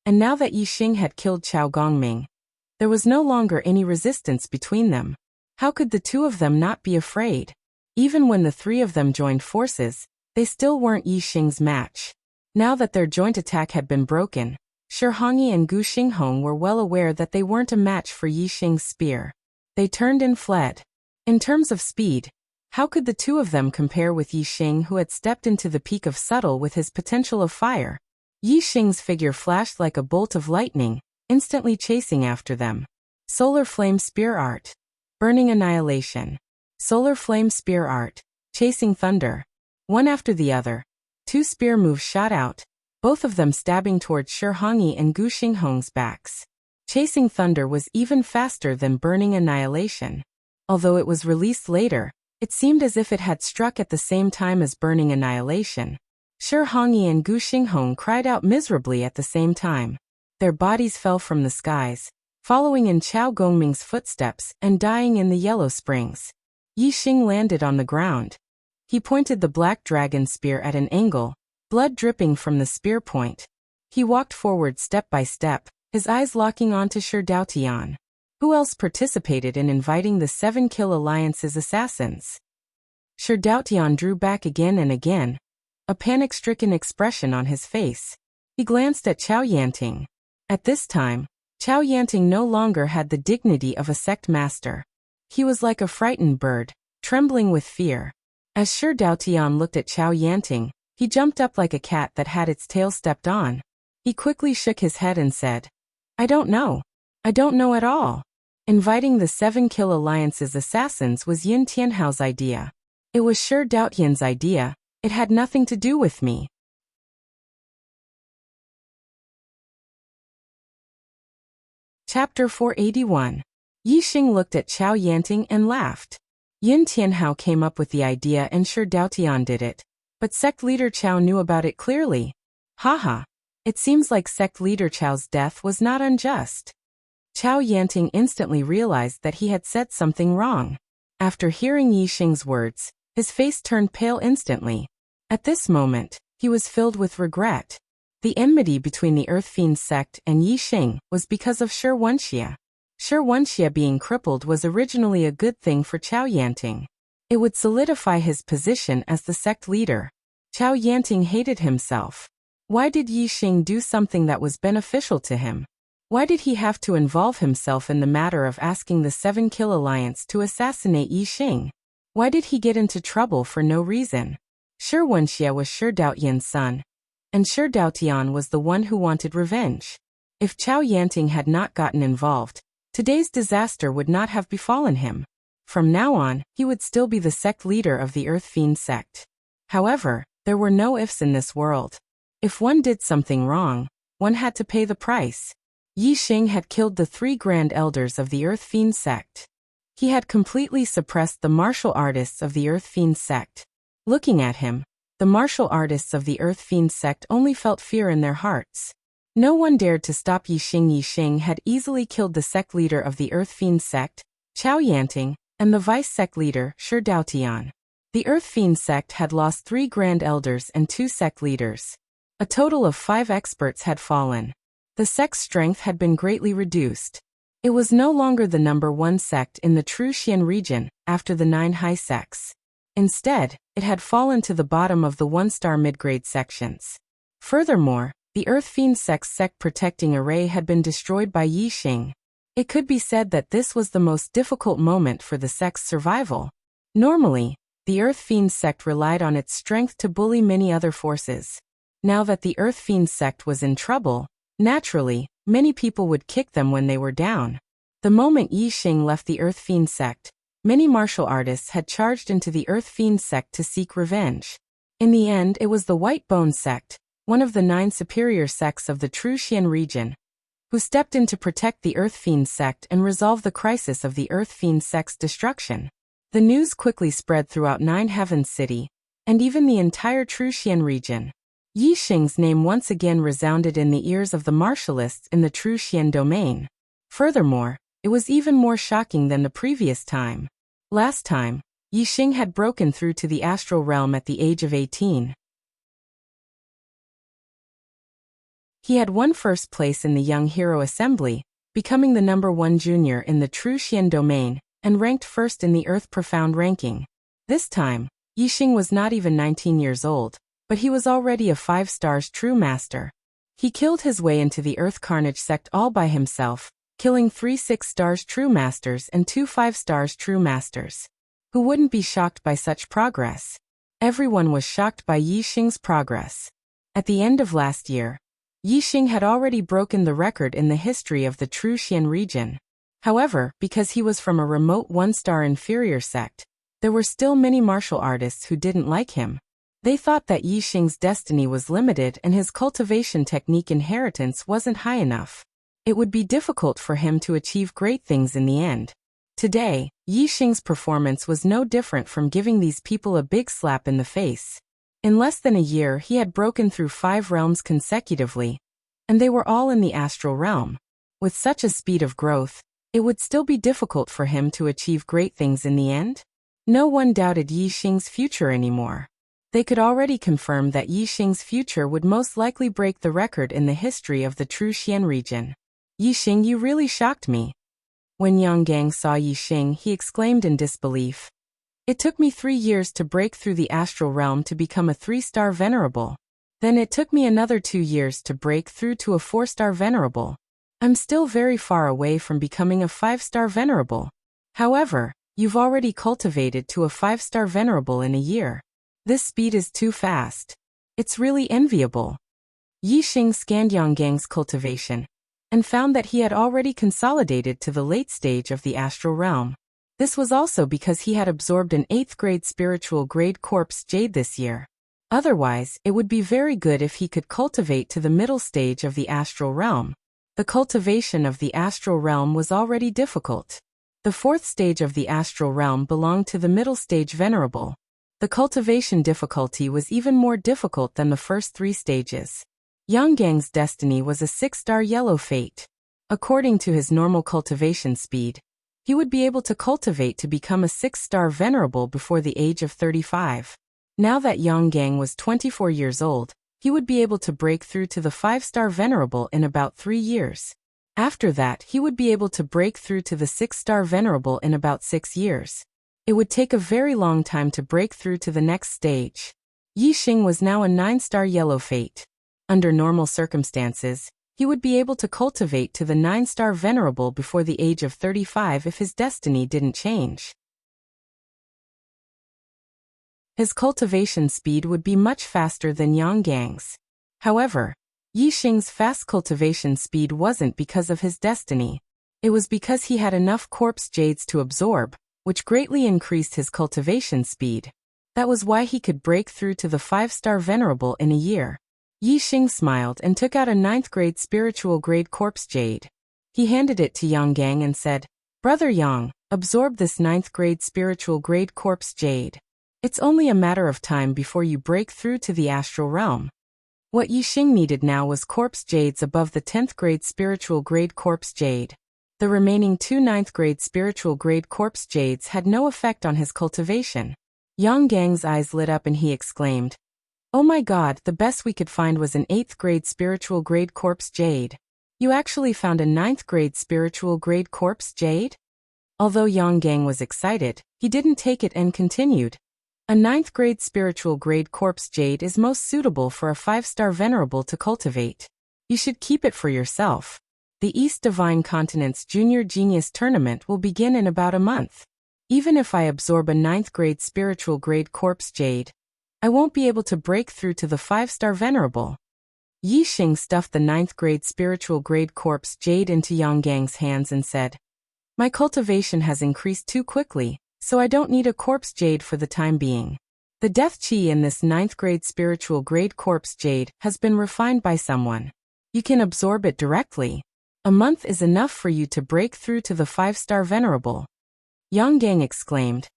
And now that Yi Xing had killed Chao Gongming, there was no longer any resistance between them. How could the two of them not be afraid? Even when the 3 of them joined forces, they still weren't Yi Xing's match. Now that their joint attack had been broken, Shi Hongyi and Gu Xinghong were well aware that they weren't a match for Yi Xing's spear. They turned and fled. In terms of speed, how could the two of them compare with Yi Xing, who had stepped into the peak of subtle with his potential of fire? Yi Xing's figure flashed like a bolt of lightning, instantly chasing after them. Solar Flame Spear Art. Burning Annihilation. Solar Flame Spear Art. Chasing Thunder. One after the other, 2 spear moves shot out, both of them stabbing towards Shi Hongyi and Gu Xinghong's backs. Chasing Thunder was even faster than Burning Annihilation. Although it was released later, it seemed as if it had struck at the same time as Burning Annihilation. Shi Hongyi and Gu Xinghong cried out miserably at the same time. Their bodies fell from the skies, following in Chao Gongming's footsteps and dying in the yellow springs. Yi Xing landed on the ground. He pointed the black dragon spear at an angle, blood dripping from the spear point. He walked forward step by step, his eyes locking onto Shi Daotian. Who else participated in inviting the 7-Kill Alliance's assassins? Shi Daotian drew back again and again, a panic-stricken expression on his face. He glanced at Chao Yanting. At this time, Chao Yanting no longer had the dignity of a sect master. He was like a frightened bird, trembling with fear. As Shi Daotian looked at Chao Yanting, he jumped up like a cat that had its tail stepped on. He quickly shook his head and said, "I don't know. I don't know at all." Inviting the 7-Kill Alliance's assassins was Yin Tianhao's idea. It was Shi Daotian's idea. It had nothing to do with me. Chapter 481. Yixing looked at Chao Yanting and laughed. Yin Tianhao came up with the idea and Shi Daotian did it. But sect leader Chao knew about it clearly. Haha. It seems like sect leader Chao's death was not unjust. Chao Yanting instantly realized that he had said something wrong. After hearing Yixing's words, his face turned pale instantly. At this moment, he was filled with regret. The enmity between the Earth Fiend sect and Yixing was because of Shi Wenxia. Shi Wenxia being crippled was originally a good thing for Chao Yanting. It would solidify his position as the sect leader. Chao Yanting hated himself. Why did Yixing do something that was beneficial to him? Why did he have to involve himself in the matter of asking the 7-Kill Alliance to assassinate Yixing? Why did he get into trouble for no reason? Shi Wenxia was Shi Daotian's son, and Shi Daotian was the one who wanted revenge. If Chao Yanting had not gotten involved, today's disaster would not have befallen him. From now on, he would still be the sect leader of the Earth Fiend sect. However, there were no ifs in this world. If one did something wrong, one had to pay the price. Yixing had killed the 3 Grand Elders of the Earth Fiend sect. He had completely suppressed the martial artists of the Earth Fiend sect. Looking at him, the martial artists of the Earth Fiend sect only felt fear in their hearts. No one dared to stop Yixing. Yixing had easily killed the sect leader of the Earth Fiend sect, Chao Yanting, and the vice sect leader, Shi Daotian. The Earth Fiend sect had lost 3 Grand Elders and 2 sect leaders. A total of 5 experts had fallen. The sect's strength had been greatly reduced. It was no longer the number 1 sect in the true Xian region, after the 9 high sects. Instead, it had fallen to the bottom of the 1-star mid-grade sections. Furthermore, the Earth Fiend sect's sect protecting array had been destroyed by Yixing. It could be said that this was the most difficult moment for the sect's survival. Normally, the Earth Fiend sect relied on its strength to bully many other forces. Now that the Earth Fiend sect was in trouble, naturally, many people would kick them when they were down. The moment Yixing left the Earth Fiend sect, many martial artists had charged into the Earth Fiend sect to seek revenge. In the end, it was the White Bone sect, one of the 9 superior sects of the true Xian region, who stepped in to protect the Earth Fiend sect and resolve the crisis of the Earth Fiend sect's destruction. The news quickly spread throughout 9 Heavens City, and even the entire true Xian region. Yixing's name once again resounded in the ears of the martialists in the true Xian domain. Furthermore, it was even more shocking than the previous time. Last time, Yixing had broken through to the astral realm at the age of 18. He had won first place in the Young Hero Assembly, becoming the number 1 junior in the true Xian domain, and ranked first in the Earth Profound ranking. This time, Yixing was not even 19 years old, but he was already a 5 stars true master. He killed his way into the Earth Carnage sect all by himself, killing 3 6 stars true masters and 2 5 stars true masters. Who wouldn't be shocked by such progress? Everyone was shocked by Yixing's progress. At the end of last year, Yixing had already broken the record in the history of the true Xian region. However, because he was from a remote 1-star inferior sect, there were still many martial artists who didn't like him. They thought that Yixing's destiny was limited and his cultivation technique inheritance wasn't high enough. It would be difficult for him to achieve great things in the end. Today, Yixing's performance was no different from giving these people a big slap in the face. In less than a year he had broken through 5 realms consecutively, and they were all in the astral realm. With such a speed of growth, it would still be difficult for him to achieve great things in the end. No one doubted Yixing's future anymore. They could already confirm that Yixing's future would most likely break the record in the history of the true Xian region. Yixing, you really shocked me. When Yang saw Yixing, he exclaimed in disbelief. It took me 3 years to break through the astral realm to become a 3-star venerable. Then it took me another 2 years to break through to a 4-star venerable. I'm still very far away from becoming a 5-star venerable. However, you've already cultivated to a 5-star venerable in a year. This speed is too fast. It's really enviable. Yixing scanned Yang cultivation and found that he had already consolidated to the late stage of the astral realm. This was also because he had absorbed an 8th grade spiritual grade corpse jade this year. Otherwise, it would be very good if he could cultivate to the middle stage of the astral realm. The cultivation of the astral realm was already difficult. The 4th stage of the astral realm belonged to the middle stage venerable. The cultivation difficulty was even more difficult than the first 3 stages. Yang destiny was a 6-star yellow fate. According to his normal cultivation speed, he would be able to cultivate to become a 6-star venerable before the age of 35. Now that Yang was 24 years old, he would be able to break through to the 5-star venerable in about 3 years. After that, he would be able to break through to the 6-star venerable in about 6 years. It would take a very long time to break through to the next stage. Yixing was now a 9-star yellow fate. Under normal circumstances, he would be able to cultivate to the 9-star venerable before the age of 35 if his destiny didn't change. His cultivation speed would be much faster than Yang. However, Yixing's fast cultivation speed wasn't because of his destiny. It was because he had enough corpse jades to absorb, which greatly increased his cultivation speed. That was why he could break through to the 5-star venerable in a year. Yixing smiled and took out a 9th grade spiritual grade corpse jade. He handed it to Yang and said, "Brother Yang, absorb this 9th grade spiritual grade corpse jade. It's only a matter of time before you break through to the astral realm." What Yixing needed now was corpse jades above the 10th grade spiritual grade corpse jade. The remaining 2 9th grade spiritual grade corpse jades had no effect on his cultivation. Yang eyes lit up and he exclaimed, "Oh my god, the best we could find was an 8th grade spiritual grade corpse jade. You actually found a 9th grade spiritual grade corpse jade?" Although Yang was excited, he didn't take it and continued. "A 9th grade spiritual grade corpse jade is most suitable for a 5-star venerable to cultivate. You should keep it for yourself. The East Divine Continent's Junior Genius Tournament will begin in about a month. Even if I absorb a 9th grade spiritual grade corpse jade, I won't be able to break through to the 5-star venerable." Yixing stuffed the 9th grade spiritual grade corpse jade into Yang hands and said, "My cultivation has increased too quickly, so I don't need a corpse jade for the time being. The death chi in this 9th grade spiritual grade corpse jade has been refined by someone. You can absorb it directly. A month is enough for you to break through to the 5-star venerable." Yang exclaimed,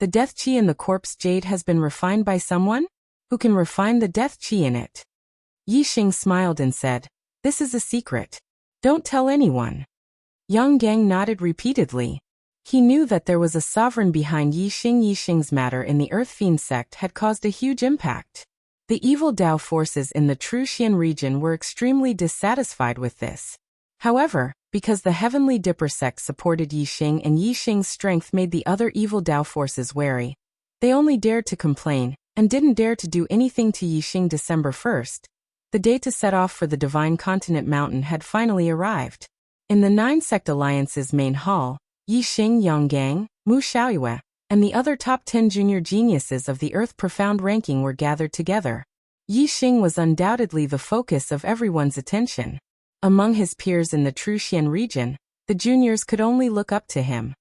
"The death chi in the corpse jade has been refined by someone? Who can refine the death chi in it?" Yixing smiled and said, "This is a secret. Don't tell anyone." Yang nodded repeatedly. He knew that there was a sovereign behind Yixing's matter in the Earth Fiend sect had caused a huge impact. The evil Tao forces in the Truxian region were extremely dissatisfied with this. However, because the Heavenly Dipper sect supported Yixing and Yixing's strength made the other evil Tao forces wary, they only dared to complain, and didn't dare to do anything to Yixing. December 1st, the day to set off for the Divine Continent Mountain had finally arrived. In the 9-sect alliance's main hall, Yixing, Yang, Mu Xiaoyue, and the other top 10 junior geniuses of the Earth Profound ranking were gathered together. Yixing was undoubtedly the focus of everyone's attention. Among his peers in the Truxian region, the juniors could only look up to him.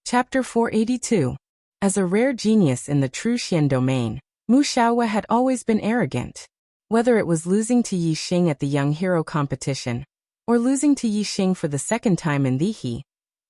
Chapter 482. As a rare genius in the Truxian domain, Mu Xiaoyue had always been arrogant. Whether it was losing to Yixing at the Young Hero competition, or losing to Yixing for the second time in the He,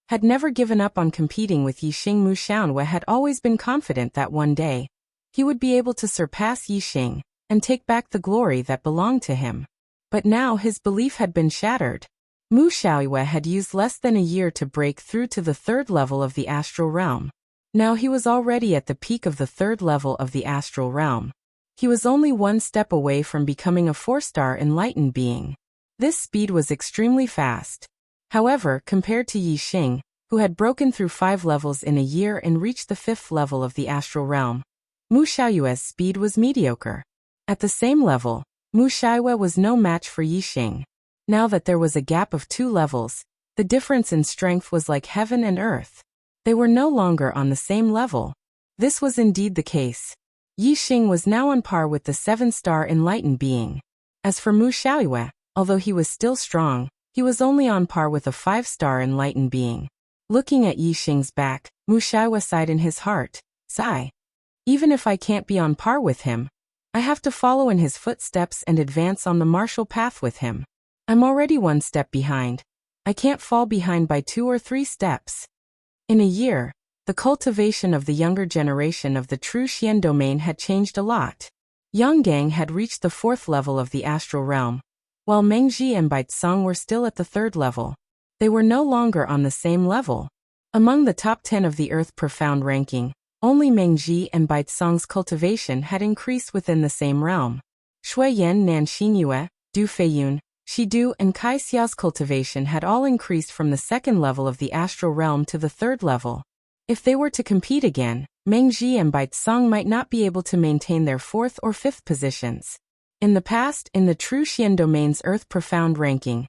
had never given up on competing with Yixing. Mu Xiaoyue had always been confident that one day, he would be able to surpass Yixing and take back the glory that belonged to him. But now his belief had been shattered. Mu Xiaoyue had used less than a year to break through to the 3rd level of the astral realm. Now he was already at the peak of the 3rd level of the astral realm. He was only one step away from becoming a 4-star enlightened being. This speed was extremely fast. However, compared to Yi Xing, who had broken through 5 levels in a year and reached the 5th level of the astral realm, Mu Xiaoyue's speed was mediocre. At the same level, Mu Xiaoyue was no match for Yi Xing. Now that there was a gap of 2 levels, the difference in strength was like heaven and earth. They were no longer on the same level. This was indeed the case. Yi Xing was now on par with the 7-star enlightened being. As for Mu Xiaoyue, although he was still strong, he was only on par with a 5-star enlightened being. Looking at Yi Xing's back, Mu Xiaoyue sighed in his heart. Sigh. Even if I can't be on par with him, I have to follow in his footsteps and advance on the martial path with him. I'm already 1 step behind. I can't fall behind by 2 or 3 steps. In a year, the cultivation of the younger generation of the true Xian domain had changed a lot. Yang Gang had reached the 4th level of the astral realm, while Mengji and Baizong were still at the 3rd level. They were no longer on the same level. Among the top 10 of the Earth Profound ranking, only Mengji and Baizong's cultivation had increased within the same realm. Shuiyan Nan Xinyue, Du Feiyun, Shidu and Kai Xiao's cultivation had all increased from the 2nd level of the astral realm to the 3rd level. If they were to compete again, Mengji and Baizong might not be able to maintain their 4th or 5th positions. In the past, in the true Xian domain's Earth Profound ranking,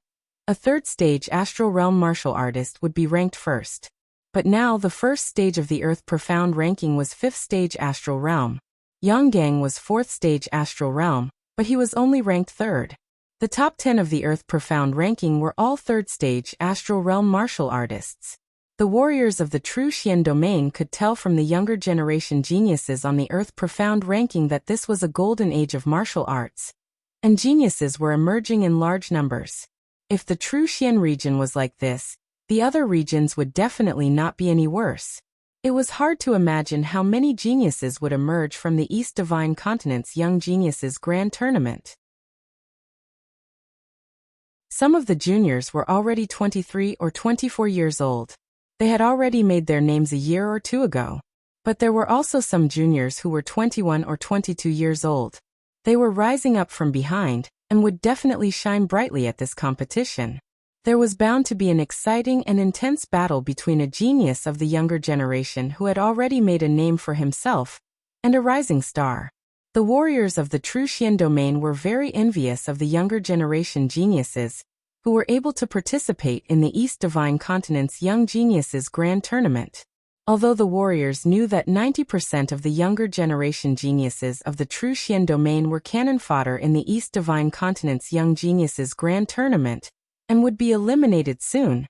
a 3rd stage astral realm martial artist would be ranked first. But now the 1st stage of the Earth Profound ranking was 5th stage astral realm. Yang Gang was 4th stage astral realm, but he was only ranked 3rd. The top 10 of the Earth Profound ranking were all 3rd stage astral realm martial artists. The warriors of the true Xian domain could tell from the younger generation geniuses on the Earth Profound ranking that this was a golden age of martial arts, and geniuses were emerging in large numbers. If the true Xian region was like this, the other regions would definitely not be any worse. It was hard to imagine how many geniuses would emerge from the East Divine Continent's Young Geniuses Grand Tournament. Some of the juniors were already 23 or 24 years old. They had already made their names a year or 2 ago. But there were also some juniors who were 21 or 22 years old. They were rising up from behind, and would definitely shine brightly at this competition. There was bound to be an exciting and intense battle between a genius of the younger generation who had already made a name for himself, and a rising star. The warriors of the true Xian domain were very envious of the younger generation geniuses, who were able to participate in the East Divine Continent's Young Geniuses Grand Tournament. Although the warriors knew that 90% of the younger generation geniuses of the true Xian domain were cannon fodder in the East Divine Continent's Young Geniuses Grand Tournament, and would be eliminated soon,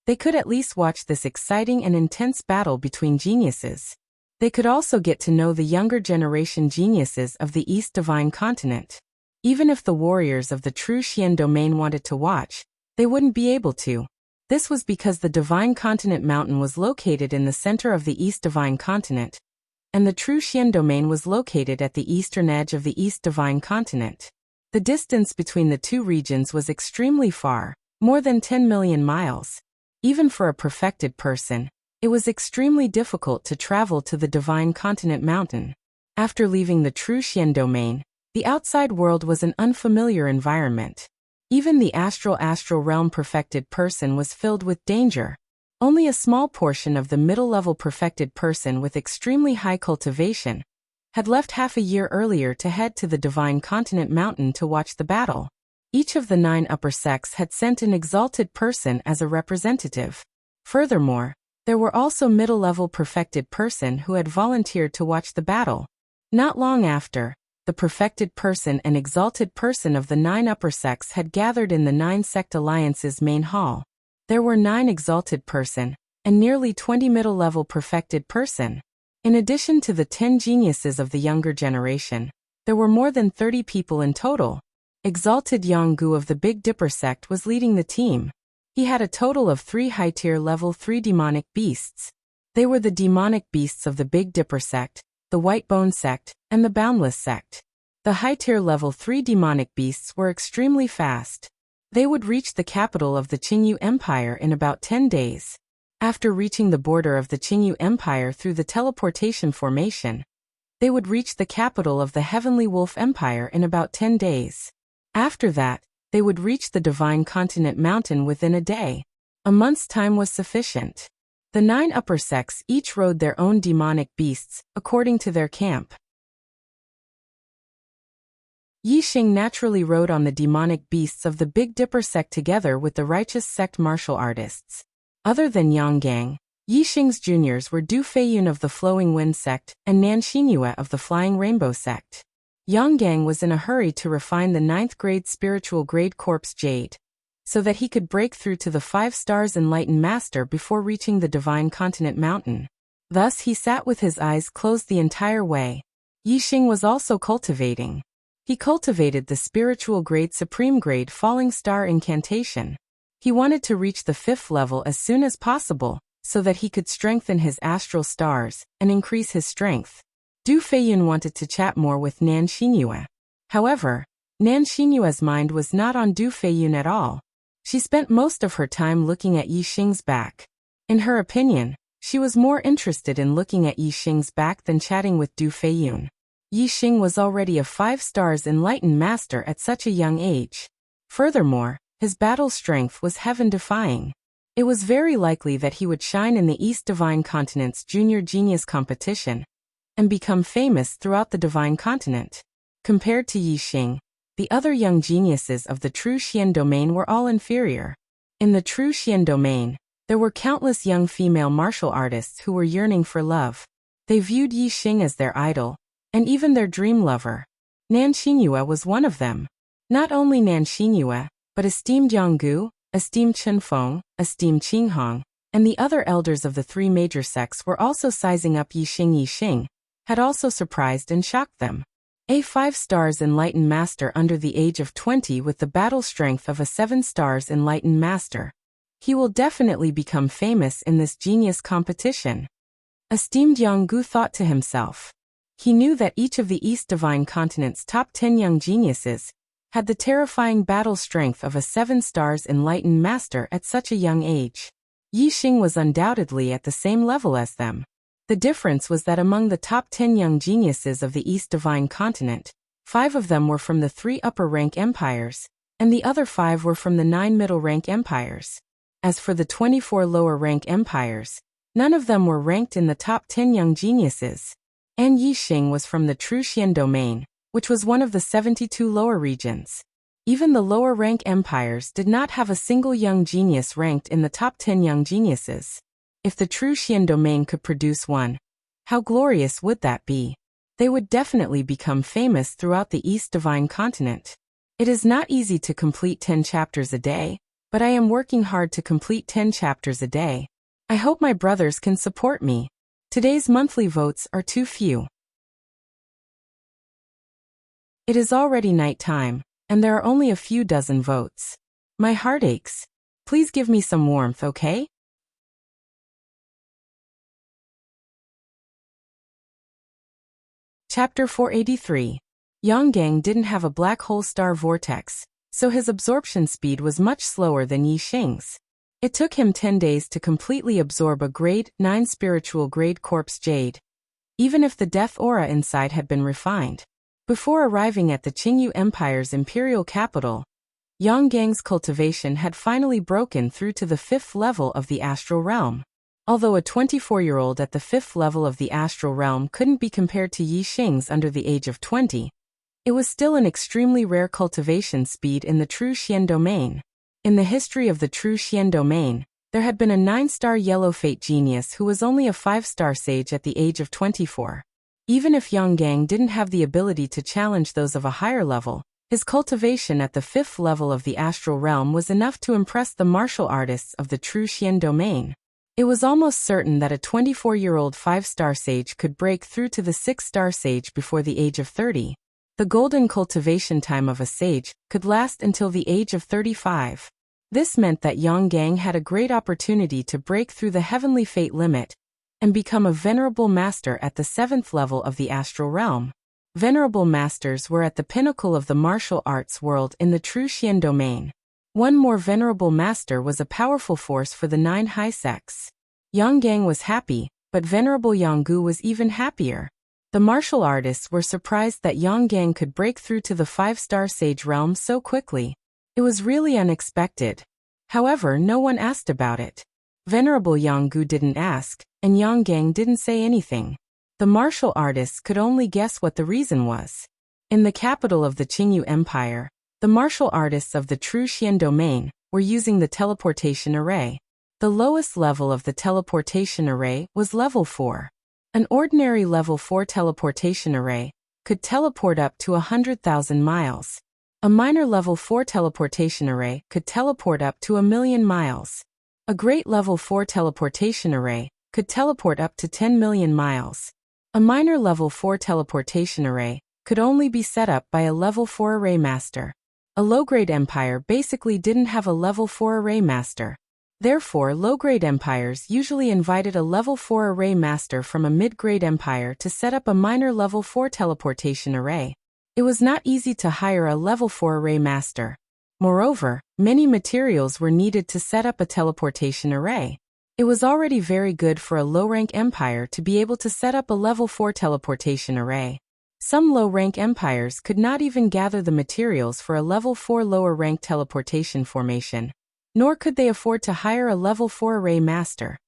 they could at least watch this exciting and intense battle between geniuses. They could also get to know the younger generation geniuses of the East Divine Continent. Even if the warriors of the true Xian domain wanted to watch, they wouldn't be able to. This was because the Divine Continent Mountain was located in the center of the East Divine Continent, and the true Xian domain was located at the eastern edge of the East Divine Continent. The distance between the 2 regions was extremely far, more than 10 million miles. Even for a perfected person, it was extremely difficult to travel to the Divine Continent Mountain. After leaving the true Xian domain, the outside world was an unfamiliar environment. Even the astral realm perfected person was filled with danger. Only a small portion of the middle-level perfected person with extremely high cultivation had left half a year earlier to head to the Divine Continent Mountain to watch the battle. Each of the 9 upper sects had sent an exalted person as a representative. Furthermore, there were also middle-level perfected person who had volunteered to watch the battle. Not long after, the perfected person and exalted person of the 9 upper sects had gathered in the 9 sect alliance's main hall. There were 9 exalted person, and nearly 20 middle-level perfected person. In addition to the 10 geniuses of the younger generation, there were more than 30 people in total. Exalted Yanggu of the Big Dipper sect was leading the team. He had a total of 3 high-tier level 3 demonic beasts. They were the demonic beasts of the Big Dipper sect, the White Bone sect, and the Boundless sect. The high-tier level 3 demonic beasts were extremely fast. They would reach the capital of the Qingyu Empire in about 10 days. After reaching the border of the Qingyu Empire through the teleportation formation, They would reach the capital of the Heavenly Wolf Empire in about 10 days. After that, they would reach the Divine Continent Mountain within a day. A month's time was sufficient. The 9 upper sects each rode their own demonic beasts, according to their camp. Yixing naturally rode on the demonic beasts of the Big Dipper sect together with the righteous sect martial artists. Other than Yonggang, Yixing's juniors were Du Feiyun of the Flowing Wind sect and Nan Xinyue of the Flying Rainbow sect. Yonggang was in a hurry to refine the 9th grade spiritual grade corpse jade, so that he could break through to the 5 stars enlightened master before reaching the Divine Continent Mountain. Thus he sat with his eyes closed the entire way. Yixing was also cultivating. He cultivated the spiritual grade supreme grade falling star incantation. He wanted to reach the 5th level as soon as possible, so that he could strengthen his astral stars and increase his strength. Du Feiyun wanted to chat more with Nan Xinyue. However, Nan Xinyue's mind was not on Du Feiyun at all. She spent most of her time looking at Yixing's back. In her opinion, she was more interested in looking at Yixing's back than chatting with Du Feiyun. Yixing was already a 5 stars enlightened master at such a young age. Furthermore, his battle strength was heaven-defying. It was very likely that he would shine in the East Divine Continent's Junior Genius competition and become famous throughout the Divine Continent. Compared to Yixing, the other young geniuses of the True Xian domain were all inferior. In the True Xian domain, there were countless young female martial artists who were yearning for love. They viewed Yixing as their idol, and even their dream lover. Nan Xinyue was one of them. Not only Nan Xinyue, but esteemed Yanggu, esteemed Chenfeng, esteemed Qinghong, and the other elders of the 3 major sects were also sizing up Yixing. Yixing had also surprised and shocked them. A 5 stars enlightened master under the age of 20 with the battle strength of a 7 stars enlightened master. He will definitely become famous in this genius competition. Esteemed Yanggu thought to himself. He knew that each of the East Divine Continent's top 10 young geniuses had the terrifying battle strength of a 7 stars enlightened master at such a young age. Yixing was undoubtedly at the same level as them. The difference was that among the top 10 young geniuses of the East Divine Continent, 5 of them were from the 3 upper rank empires, and the other 5 were from the 9 middle rank empires. As for the 24 lower rank empires, none of them were ranked in the top 10 young geniuses. And Yixing was from the True Xian domain, which was one of the 72 lower regions. Even the lower rank empires did not have a single young genius ranked in the top 10 young geniuses. If the True Xian domain could produce one, how glorious would that be? They would definitely become famous throughout the East Divine Continent. It is not easy to complete 10 chapters a day, but I am working hard to complete 10 chapters a day. I hope my brothers can support me. Today's monthly votes are too few. It is already night time, and there are only a few dozen votes. My heart aches. Please give me some warmth, okay? Chapter 483. Yonggang didn't have a black hole star vortex, so his absorption speed was much slower than Yixing's. It took him 10 days to completely absorb a grade 9 spiritual grade corpse jade, even if the death aura inside had been refined. Before arriving at the Qingyu Empire's imperial capital, Yonggang's cultivation had finally broken through to the 5th level of the astral realm. Although a 24-year-old at the 5th level of the astral realm couldn't be compared to Yixing's under the age of 20, it was still an extremely rare cultivation speed in the True Xian domain. In the history of the True Xian domain, there had been a 9-star yellow fate genius who was only a 5-star sage at the age of 24. Even if Yonggang didn't have the ability to challenge those of a higher level, his cultivation at the 5th level of the astral realm was enough to impress the martial artists of the True Xian domain. It was almost certain that a 24-year-old 5-star sage could break through to the 6-star sage before the age of 30. The golden cultivation time of a sage could last until the age of 35. This meant that Yonggang had a great opportunity to break through the heavenly fate limit and become a venerable master at the 7th level of the astral realm. Venerable masters were at the pinnacle of the martial arts world in the True Xian domain. One more venerable master was a powerful force for the 9 high sects. Yonggang was happy, but Venerable Yanggu was even happier. The martial artists were surprised that Yang could break through to the 5-star sage realm so quickly. It was really unexpected. However, no one asked about it. Venerable Yang didn't ask, and Yang didn't say anything. The martial artists could only guess what the reason was. In the capital of the Qingyu Empire, the martial artists of the True Xian domain were using the teleportation array. The lowest level of the teleportation array was level 4. An ordinary level 4 teleportation array could teleport up to 100,000 miles. A minor level 4 teleportation array could teleport up to 1,000,000 miles. A great level 4 teleportation array could teleport up to 10,000,000 miles. A minor level 4 teleportation array could only be set up by a level 4 array master. A low-grade empire basically didn't have a level 4 array master. Therefore, low-grade empires usually invited a level 4 array master from a mid-grade empire to set up a minor level 4 teleportation array. It was not easy to hire a level 4 array master. Moreover, many materials were needed to set up a teleportation array. It was already very good for a low-rank empire to be able to set up a level 4 teleportation array. Some low-rank empires could not even gather the materials for a level 4 lower-rank teleportation formation. Nor could they afford to hire a level 4 array master.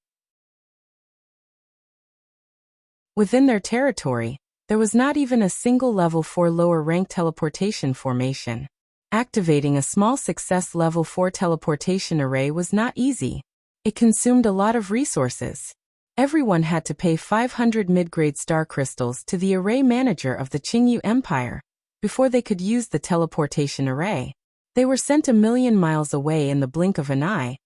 Within their territory, there was not even a single level 4 lower rank teleportation formation. Activating a small success level 4 teleportation array was not easy. It consumed a lot of resources. Everyone had to pay 500 mid-grade star crystals to the array manager of the Qingyu Empire before they could use the teleportation array. They were sent 1,000,000 miles away in the blink of an eye,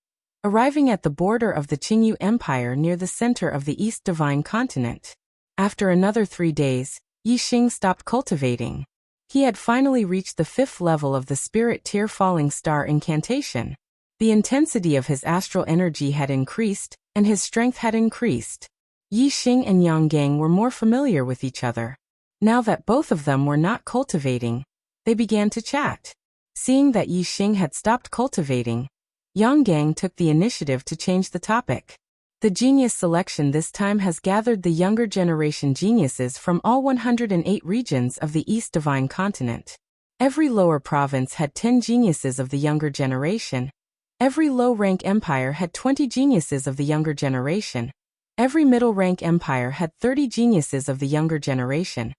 arriving at the border of the Qingyu Empire near the center of the East Divine Continent. After another 3 days, Yixing stopped cultivating. He had finally reached the 5th level of the Spirit Tier Falling Star incantation. The intensity of his astral energy had increased, and his strength had increased. Yixing and Yang were more familiar with each other. Now that both of them were not cultivating, they began to chat. Seeing that Yixing had stopped cultivating, Yang took the initiative to change the topic. The genius selection this time has gathered the younger generation geniuses from all 108 regions of the East Divine Continent. Every lower province had 10 geniuses of the younger generation. Every low-rank empire had 20 geniuses of the younger generation. Every middle-rank empire had 30 geniuses of the younger generation.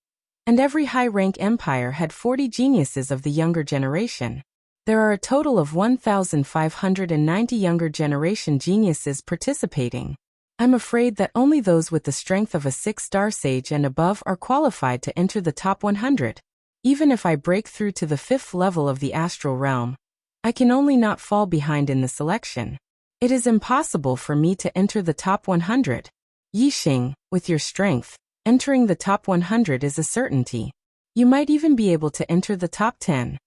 And every high-rank empire had 40 geniuses of the younger generation. There are a total of 1,590 younger generation geniuses participating. I'm afraid that only those with the strength of a 6-star sage and above are qualified to enter the top 100. Even if I break through to the 5th level of the astral realm, I can only not fall behind in the selection. It is impossible for me to enter the top 100. Yixing, with your strength, entering the top 100 is a certainty. You might even be able to enter the top 10.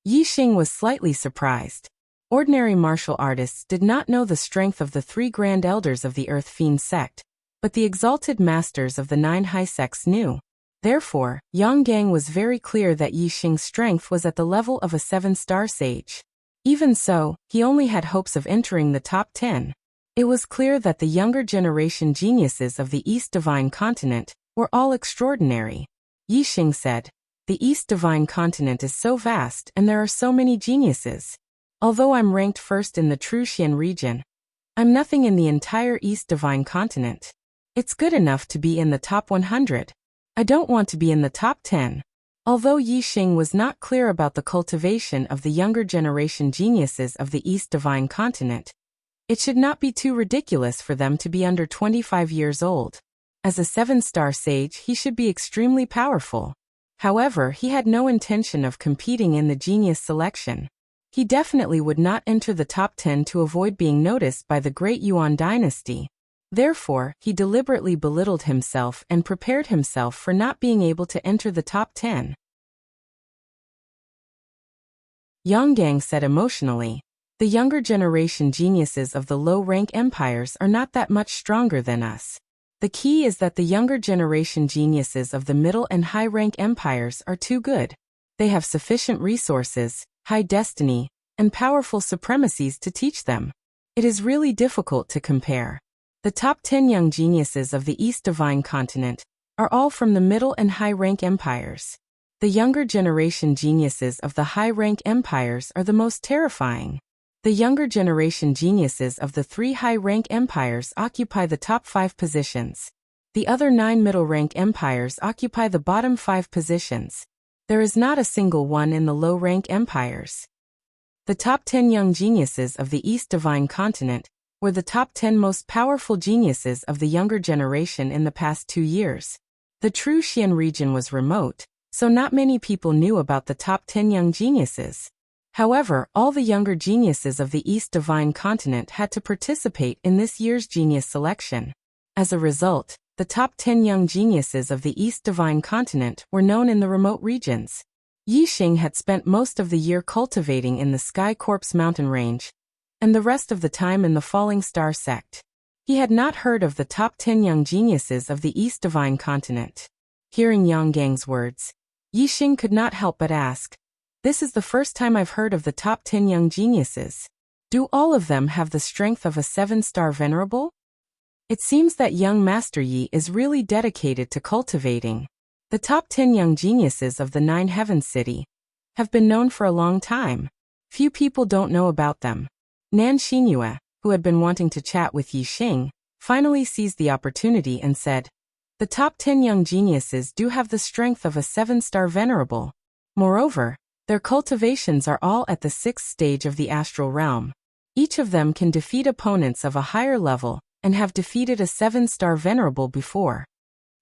Yixing was slightly surprised. Ordinary martial artists did not know the strength of the 3 grand elders of the Earth Fiend sect, but the exalted masters of the 9 high sects knew. Therefore, Yang was very clear that Yixing's strength was at the level of a 7-star sage. Even so, he only had hopes of entering the top 10. It was clear that the younger generation geniuses of the East Divine Continent were all extraordinary. Yixing said, "The East Divine Continent is so vast and there are so many geniuses. Although I'm ranked first in the True Xian region, I'm nothing in the entire East Divine Continent. It's good enough to be in the top 100. I don't want to be in the top 10. Although Yixing was not clear about the cultivation of the younger generation geniuses of the East Divine Continent, it should not be too ridiculous for them to be under 25 years old. As a 7-star sage, he should be extremely powerful. However, he had no intention of competing in the genius selection. He definitely would not enter the top 10 to avoid being noticed by the Great Yuan dynasty. Therefore, he deliberately belittled himself and prepared himself for not being able to enter the top 10. Yang said emotionally, "The younger generation geniuses of the low-rank empires are not that much stronger than us. The key is that the younger generation geniuses of the middle and high-rank empires are too good. They have sufficient resources, high destiny, and powerful supremacies to teach them. It is really difficult to compare. The top 10 young geniuses of the East Divine Continent are all from the middle and high-rank empires. The younger generation geniuses of the high-rank empires are the most terrifying. The younger generation geniuses of the 3 high-rank empires occupy the top 5 positions. The other 9 middle-rank empires occupy the bottom 5 positions. There is not a single one in the low-rank empires. The top 10 young geniuses of the East Divine Continent were the top 10 most powerful geniuses of the younger generation in the past 2 years. The true Xian region was remote, so not many people knew about the top 10 young geniuses. However, all the younger geniuses of the East Divine Continent had to participate in this year's genius selection. As a result, the top 10 young geniuses of the East Divine Continent were known in the remote regions. Yixing had spent most of the year cultivating in the Sky Corpse mountain range, and the rest of the time in the Falling Star sect. He had not heard of the top 10 young geniuses of the East Divine Continent. Hearing Yang Gang's words, Yixing could not help but ask, "This is the first time I've heard of the top 10 young geniuses. Do all of them have the strength of a 7-star venerable?" It seems that young Master Yi is really dedicated to cultivating. The top 10 young geniuses of the 9 Heaven City have been known for a long time. Few people don't know about them. Nan Xinyue, who had been wanting to chat with Yixing, finally seized the opportunity and said, "The top 10 young geniuses do have the strength of a 7-star venerable. Moreover, their cultivations are all at the 6th stage of the astral realm. Each of them can defeat opponents of a higher level and have defeated a 7-star venerable before."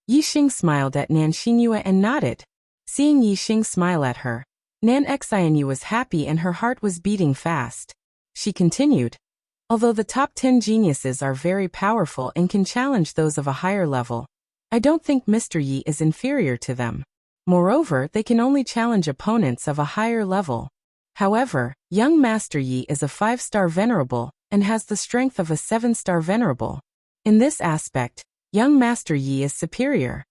Yixing smiled at Nan Xinyue and nodded. Seeing Yixing smile at her, Nan Xinyue was happy and her heart was beating fast. She continued, "Although the top 10 geniuses are very powerful and can challenge those of a higher level, I don't think Mr. Yi is inferior to them. Moreover, they can only challenge opponents of a higher level. However, young Master Yi is a 5-star venerable and has the strength of a 7-star venerable. In this aspect, young Master Yi is superior."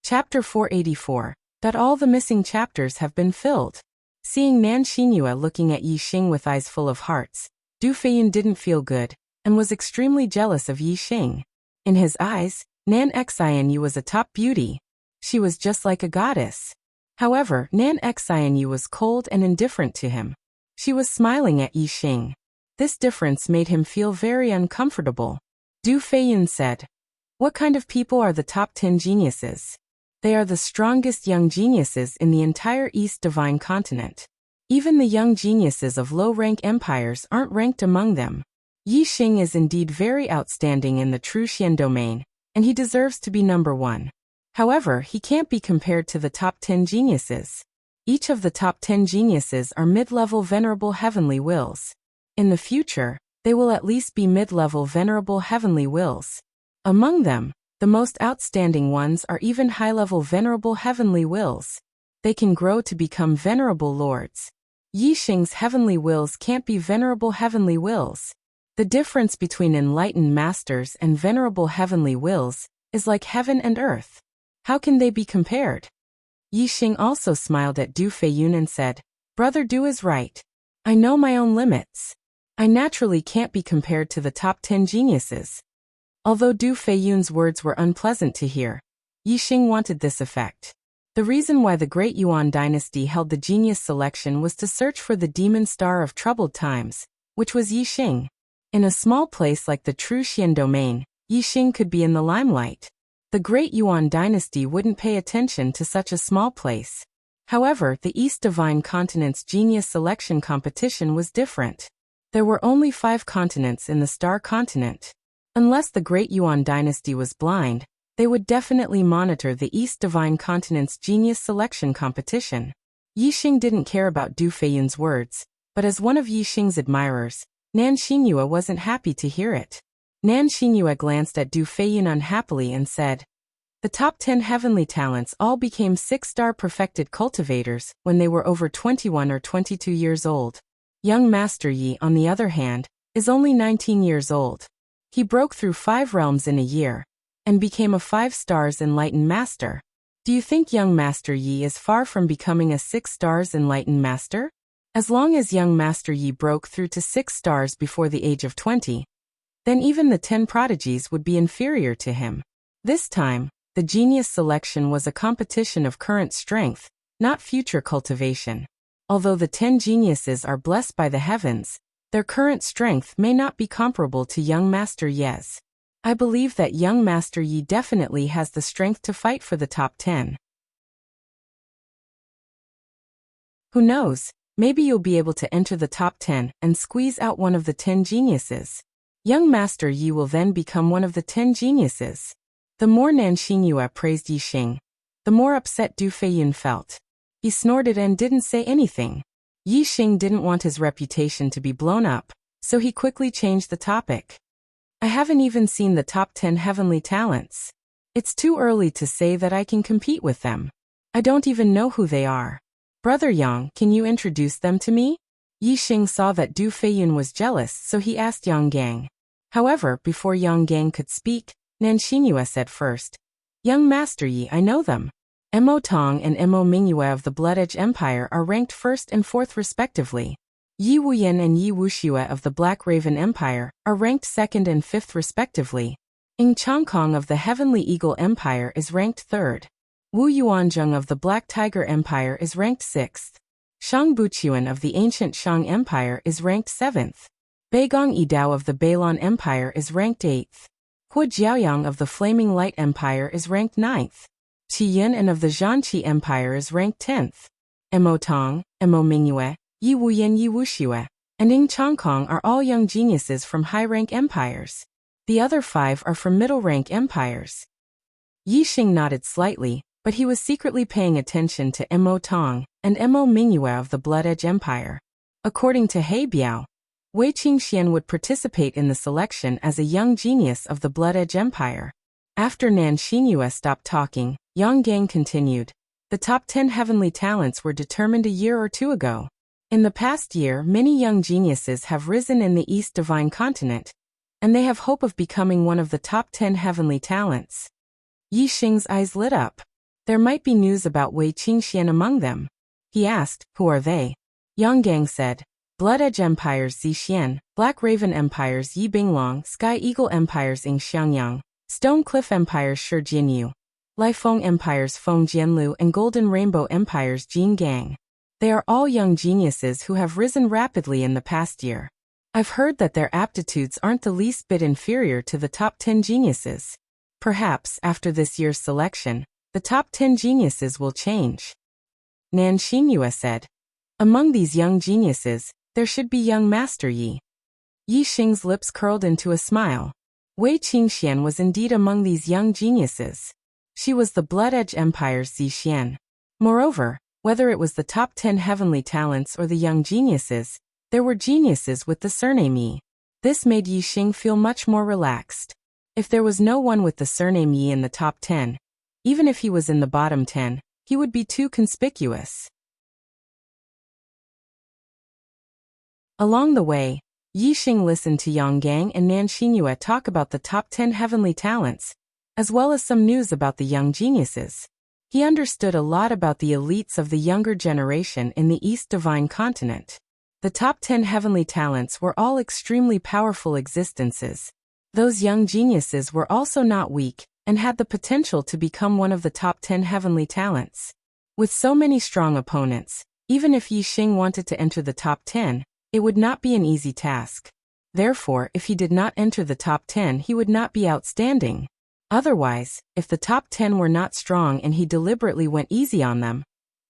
Chapter 484. That all the missing chapters have been filled. Seeing Nan Xinyue looking at Yixing with eyes full of hearts, Du Feiyun didn't feel good and was extremely jealous of Yixing. In his eyes, Nan Xinyue was a top beauty. She was just like a goddess. However, Nan Xinyue was cold and indifferent to him. She was smiling at Yixing. This difference made him feel very uncomfortable. Du Feiyun said, "What kind of people are the top 10 geniuses?" "They are the strongest young geniuses in the entire East Divine Continent. Even the young geniuses of low-rank empires aren't ranked among them. Yixing is indeed very outstanding in the true Xian domain, and he deserves to be number 1. However, he can't be compared to the top 10 geniuses. Each of the top 10 geniuses are mid-level venerable heavenly wills. In the future, they will at least be mid-level venerable heavenly wills. Among them, the most outstanding ones are even high-level venerable heavenly wills. They can grow to become venerable lords. Yixing's heavenly wills can't be venerable heavenly wills. The difference between enlightened masters and venerable heavenly wills is like heaven and earth. How can they be compared?" Yixing also smiled at Du Feiyun and said, "Brother Du is right. I know my own limits. I naturally can't be compared to the top 10 geniuses." Although Du Feiyun's words were unpleasant to hear, Yixing wanted this effect. The reason why the Great Yuan dynasty held the genius selection was to search for the demon star of troubled times, which was Yixing. In a small place like the true Xian domain, Yixing could be in the limelight. The Great Yuan dynasty wouldn't pay attention to such a small place. However, the East Divine Continent's genius selection competition was different. There were only 5 continents in the Star Continent. Unless the Great Yuan dynasty was blind, they would definitely monitor the East Divine Continent's genius selection competition. Yixing didn't care about Du Feiyun's words, but as one of Yixing's admirers, Nan Xinyue wasn't happy to hear it. Nan Xinyue glanced at Du Feiyun unhappily and said, "The top 10 heavenly talents all became 6-star perfected cultivators when they were over 21 or 22 years old. Young Master Yi, on the other hand, is only 19 years old. He broke through 5 realms in a year and became a 5 stars enlightened master. Do you think young Master Yi is far from becoming a 6 stars enlightened master?" As long as young Master Yi broke through to 6 stars before the age of 20, then even the 10 prodigies would be inferior to him. This time, the genius selection was a competition of current strength, not future cultivation. Although the 10 geniuses are blessed by the heavens, their current strength may not be comparable to young Master Yi's. I believe that young Master Yi definitely has the strength to fight for the top 10. Who knows, maybe you'll be able to enter the top 10 and squeeze out one of the 10 geniuses. Young Master Yi will then become one of the 10 geniuses. The more Nan Xingyue praised Yixing, the more upset Du Feiyun felt. He snorted and didn't say anything. Yixing didn't want his reputation to be blown up, so he quickly changed the topic. I haven't even seen the top 10 heavenly talents. It's too early to say that I can compete with them. I don't even know who they are. Brother Yang, can you introduce them to me? Yixing saw that Du Feiyun was jealous, so he asked Yang Gang. However, before Yang Gang could speak, Nan Xingyue said first, Young Master Yi, I know them. Mo Tong and Mo Mingyue of the Blood Edge Empire are ranked 1st and 4th respectively. Yi Wuyan and Yi Wuxue of the Black Raven Empire are ranked 2nd and 5th respectively. Ng Chongkong of the Heavenly Eagle Empire is ranked 3rd. Wu Yuanzheng of the Black Tiger Empire is ranked 6th. Shang Buchuan of the Ancient Shang Empire is ranked 7th. Beigong Yidao of the Beilon Empire is ranked 8th. Hua Jiaoyang of the Flaming Light Empire is ranked 9th. Qi Yin of the Zhanqi Empire is ranked 10th. Mo Tong, Mo Mingyue, Yi Wuyan, Yi Wuxue, and Ng Chongkong are all young geniuses from high-rank empires. The other 5 are from middle-rank empires. Yixing nodded slightly, but he was secretly paying attention to Mo Tong and Mo Mingyue of the Blood Edge Empire. According to He Biao, Wei Qingxian would participate in the selection as a young genius of the Blood Edge Empire. After Nan Xingyue stopped talking, Yang Gang continued. The top 10 heavenly talents were determined a year or 2 ago. In the past year, many young geniuses have risen in the East Divine Continent, and they have hope of becoming one of the top 10 heavenly talents. Yixing's eyes lit up. There might be news about Wei Qingxian among them. He asked, who are they? Yang Gang said, Blood Edge Empires Zixian, Black Raven Empires Yi Binglong, Sky Eagle Empires Ng Xiangyang, Stone Cliff Empires Shi Jianyu, Lifeng Empires Feng Jianlu, and Golden Rainbow Empires Jin Gang. They are all young geniuses who have risen rapidly in the past year. I've heard that their aptitudes aren't the least bit inferior to the top 10 geniuses. Perhaps, after this year's selection, the top 10 geniuses will change. Nan Xingyue said. Among these young geniuses, there should be young Master Yi. Yixing's lips curled into a smile. Wei Qingxian was indeed among these young geniuses. She was the Blood Edge Empire's Zixian. Moreover, whether it was the top 10 heavenly talents or the young geniuses, there were geniuses with the surname Yi. This made Yixing feel much more relaxed. If there was no one with the surname Yi in the top 10, even if he was in the bottom 10, he would be too conspicuous. Along the way, Yixing listened to Yang Gang and Nan Xingyue talk about the top 10 heavenly talents, as well as some news about the young geniuses. He understood a lot about the elites of the younger generation in the East Divine Continent. The top 10 heavenly talents were all extremely powerful existences. Those young geniuses were also not weak, and had the potential to become one of the top 10 heavenly talents. With so many strong opponents, even if Yixing wanted to enter the top 10, it would not be an easy task. Therefore, if he did not enter the top 10, he would not be outstanding. Otherwise, if the top 10 were not strong and he deliberately went easy on them,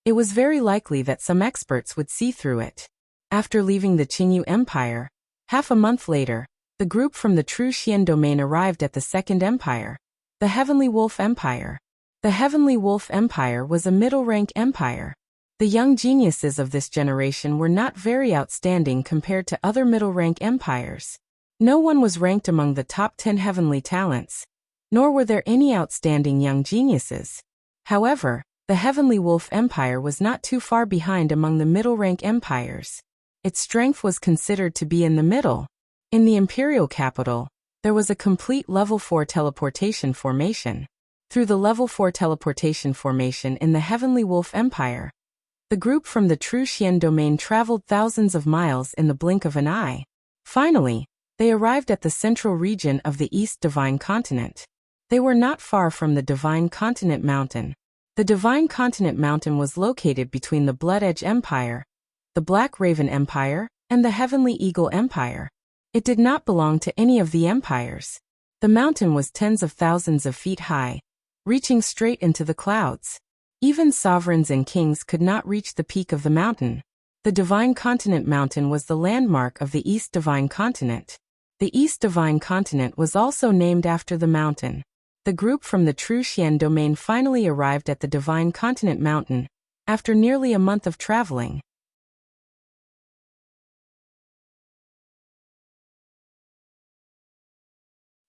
it was very likely that some experts would see through it. After leaving the Qingyu Empire, half a month later, the group from the True Xian domain arrived at the Second Empire, the Heavenly Wolf Empire. The Heavenly Wolf Empire was a middle-rank empire. The young geniuses of this generation were not very outstanding compared to other middle-rank empires. No one was ranked among the top 10 heavenly talents, nor were there any outstanding young geniuses. However, the Heavenly Wolf Empire was not too far behind among the middle-rank empires. Its strength was considered to be in the middle. In the imperial capital, there was a complete level 4 teleportation formation. Through the level 4 teleportation formation in the Heavenly Wolf Empire, The group from the True Xian domain traveled thousands of miles in the blink of an eye. Finally, they arrived at the central region of the East Divine Continent. They were not far from the Divine Continent Mountain. The Divine Continent Mountain was located between the Blood Edge Empire, the Black Raven Empire, and the Heavenly Eagle Empire. It did not belong to any of the empires. The mountain was tens of thousands of feet high, reaching straight into the clouds. Even sovereigns and kings could not reach the peak of the mountain. The Divine Continent Mountain was the landmark of the East Divine Continent. The East Divine Continent was also named after the mountain. The group from the True Xian domain finally arrived at the Divine Continent Mountain, after nearly a month of traveling.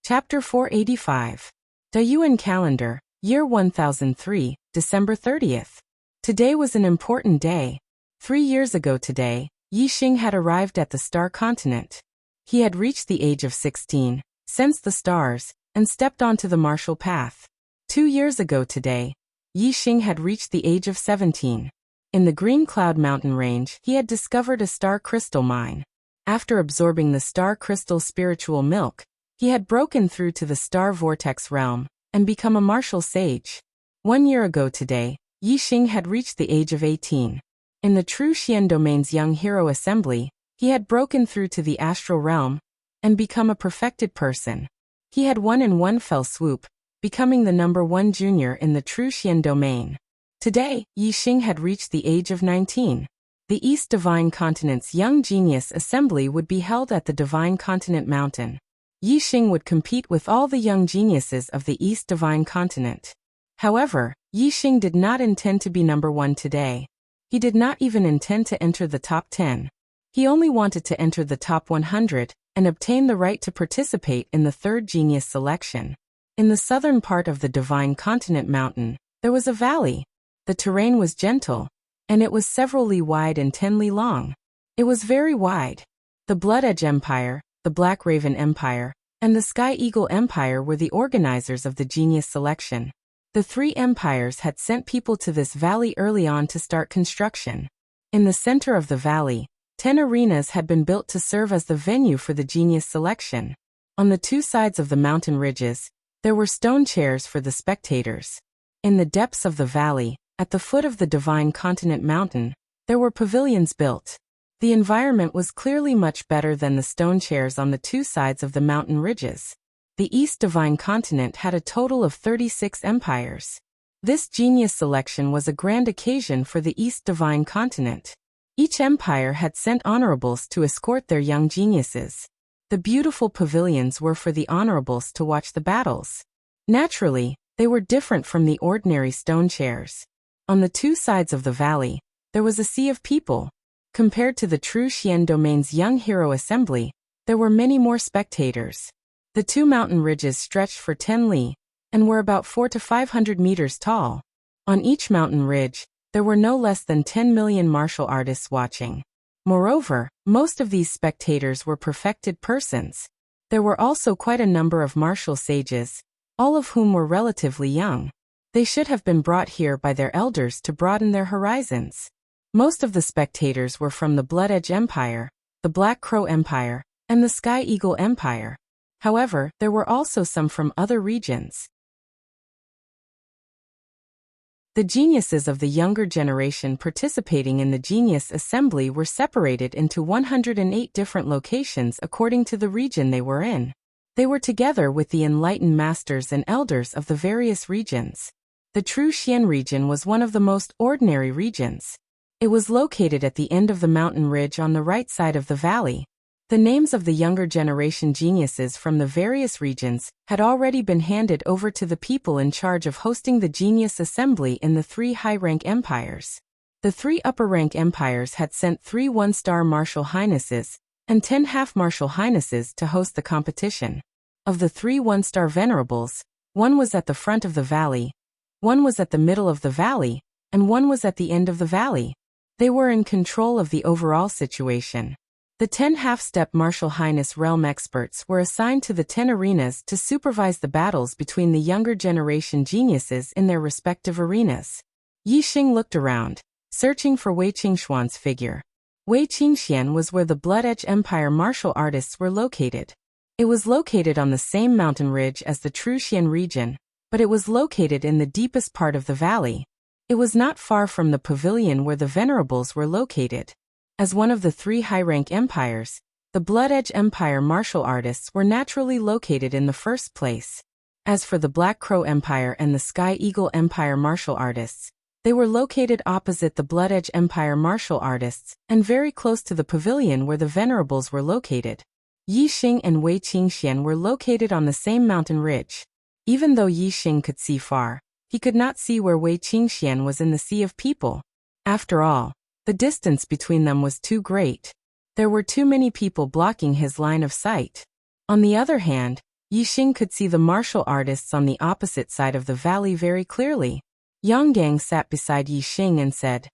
Chapter 485. Dayuan Calendar, Year 1003, December 30th. Today was an important day. 3 years ago today, Yixing had arrived at the Star Continent. He had reached the age of 16, sensed the stars, and stepped onto the martial path. 2 years ago today, Yixing had reached the age of 17. In the Green Cloud Mountain Range, he had discovered a star crystal mine. After absorbing the star crystal spiritual milk, he had broken through to the star vortex realm and become a martial sage. 1 year ago today, Yixing had reached the age of 18. In the True Xian domain's Young Hero Assembly, he had broken through to the astral realm and become a perfected person. He had won in one fell swoop, becoming the #1 junior in the True Xian domain. Today, Yixing had reached the age of 19. The East Divine Continent's Young Genius Assembly would be held at the Divine Continent Mountain. Yixing would compete with all the young geniuses of the East Divine Continent. However, Yixing did not intend to be #1 today. He did not even intend to enter the top 10. He only wanted to enter the top 100 and obtain the right to participate in the third genius selection. In the southern part of the Divine Continent Mountain, there was a valley. The terrain was gentle, and it was several li wide and 10 li long. It was very wide. The Blood Edge Empire, the Black Raven Empire, and the Sky Eagle Empire were the organizers of the genius selection. The 3 empires had sent people to this valley early on to start construction. In the center of the valley, 10 arenas had been built to serve as the venue for the genius selection. On the 2 sides of the mountain ridges, there were stone chairs for the spectators. In the depths of the valley, at the foot of the Divine Continent Mountain, there were pavilions built. The environment was clearly much better than the stone chairs on the 2 sides of the mountain ridges. The East Divine Continent had a total of 36 empires. This genius selection was a grand occasion for the East Divine Continent. Each empire had sent honorables to escort their young geniuses. The beautiful pavilions were for the honorables to watch the battles. Naturally, they were different from the ordinary stone chairs. On the 2 sides of the valley, there was a sea of people. Compared to the True Xian domain's Young Hero Assembly, there were many more spectators. The 2 mountain ridges stretched for 10 li, and were about 400 to 500 meters tall. On each mountain ridge, there were no less than 10 million martial artists watching. Moreover, most of these spectators were perfected persons. There were also quite a number of martial sages, all of whom were relatively young. They should have been brought here by their elders to broaden their horizons. Most of the spectators were from the Blood Edge Empire, the Black Crow Empire, and the Sky Eagle Empire. However, there were also some from other regions. The geniuses of the younger generation participating in the Genius Assembly were separated into 108 different locations according to the region they were in. They were together with the enlightened masters and elders of the various regions. The True Xian region was one of the most ordinary regions. It was located at the end of the mountain ridge on the right side of the valley. The names of the younger generation geniuses from the various regions had already been handed over to the people in charge of hosting the Genius Assembly in the 3 high-rank empires. The 3 upper-rank empires had sent 3 one-star martial highnesses and 10 half-martial highnesses to host the competition. Of the 3 one-star venerables, 1 was at the front of the valley, 1 was at the middle of the valley, and 1 was at the end of the valley. They were in control of the overall situation. The 10 half-step martial highness realm experts were assigned to the 10 arenas to supervise the battles between the younger generation geniuses in their respective arenas. Yixing looked around, searching for Wei Qingshuan's figure. Wei Qingxian was where the Blood Edge Empire martial artists were located. It was located on the same mountain ridge as the True Xian region, but it was located in the deepest part of the valley. It was not far from the pavilion where the venerables were located. As one of the 3 high-rank empires, the Blood Edge Empire martial artists were naturally located in the first place. As for the Black Crow Empire and the Sky Eagle Empire martial artists, they were located opposite the Blood Edge Empire martial artists and very close to the pavilion where the venerables were located. Yi Xing and Wei Qingxian were located on the same mountain ridge. Even though Yi Xing could see far, he could not see where Wei Qingxian was in the sea of people. After all, the distance between them was too great. There were too many people blocking his line of sight. On the other hand, Yi Xing could see the martial artists on the opposite side of the valley very clearly. Yang Gang sat beside Yi Xing and said,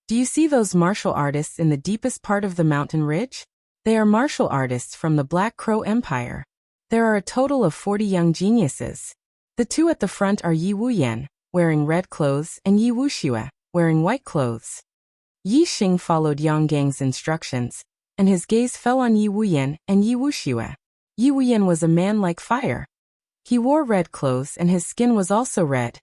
"Do you see those martial artists in the deepest part of the mountain ridge? They are martial artists from the Black Crow Empire. There are a total of 40 young geniuses. The 2 at the front are Yi Wuyan, wearing red clothes, and Yi Wuxue, wearing white clothes." Yi Xing followed Yang Gang's instructions, and his gaze fell on Yi Wuyan and Yi Wuxue. Yi Wuyan was a man like fire. He wore red clothes and his skin was also red,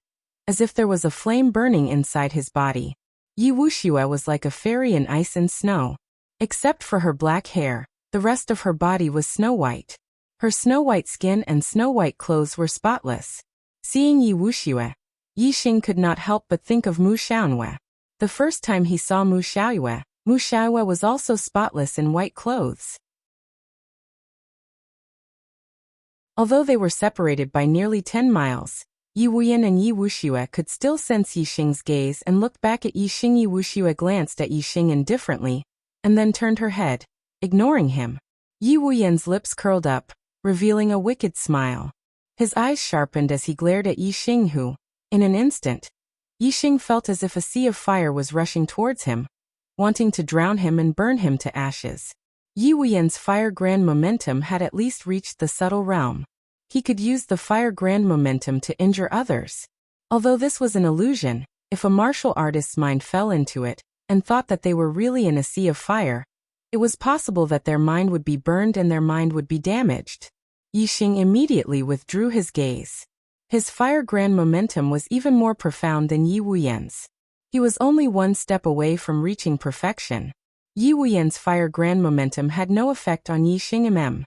as if there was a flame burning inside his body. Yi Wuxue was like a fairy in ice and snow. Except for her black hair, the rest of her body was snow-white. Her snow-white skin and snow-white clothes were spotless. Seeing Yi Wuxue, Yi Xing could not help but think of Mu Xiaoyue. The first time he saw Mu Xiaoyue was also spotless in white clothes. Although they were separated by nearly 10 miles, Yi Wuyan and Yi Wuxue could still sense Yi Xing's gaze and looked back at Yi Xing. Yi Wuxue glanced at Yi Xing indifferently, and then turned her head, ignoring him. Yi Wuyan's lips curled up, revealing a wicked smile. His eyes sharpened as he glared at Yi Xing who, in an instant, Yi Xing felt as if a sea of fire was rushing towards him, wanting to drown him and burn him to ashes. Yi Wuyan's fire grand momentum had at least reached the subtle realm. He could use the fire grand momentum to injure others. Although this was an illusion, if a martial artist's mind fell into it and thought that they were really in a sea of fire, it was possible that their mind would be burned and their mind would be damaged. Yi Xing immediately withdrew his gaze. His fire grand momentum was even more profound than Yi Wuyan's. He was only 1 step away from reaching perfection. Yi Wuyan's fire grand momentum had no effect on Yi Xing.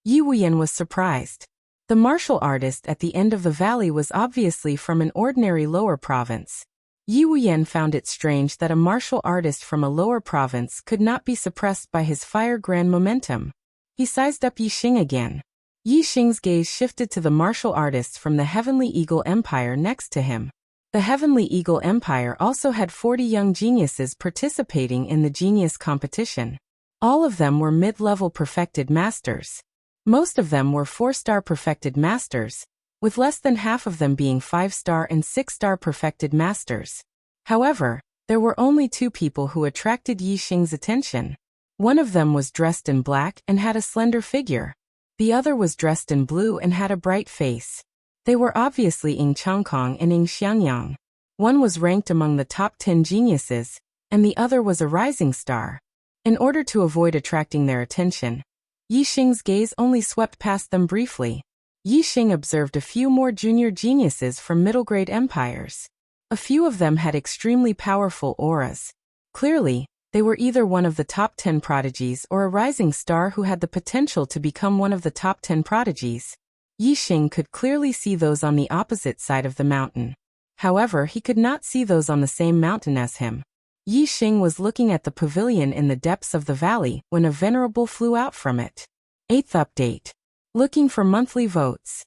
Yi Wuyan was surprised. The martial artist at the end of the valley was obviously from an ordinary lower province. Yi Wuyan found it strange that a martial artist from a lower province could not be suppressed by his fire grand momentum. He sized up Yi Xing again. Yi Xing's gaze shifted to the martial artists from the Heavenly Eagle Empire next to him. The Heavenly Eagle Empire also had 40 young geniuses participating in the genius competition. All of them were mid-level perfected masters. Most of them were 4-star perfected masters, with less than half of them being 5-star and 6-star perfected masters. However, there were only 2 people who attracted Yi Xing's attention. One of them was dressed in black and had a slender figure. The other was dressed in blue and had a bright face. They were obviously Ying Changkong and Ying Xiangyang. One was ranked among the top 10 geniuses, and the other was a rising star. In order to avoid attracting their attention, Yi Xing's gaze only swept past them briefly. Yi Xing observed a few more junior geniuses from middle-grade empires. A few of them had extremely powerful auras. Clearly, they were either one of the top 10 prodigies or a rising star who had the potential to become one of the top 10 prodigies. Yi Xing could clearly see those on the opposite side of the mountain. However, he could not see those on the same mountain as him. Yi Xing was looking at the pavilion in the depths of the valley when a venerable flew out from it. 8th update. Looking for monthly votes.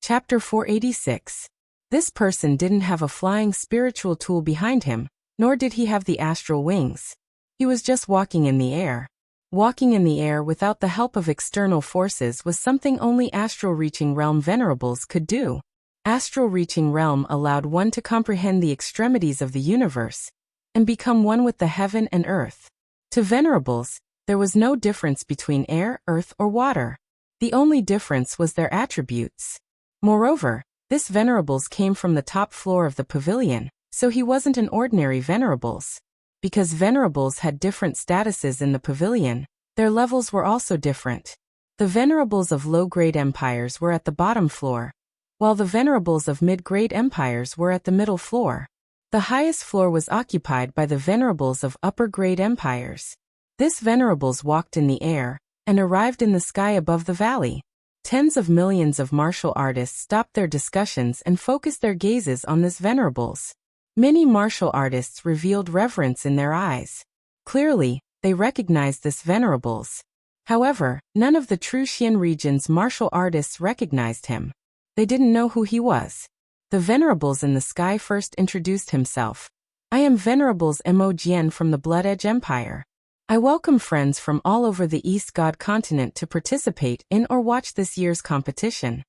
Chapter 486. This person didn't have a flying spiritual tool behind him, nor did he have the astral wings. He was just walking in the air. Walking in the air without the help of external forces was something only Astral Reaching Realm venerables could do. Astral Reaching Realm allowed one to comprehend the extremities of the universe and become one with the heaven and earth. To venerables, there was no difference between air, earth, or water. The only difference was their attributes. Moreover, this venerables came from the top floor of the pavilion, so he wasn't an ordinary venerables. Because venerables had different statuses in the pavilion, their levels were also different. The venerables of low-grade empires were at the bottom floor, while the venerables of mid-grade empires were at the middle floor. The highest floor was occupied by the venerables of upper-grade empires. This venerables walked in the air and arrived in the sky above the valley. Tens of millions of martial artists stopped their discussions and focused their gazes on this venerables. Many martial artists revealed reverence in their eyes. Clearly, they recognized this venerables. However, none of the true Xian region's martial artists recognized him. They didn't know who he was. The venerables in the sky first introduced himself. I am Venerables Mo Jian from the Blood Edge Empire. I welcome friends from all over the East God continent to participate in or watch this year's competition.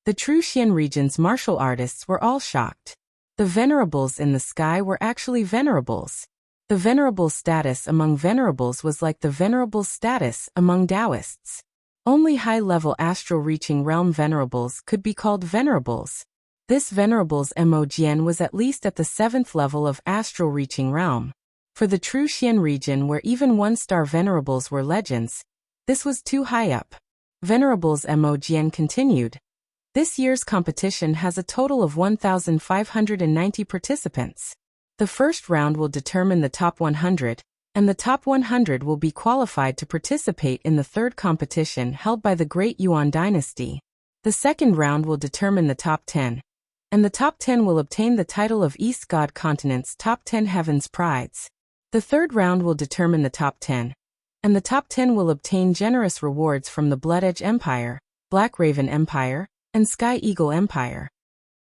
The true Xian region's martial artists were all shocked. The venerables in the sky were actually venerables. The venerable status among venerables was like the venerable status among Taoists. Only high-level astral-reaching realm venerables could be called venerables. This venerables Mo Jian was at least at the 7th level of astral-reaching realm. For the true Xian region where even one-star venerables were legends, this was too high up. Venerables Mo Jian continued. This year's competition has a total of 1,590 participants. The first round will determine the top 100, and the top 100 will be qualified to participate in the third competition held by the Great Yuan Dynasty. The second round will determine the top 10, and the top 10 will obtain the title of East God Continent's top 10 Heavens Prides. The third round will determine the top 10, and the top 10 will obtain generous rewards from the Blood Edge Empire, Black Raven Empire, and Sky Eagle Empire.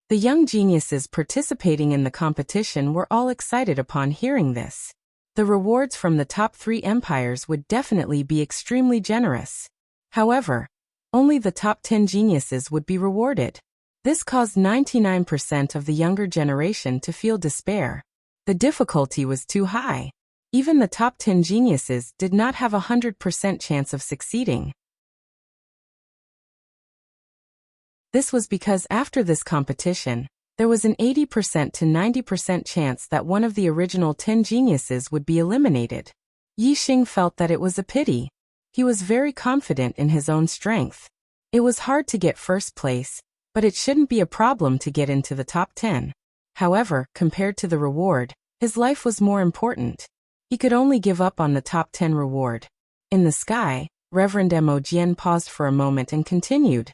The young geniuses participating in the competition were all excited upon hearing this. The rewards from the top 3 empires would definitely be extremely generous. However, only the top 10 geniuses would be rewarded. This caused 99% of the younger generation to feel despair. The difficulty was too high. Even the top 10 geniuses did not have a 100% chance of succeeding. This was because after this competition, there was an 80% to 90% chance that one of the original 10 geniuses would be eliminated. Yixing felt that it was a pity. He was very confident in his own strength. It was hard to get first place, but it shouldn't be a problem to get into the top 10. However, compared to the reward, his life was more important. He could only give up on the top 10 reward. In the sky, Reverend Mo Jian paused for a moment and continued.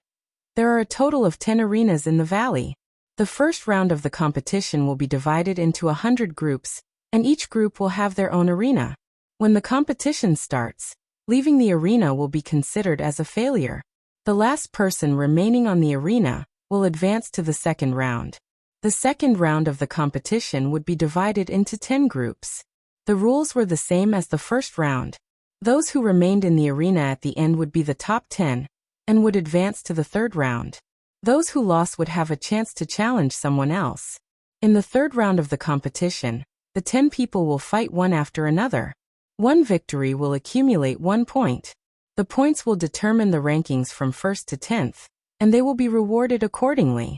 There are a total of 10 arenas in the valley. The first round of the competition will be divided into 100 groups, and each group will have their own arena. When the competition starts, leaving the arena will be considered as a failure. The last person remaining on the arena will advance to the second round. The second round of the competition would be divided into 10 groups. The rules were the same as the first round. Those who remained in the arena at the end would be the top 10, and would advance to the third round. Those who lost would have a chance to challenge someone else. In the third round of the competition, the 10 people will fight one after another. One victory will accumulate 1 point. The points will determine the rankings from 1st to 10th, and they will be rewarded accordingly.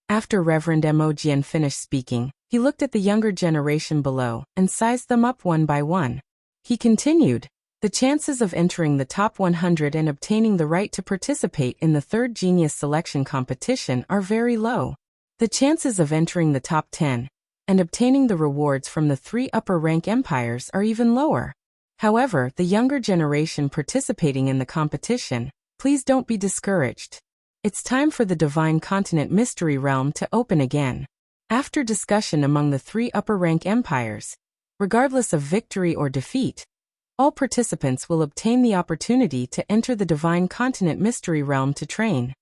After Reverend Mo Jian finished speaking, he looked at the younger generation below and sized them up one by one. He continued, the chances of entering the top 100 and obtaining the right to participate in the third genius selection competition are very low. The chances of entering the top 10 and obtaining the rewards from the 3 upper rank empires are even lower. However, the younger generation participating in the competition, please don't be discouraged. It's time for the Divine Continent Mystery Realm to open again. After discussion among the 3 upper rank empires, regardless of victory or defeat, all participants will obtain the opportunity to enter the Divine Continent Mystery Realm to train.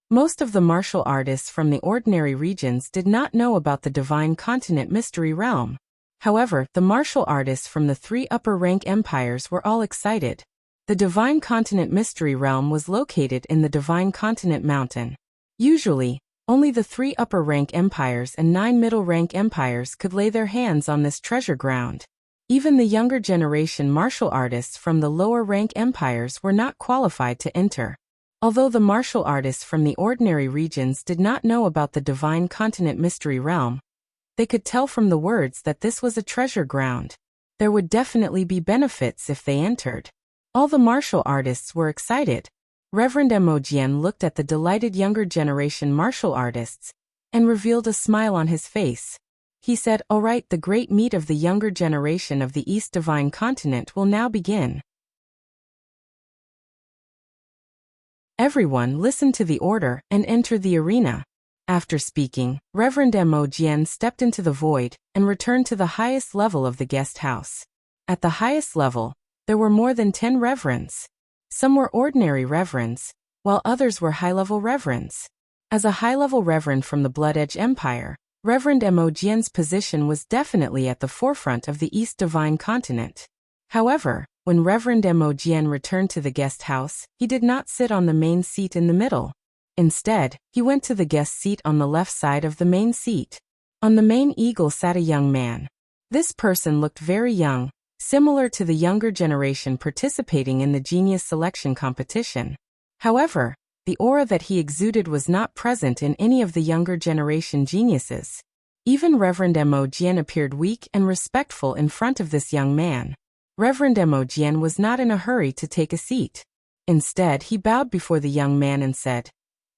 Most of the martial artists from the ordinary regions did not know about the Divine Continent Mystery Realm. However, the martial artists from the 3 upper rank empires were all excited. The Divine Continent Mystery Realm was located in the Divine Continent Mountain. Usually, only the 3 upper rank empires and 9 middle rank empires could lay their hands on this treasure ground. Even the younger generation martial artists from the lower rank empires were not qualified to enter. Although the martial artists from the ordinary regions did not know about the divine continent mystery realm, they could tell from the words that this was a treasure ground. There would definitely be benefits if they entered. All the martial artists were excited. Reverend Emojian looked at the delighted younger generation martial artists and revealed a smile on his face. He said, "All right, the great meet of the younger generation of the East Divine Continent will now begin. Everyone listen to the order and enter the arena." After speaking, Reverend Emojian stepped into the void and returned to the highest level of the guest house. At the highest level, there were more than 10 reverends. Some were ordinary reverends, while others were high-level reverends. As a high-level reverend from the Blood Edge Empire, Reverend Emojian's position was definitely at the forefront of the East Divine Continent. However, when Reverend Emojian returned to the guest house, he did not sit on the main seat in the middle. Instead, he went to the guest seat on the left side of the main seat. On the main eagle sat a young man. This person looked very young, similar to the younger generation participating in the genius selection competition. However, the aura that he exuded was not present in any of the younger generation geniuses. Even Reverend Emojian appeared weak and respectful in front of this young man. Reverend Emojian was not in a hurry to take a seat. Instead, he bowed before the young man and said,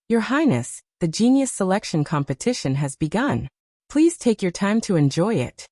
"Your Highness, the genius selection competition has begun. Please take your time to enjoy it."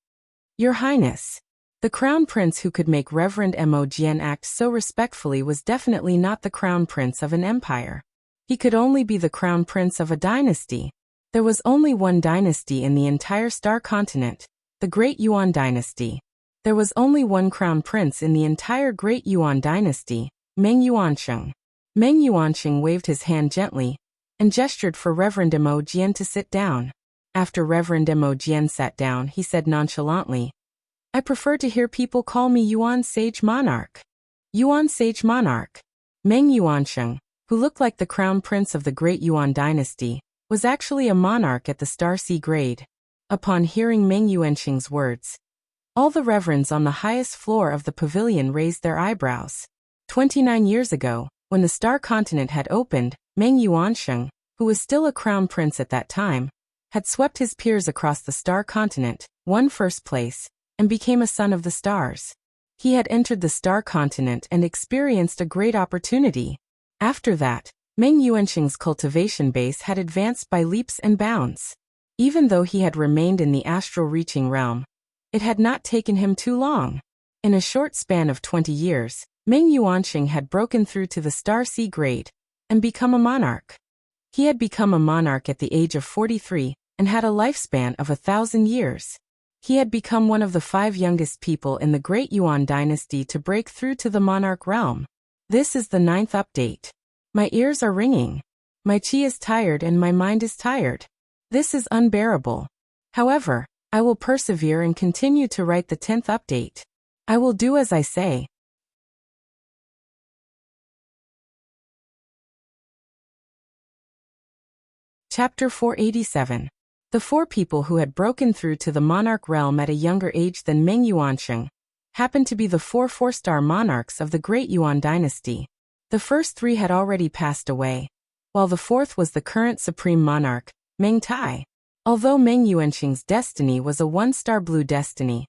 "Your Highness." The crown prince who could make Reverend Emojian act so respectfully was definitely not the crown prince of an empire. He could only be the crown prince of a dynasty. There was only one dynasty in the entire star continent, the Great Yuan dynasty. There was only one crown prince in the entire Great Yuan dynasty, Meng Yuansheng. Meng Yuansheng waved his hand gently and gestured for Reverend Emojian to sit down. After Reverend Emojian sat down, he said nonchalantly, "I prefer to hear people call me Yuan Sage Monarch." Yuan Sage Monarch. Meng Yuansheng, who looked like the crown prince of the Great Yuan dynasty, was actually a monarch at the Star C grade. Upon hearing Meng Yuansheng's words, all the reverends on the highest floor of the pavilion raised their eyebrows. 29 years ago, when the Star Continent had opened, Meng Yuansheng, who was still a crown prince at that time, had swept his peers across the Star Continent, won first place, and became a son of the stars. He had entered the Star Continent and experienced a great opportunity. After that, Meng Yuansheng's cultivation base had advanced by leaps and bounds. Even though he had remained in the astral reaching realm, it had not taken him too long. In a short span of 20 years, Meng Yuansheng had broken through to the Star C grade and become a monarch. He had become a monarch at the age of 43 and had a lifespan of 1,000 years. He had become one of the 5 youngest people in the Great Yuan dynasty to break through to the monarch realm. This is the 9th update. My ears are ringing. My chi is tired and my mind is tired. This is unbearable. However, I will persevere and continue to write the 10th update. I will do as I say. Chapter 487. The 4 people who had broken through to the monarch realm at a younger age than Meng Yuansheng happened to be the 4 4-star monarchs of the Great Yuan dynasty. The first 3 had already passed away, while the 4th was the current supreme monarch, Meng Tai. Although Meng Yuansheng's destiny was a 1-star blue destiny,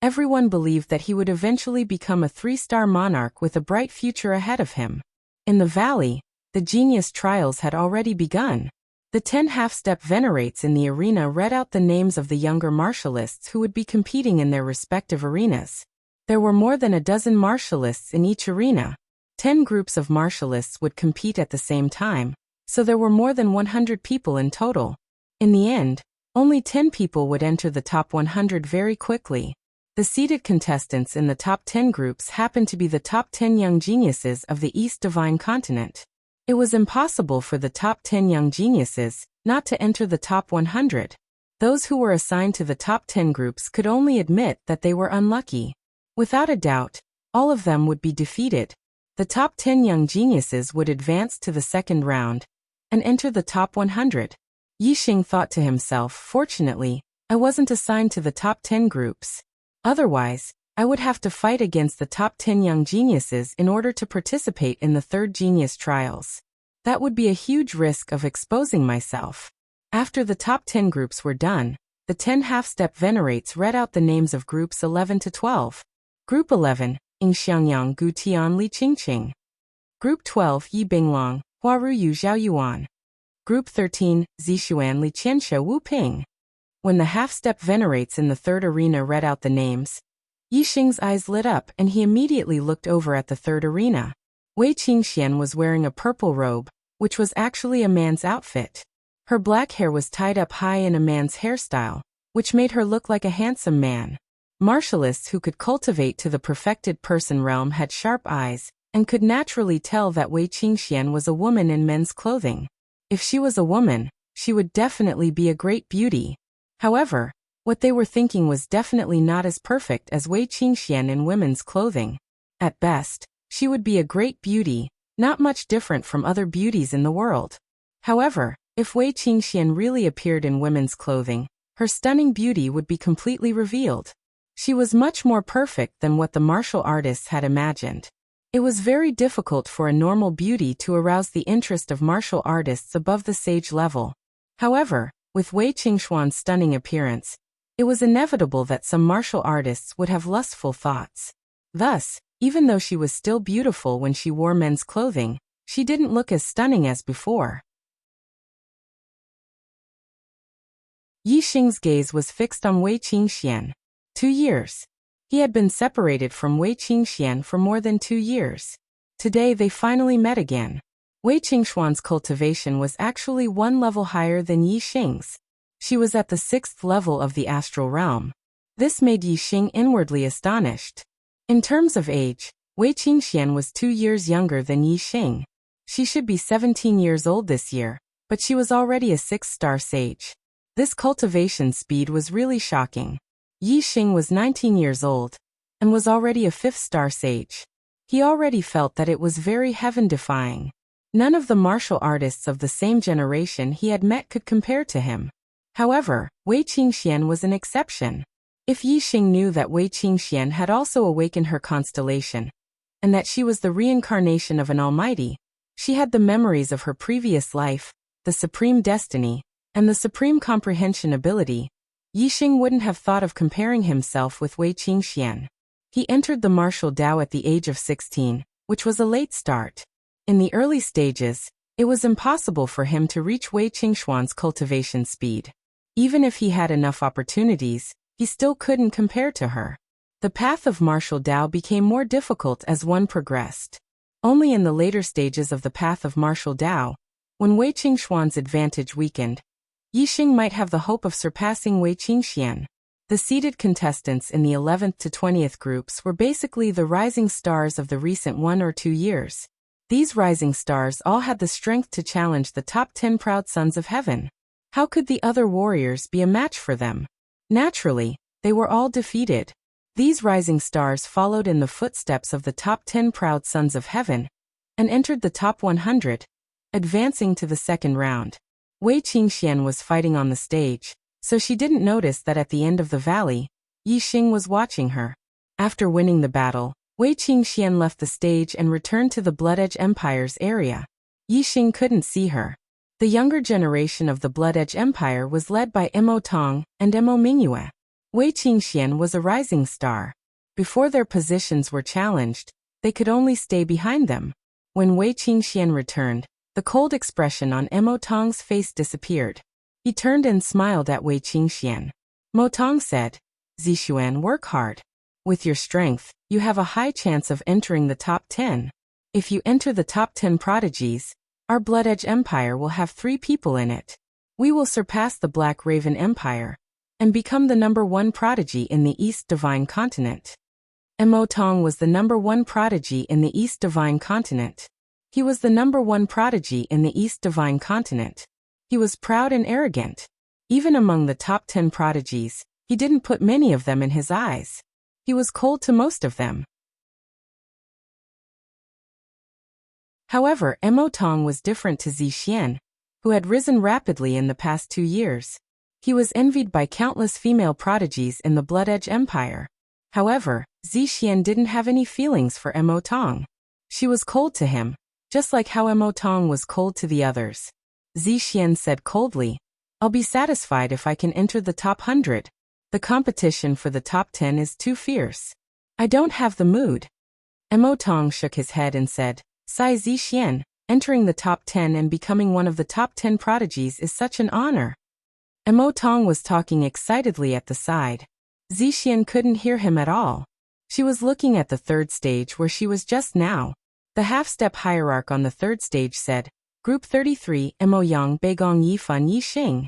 everyone believed that he would eventually become a 3-star monarch with a bright future ahead of him. In the valley, the genius trials had already begun. The 10 half-step venerates in the arena read out the names of the younger martialists who would be competing in their respective arenas. There were more than a dozen martialists in each arena. 10 groups of martialists would compete at the same time, so there were more than 100 people in total. In the end, only 10 people would enter the top 100 very quickly. The seeded contestants in the top 10 groups happened to be the top 10 young geniuses of the East Divine Continent. It was impossible for the top 10 young geniuses not to enter the top 100. Those who were assigned to the top 10 groups could only admit that they were unlucky. Without a doubt, all of them would be defeated. The top 10 young geniuses would advance to the second round and enter the top 100. Yixing thought to himself, "Fortunately, I wasn't assigned to the top 10 groups. Otherwise, I would have to fight against the top 10 young geniuses in order to participate in the 3rd genius trials." That would be a huge risk of exposing myself. After the top 10 groups were done, the 10 half-step venerates read out the names of groups 11 to 12. Group 11, Ing Xiangyang Gu Tian Li Qingqing. Group 12, Yi Binglong, Huaru Yu Zhao Yuan. Group 13, Zixuan Li Qianshe Wu Ping. When the half-step venerates in the third arena read out the names, Yixing's eyes lit up and he immediately looked over at the third arena. Wei Qingxian was wearing a purple robe, which was actually a man's outfit. Her black hair was tied up high in a man's hairstyle, which made her look like a handsome man. Martialists who could cultivate to the perfected person realm had sharp eyes, and could naturally tell that Wei Qingxian was a woman in men's clothing. If she was a woman, she would definitely be a great beauty. However, what they were thinking was definitely not as perfect as Wei Qingxian in women's clothing. At best, she would be a great beauty, not much different from other beauties in the world. However, if Wei Qingxian really appeared in women's clothing, her stunning beauty would be completely revealed. She was much more perfect than what the martial artists had imagined. It was very difficult for a normal beauty to arouse the interest of martial artists above the sage level. However, with Wei Qingxuan's stunning appearance, it was inevitable that some martial artists would have lustful thoughts. Thus, even though she was still beautiful when she wore men's clothing, she didn't look as stunning as before. Yixing's gaze was fixed on Wei Qingxian. 2 years. He had been separated from Wei Qingxian for more than 2 years. Today they finally met again. Wei Qingxuan's cultivation was actually 1 level higher than Yixing's. She was at the 6th level of the astral realm. This made Yixing inwardly astonished. In terms of age, Wei Qingxian was 2 years younger than Yixing. She should be 17 years old this year, but she was already a 6-star sage. This cultivation speed was really shocking. Yixing was 19 years old, and was already a 5th-star sage. He already felt that it was very heaven-defying. None of the martial artists of the same generation he had met could compare to him. However, Wei Qingxian was an exception. If Yixing knew that Wei Qingxian had also awakened her constellation, and that she was the reincarnation of an almighty, she had the memories of her previous life, the supreme destiny, and the supreme comprehension ability, Yixing wouldn't have thought of comparing himself with Wei Qingxian. He entered the martial Dao at the age of 16, which was a late start. In the early stages, it was impossible for him to reach Wei Qingxuan's cultivation speed. Even if he had enough opportunities, he still couldn't compare to her. The path of martial Dao became more difficult as one progressed. Only in the later stages of the path of martial Dao, when Wei Qingxuan's advantage weakened, Yixing might have the hope of surpassing Wei Qingxian. The seeded contestants in the 11th to 20th groups were basically the rising stars of the recent 1 or 2 years. These rising stars all had the strength to challenge the top 10 proud sons of heaven. How could the other warriors be a match for them? Naturally, they were all defeated. These rising stars followed in the footsteps of the top 10 proud sons of heaven, and entered the top 100, advancing to the second round. Wei Qingxian was fighting on the stage, so she didn't notice that at the end of the valley, Yixing was watching her. After winning the battle, Wei Qingxian left the stage and returned to the Blood Edge Empire's area. Yixing couldn't see her. The younger generation of the Blood Edge Empire was led by Mo Tong and Mo Mingyue. Wei Qingxian was a rising star. Before their positions were challenged, they could only stay behind them. When Wei Qingxian returned, the cold expression on Mo Tong's face disappeared. He turned and smiled at Wei Qingxian. Mo Tong said, "Zixuan, work hard. With your strength, you have a high chance of entering the top 10. If you enter the top 10 prodigies, our Blood Edge Empire will have 3 people in it. We will surpass the Black Raven Empire, and become the #1 prodigy in the East Divine Continent." Mo Tong was the #1 prodigy in the East Divine Continent. He was the #1 prodigy in the East Divine Continent. He was proud and arrogant. Even among the top 10 prodigies, he didn't put many of them in his eyes. He was cold to most of them. However, Mo Tong was different to Zixuan, who had risen rapidly in the past 2 years. He was envied by countless female prodigies in the Blood Edge Empire. However, Zixuan didn't have any feelings for Mo Tong. She was cold to him. just like how Mo Tong was cold to the others. Zixian said coldly, I'll be satisfied if I can enter the top 100. The competition for the top 10 is too fierce. I don't have the mood. Mo Tong shook his head and said, Sai Zixian, entering the top 10 and becoming one of the top 10 prodigies is such an honor. Mo Tong was talking excitedly at the side. Zixian couldn't hear him at all. She was looking at the third stage where she was just now. The half-step hierarch on the third stage said, Group 33, Mo Yang Beigong Yifan Yixing.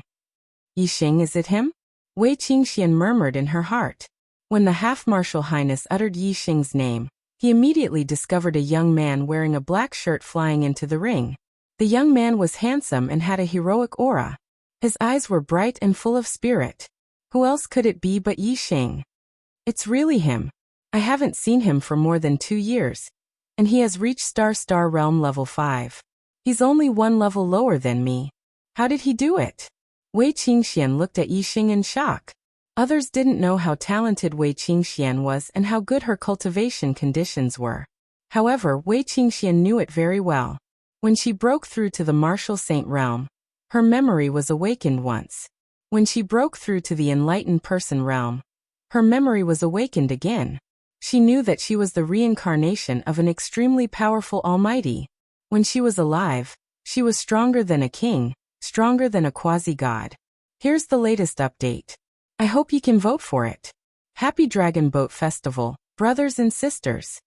Yixing, is it him? Wei Qingxian murmured in her heart. When the half-martial highness uttered Yixing's name, he immediately discovered a young man wearing a black shirt flying into the ring. The young man was handsome and had a heroic aura. His eyes were bright and full of spirit. Who else could it be but Yixing? It's really him. I haven't seen him for more than 2 years. And he has reached Star Realm level 5. He's only 1 level lower than me. How did he do it? Wei Qingxian looked at Yixing in shock. Others didn't know how talented Wei Qingxian was and how good her cultivation conditions were. However, Wei Qingxian knew it very well. When she broke through to the martial saint realm, her memory was awakened once. When she broke through to the enlightened person realm, her memory was awakened again. She knew that she was the reincarnation of an extremely powerful almighty. When she was alive, she was stronger than a king, stronger than a quasi-god. Here's the latest update. I hope you can vote for it. Happy Dragon Boat Festival, brothers and sisters.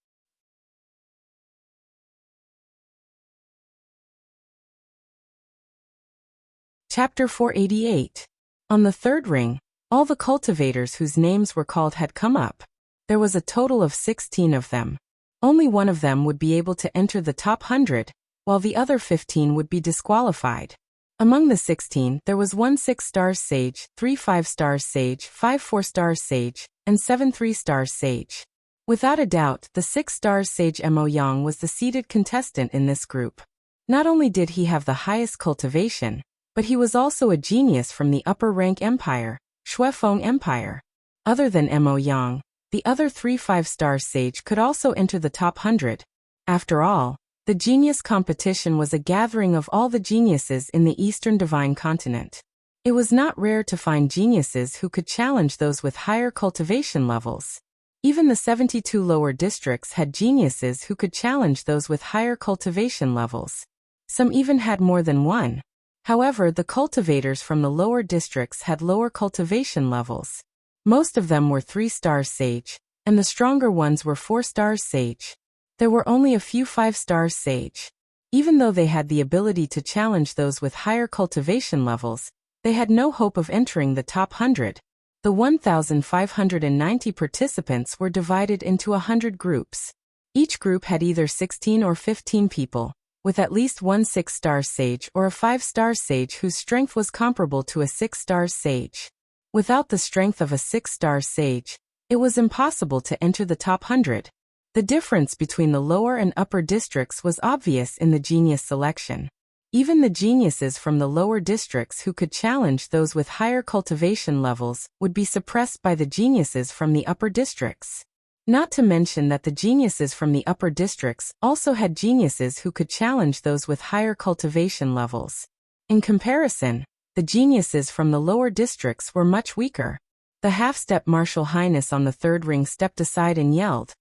Chapter 488. On the third ring, all the cultivators whose names were called had come up. There was a total of 16 of them. Only one of them would be able to enter the top 100, while the other 15 would be disqualified. Among the 16, there was 1 6-star sage, 3 5-star sage, 5 4-star sage, and 7 3-star sage. Without a doubt, the 6-star sage Mo Yang was the seeded contestant in this group. Not only did he have the highest cultivation, but he was also a genius from the upper rank empire, Shuefeng Empire. Other than Mo Yang, the other 3 5-star sage could also enter the top 100. After all, the genius competition was a gathering of all the geniuses in the Eastern Divine Continent. It was not rare to find geniuses who could challenge those with higher cultivation levels. Even the 72 lower districts had geniuses who could challenge those with higher cultivation levels. Some even had more than one. However, the cultivators from the lower districts had lower cultivation levels. Most of them were 3-star sage, and the stronger ones were 4-star sage. There were only a few 5-star sage. Even though they had the ability to challenge those with higher cultivation levels, they had no hope of entering the top 100. The 1,590 participants were divided into 100 groups. Each group had either 16 or 15 people, with at least 1 6-star sage or a 5-star sage whose strength was comparable to a 6-star sage. Without the strength of a 6-star sage, it was impossible to enter the top 100. The difference between the lower and upper districts was obvious in the genius selection. Even the geniuses from the lower districts who could challenge those with higher cultivation levels would be suppressed by the geniuses from the upper districts. Not to mention that the geniuses from the upper districts also had geniuses who could challenge those with higher cultivation levels. In comparison, the geniuses from the lower districts were much weaker. The half-step martial highness on the third ring stepped aside and yelled,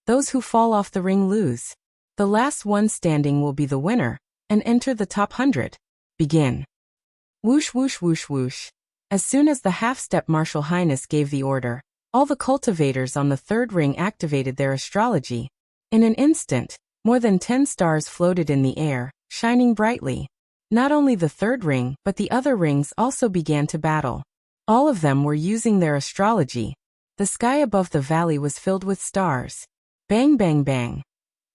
"Those who fall off the ring lose. The last one standing will be the winner, and enter the top 100. Begin." Whoosh whoosh whoosh whoosh. As soon as the half-step martial highness gave the order, all the cultivators on the third ring activated their astrology. In an instant, more than 10 stars floated in the air, shining brightly. Not only the third ring, but the other rings also began to battle. All of them were using their astrology. The sky above the valley was filled with stars. Bang bang bang.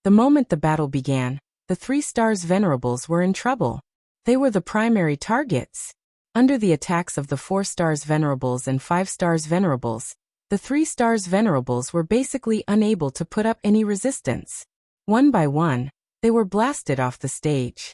The moment the battle began, the 3 stars venerables were in trouble. They were the primary targets. Under the attacks of the 4 stars venerables and 5 stars venerables, the 3 stars venerables were basically unable to put up any resistance. One by one, they were blasted off the stage.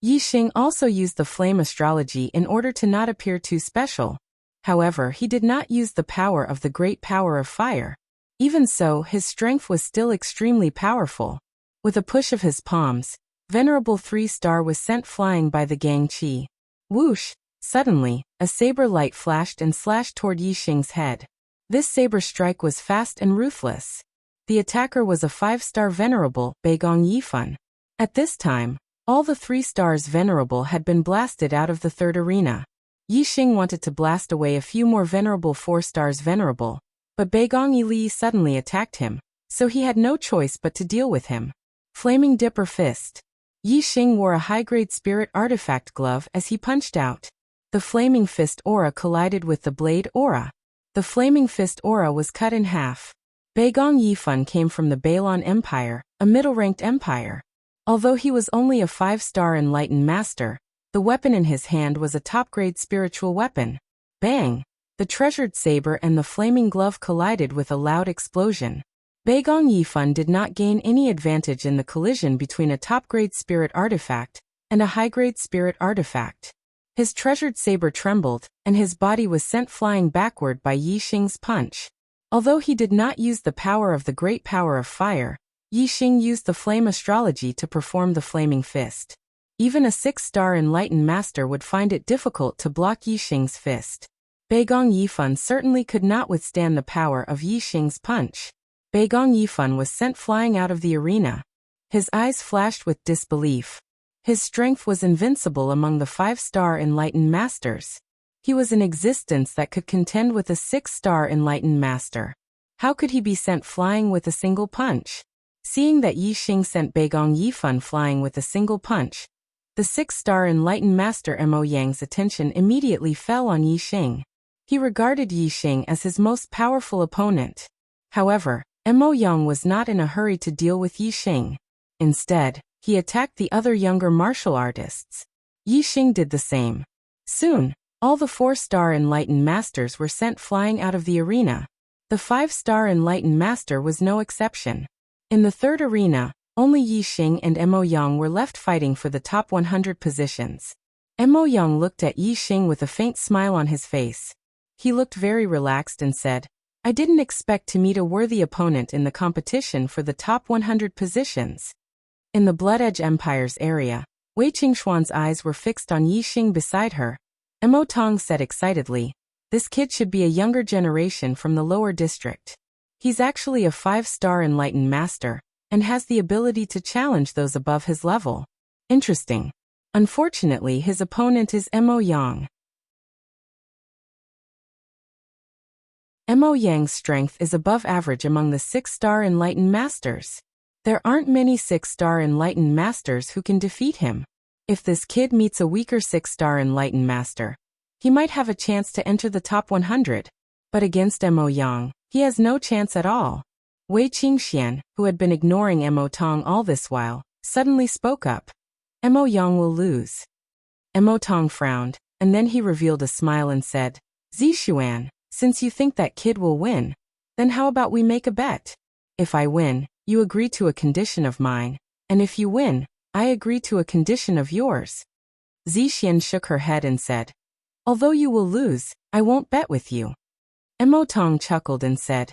Yixing also used the flame astrology in order to not appear too special. However, he did not use the power of the great power of fire. Even so, his strength was still extremely powerful. With a push of his palms, Venerable 3-star was sent flying by the Gang Qi. Whoosh! Suddenly, a saber light flashed and slashed toward Yixing's head. This saber strike was fast and ruthless. The attacker was a 5-star Venerable, Beigong Yifan. At this time, all the 3 stars Venerable had been blasted out of the third arena. Yixing wanted to blast away a few more Venerable 4 stars Venerable, but Beigong Yili suddenly attacked him, so he had no choice but to deal with him. Flaming Dipper Fist. Yixing wore a high-grade spirit artifact glove as he punched out. The Flaming Fist aura collided with the Blade aura. The Flaming Fist aura was cut in half. Beigong Yifan came from the Balon Empire, a middle-ranked empire. Although he was only a 5-star enlightened master, the weapon in his hand was a top-grade spiritual weapon. Bang! The treasured saber and the flaming glove collided with a loud explosion. Beigong Yifan did not gain any advantage in the collision between a top-grade spirit artifact and a high-grade spirit artifact. His treasured saber trembled, and his body was sent flying backward by Yixing's punch. Although he did not use the power of the great power of fire, Yixing used the flame astrology to perform the flaming fist. Even a 6-star enlightened master would find it difficult to block Yixing's fist. Beigong Yifan certainly could not withstand the power of Yixing's punch. Beigong Yifan was sent flying out of the arena. His eyes flashed with disbelief. His strength was invincible among the 5-star enlightened masters. He was an existence that could contend with a 6-star enlightened master. How could he be sent flying with a single punch? Seeing that Yixing sent Beigong Yifan flying with a single punch, the 6-star enlightened master Mo Yang's attention immediately fell on Yixing. He regarded Yixing as his most powerful opponent. However, Mo Yang was not in a hurry to deal with Yixing. Instead, he attacked the other younger martial artists. Yixing did the same. Soon, all the 4-star enlightened masters were sent flying out of the arena. The 5-star enlightened master was no exception. In the third arena, only Yixing and Mo Yang were left fighting for the top 100 positions. Mo Yang looked at Yixing with a faint smile on his face. He looked very relaxed and said, "I didn't expect to meet a worthy opponent in the competition for the top 100 positions." In the Blood Edge Empire's area, Wei Qingxuan's eyes were fixed on Yixing beside her. Mo Tong said excitedly, "This kid should be a younger generation from the lower district. He's actually a 5-star enlightened master, and has the ability to challenge those above his level. Interesting. Unfortunately, his opponent is Mo Yang." Mo Yang's strength is above average among the 6-star enlightened masters. There aren't many 6-star enlightened masters who can defeat him. If this kid meets a weaker 6-star enlightened master, he might have a chance to enter the top 100. But against Mo Yang, he has no chance at all. Wei Qingxian, who had been ignoring Mo Tong all this while, suddenly spoke up. Mo Yang will lose. Mo Tong frowned, and then he revealed a smile and said, "Zixuan, since you think that kid will win, then how about we make a bet? If I win, you agree to a condition of mine, and if you win, I agree to a condition of yours." Zixian shook her head and said, "Although you will lose, I won't bet with you." Mo Tong chuckled and said,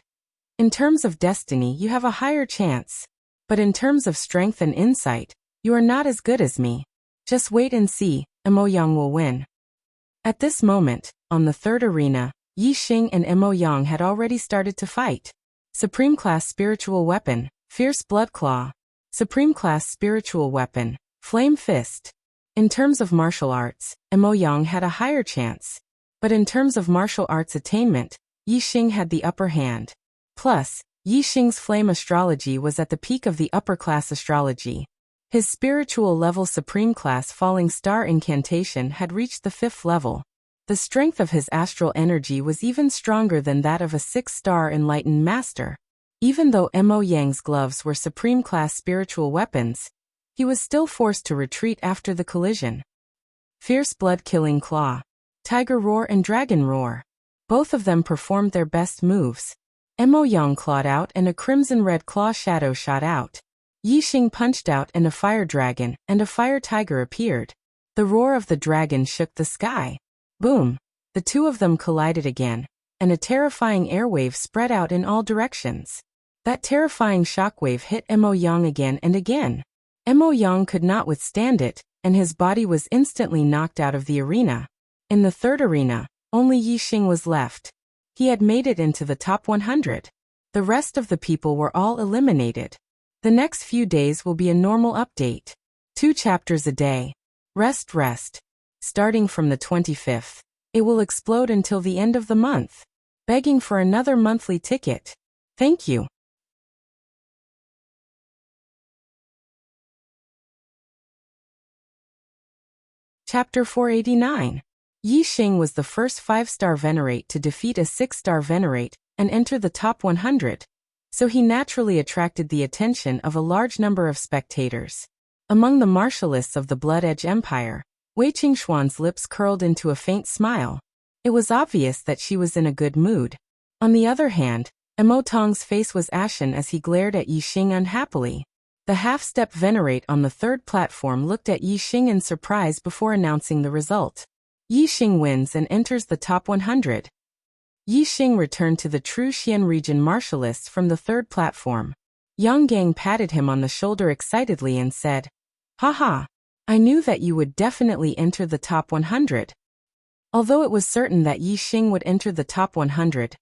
"In terms of destiny, you have a higher chance, but in terms of strength and insight, you are not as good as me. Just wait and see, Mo Yang will win." At this moment, on the third arena, Yixing and Mo Yang had already started to fight. Supreme Class Spiritual Weapon, Fierce Blood Claw. Supreme Class Spiritual Weapon, Flame Fist. In terms of martial arts, Mo Yang had a higher chance. But in terms of martial arts attainment, Yixing had the upper hand. Plus, Yixing's flame astrology was at the peak of the upper class astrology. His spiritual level Supreme Class Falling Star incantation had reached the 5th level. The strength of his astral energy was even stronger than that of a 6-star enlightened master. Even though Mo Yang's gloves were Supreme Class spiritual weapons, he was still forced to retreat after the collision. Fierce Blood-Killing Claw. Tiger Roar and Dragon Roar. Both of them performed their best moves. Mo Yang clawed out and a crimson-red claw shadow shot out. Yixing punched out and a fire dragon and a fire tiger appeared. The roar of the dragon shook the sky. Boom! The two of them collided again. and a terrifying airwave spread out in all directions. That terrifying shockwave hit Mo Yang again and again. Mo Yang could not withstand it, and his body was instantly knocked out of the arena. In the third arena, only Yixing was left. He had made it into the top 100. The rest of the people were all eliminated. The next few days will be a normal update. 2 chapters a day. Rest. Starting from the 25th. It will explode until the end of the month. Begging for another monthly ticket. Thank you. Chapter 489. Yixing was the first 5-star venerate to defeat a 6-star venerate and enter the top 100, so he naturally attracted the attention of a large number of spectators. Among the martialists of the Blood Edge Empire, Wei Qingxuan's lips curled into a faint smile. It was obvious that she was in a good mood. On the other hand, Mo Tong's face was ashen as he glared at Yixing unhappily. The half-step venerate on the third platform looked at Yixing in surprise before announcing the result. Yixing wins and enters the top 100. Yixing returned to the True Xian region martialists from the third platform. Yang Gang patted him on the shoulder excitedly and said, "Haha, I knew that you would definitely enter the top 100. Although it was certain that Yixing would enter the top 100,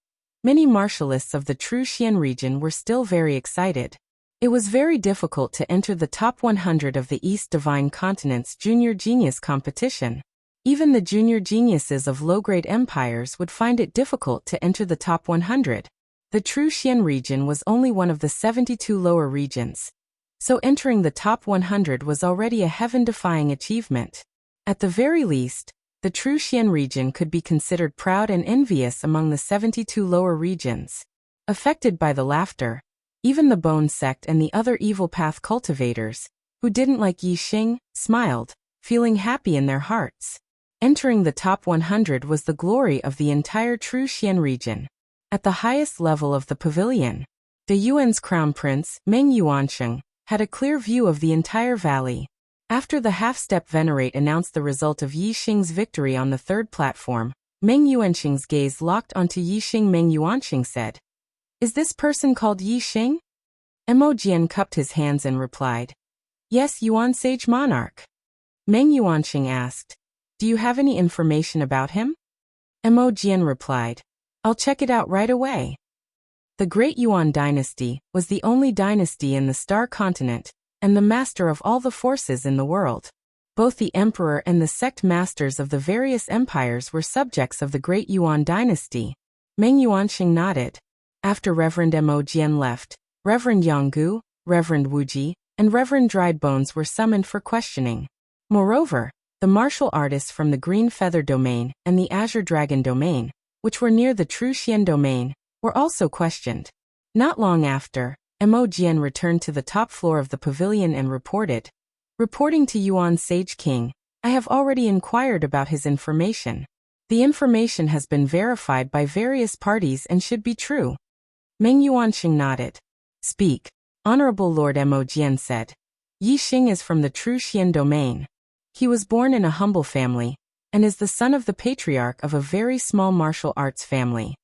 many martialists of the True Xian region were still very excited. It was very difficult to enter the top 100 of the East Divine Continent's Junior Genius competition. Even the junior geniuses of low-grade empires would find it difficult to enter the top 100. The True Xian region was only one of the 72 lower regions, so entering the top 100 was already a heaven-defying achievement. At the very least, the True Xian region could be considered proud and envious among the 72 lower regions. Affected by the laughter, even the Bone Sect and the other evil path cultivators, who didn't like Yixing, smiled, feeling happy in their hearts. Entering the top 100 was the glory of the entire True Xian region. At the highest level of the pavilion, the Yuan's crown prince, Meng Yuansheng, had a clear view of the entire valley. After the half-step venerate announced the result of Yixing's victory on the third platform, Meng Yuansheng's gaze locked onto Yixing. Meng Yuansheng said, "Is this person called Yixing?" Mo Jian cupped his hands and replied, "Yes, Yuan Sage Monarch." Meng Yuansheng asked, "Do you have any information about him?" Mo Jian replied, "I'll check it out right away." The Great Yuan dynasty was the only dynasty in the Star Continent and the master of all the forces in the world. Both the emperor and the sect masters of the various empires were subjects of the Great Yuan dynasty. Meng Yuansheng nodded. After Reverend Mo Jian left, Reverend Yanggu, Reverend Wuji, and Reverend Dried Bones were summoned for questioning. Moreover, the martial artists from the Green Feather Domain and the Azure Dragon Domain, which were near the True Xian Domain, were also questioned. Not long after, Mo Jian returned to the top floor of the pavilion and reported, "Reporting to Yuan Sage King, I have already inquired about his information. The information has been verified by various parties and should be true." Meng Yuansheng nodded. "Speak." Honorable Lord Mo Jian said. "Yixing is from the True Xian Domain. He was born in a humble family, and is the son of the patriarch of a very small martial arts family.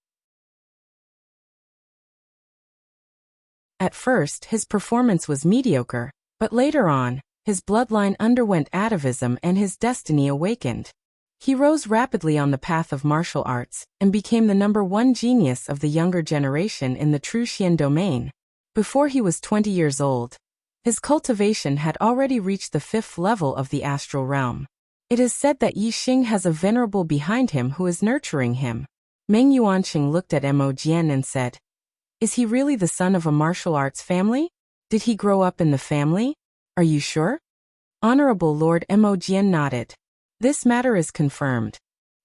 At first, his performance was mediocre, but later on, his bloodline underwent atavism and his destiny awakened. He rose rapidly on the path of martial arts and became the #1 genius of the younger generation in the True Xian Domain. Before he was 20 years old, his cultivation had already reached the 5th level of the astral realm. It is said that Yixing has a venerable behind him who is nurturing him." Meng Yuansheng looked at Mo Jian and said, "Is he really the son of a martial arts family? Did he grow up in the family? Are you sure?" Honorable Lord Mo Jian nodded. "This matter is confirmed."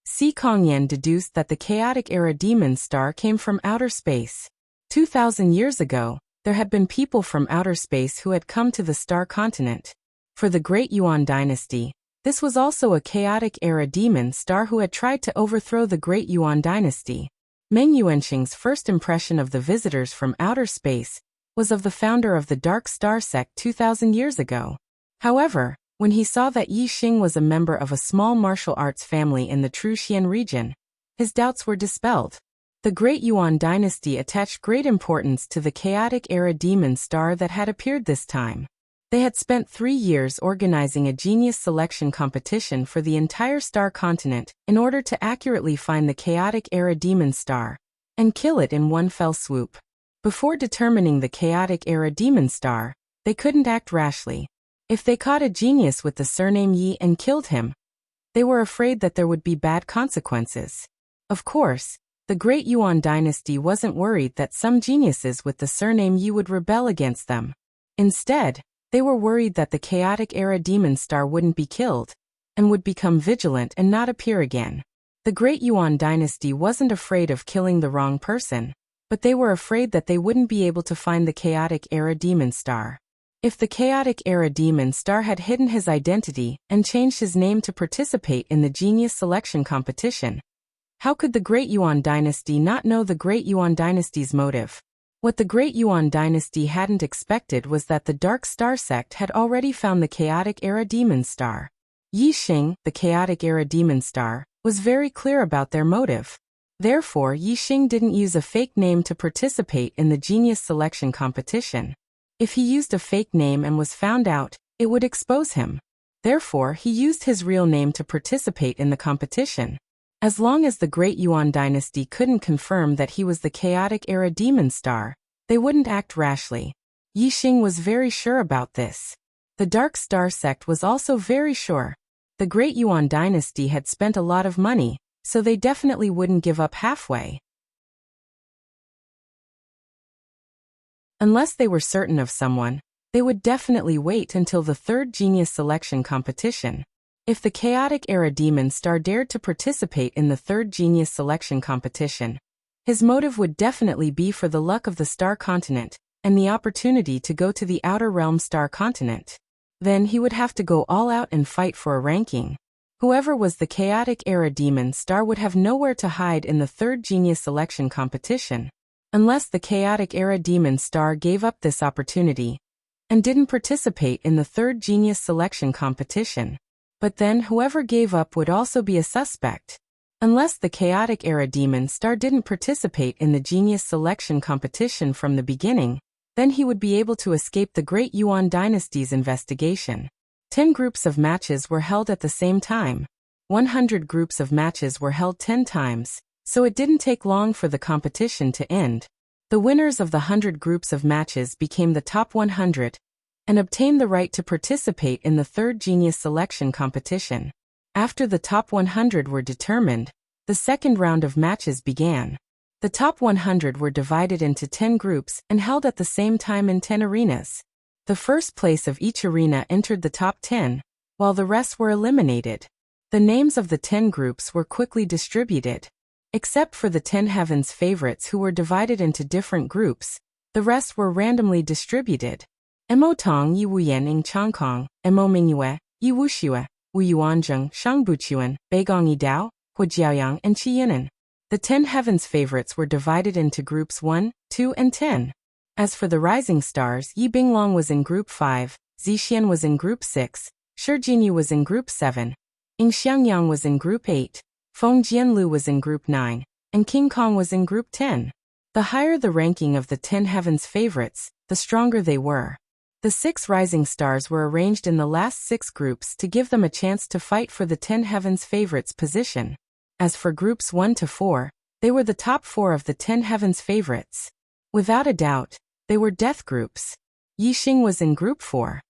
Si Kongyan deduced that the chaotic era demon star came from outer space. 2,000 years ago, there had been people from outer space who had come to the Star Continent. For the Great Yuan dynasty, this was also a chaotic era demon star who had tried to overthrow the Great Yuan dynasty. Meng Yuansheng's first impression of the visitors from outer space was of the founder of the Dark Star sect 2,000 years ago. However, when he saw that Yixing was a member of a small martial arts family in the True Xian region, his doubts were dispelled. The Great Yuan dynasty attached great importance to the chaotic era demon star that had appeared this time. They had spent 3 years organizing a genius selection competition for the entire star continent in order to accurately find the chaotic era demon star and kill it in one fell swoop. Before determining the chaotic era demon star, they couldn't act rashly. If they caught a genius with the surname Yi and killed him, they were afraid that there would be bad consequences. Of course, the Great Yuan dynasty wasn't worried that some geniuses with the surname Yi would rebel against them. Instead, they were worried that the chaotic era demon star wouldn't be killed and would become vigilant and not appear again. The Great Yuan dynasty wasn't afraid of killing the wrong person, but they were afraid that they wouldn't be able to find the chaotic era demon star. If the chaotic era demon star had hidden his identity and changed his name to participate in the genius selection competition, how could the Great Yuan dynasty not know the Great Yuan dynasty's motive? What the Great Yuan dynasty hadn't expected was that the Dark Star sect had already found the chaotic era demon star. Yi Xing, the chaotic era demon star, was very clear about their motive. Therefore, Yi Xing didn't use a fake name to participate in the genius selection competition. If he used a fake name and was found out, it would expose him. Therefore, he used his real name to participate in the competition. As long as the Great Yuan dynasty couldn't confirm that he was the chaotic era demon star, they wouldn't act rashly. Yi Xing was very sure about this. The Dark Star sect was also very sure. The Great Yuan dynasty had spent a lot of money, so they definitely wouldn't give up halfway. Unless they were certain of someone, they would definitely wait until the third genius selection competition. If the chaotic era demon star dared to participate in the third genius selection competition, his motive would definitely be for the luck of the star continent and the opportunity to go to the outer realm star continent. Then he would have to go all out and fight for a ranking. Whoever was the chaotic era demon star would have nowhere to hide in the third genius selection competition, unless the chaotic era demon star gave up this opportunity and didn't participate in the third genius selection competition. But then whoever gave up would also be a suspect. Unless the chaotic era demon star didn't participate in the genius selection competition from the beginning, then he would be able to escape the Great Yuan dynasty's investigation. 10 groups of matches were held at the same time. 100 groups of matches were held 10 times, so it didn't take long for the competition to end. The winners of the 100 groups of matches became the top 100 and obtained the right to participate in the third genius selection competition. After the top 100 were determined, the second round of matches began. The top 100 were divided into 10 groups and held at the same time in 10 arenas. The first place of each arena entered the top 10, while the rest were eliminated. The names of the 10 groups were quickly distributed. Except for the 10 heavens favorites who were divided into different groups, the rest were randomly distributed. Mo Tong Yi Wuyan Ing Changkong, Mo Mingyue, Yi Wuxue, Wu Yuanzheng, Shangbuchuan, Beigong Yi Dao, Hu Jiaoyang, and Qi Yinan. The 10 heavens favorites were divided into groups 1, 2, and 10. As for the rising stars, Yi Binglong was in group 5, Zixian was in group 6, Shi Jinyu was in group 7, Ing Xiangyang was in group 8, Feng Jianlu was in group 9, and King Kong was in group 10. The higher the ranking of the 10 heavens favorites, the stronger they were. The 6 rising stars were arranged in the last 6 groups to give them a chance to fight for the 10 heavens favorites position. As for groups 1 to 4, they were the top 4 of the 10 heavens favorites. Without a doubt, they were death groups. Yi Xing was in group 4.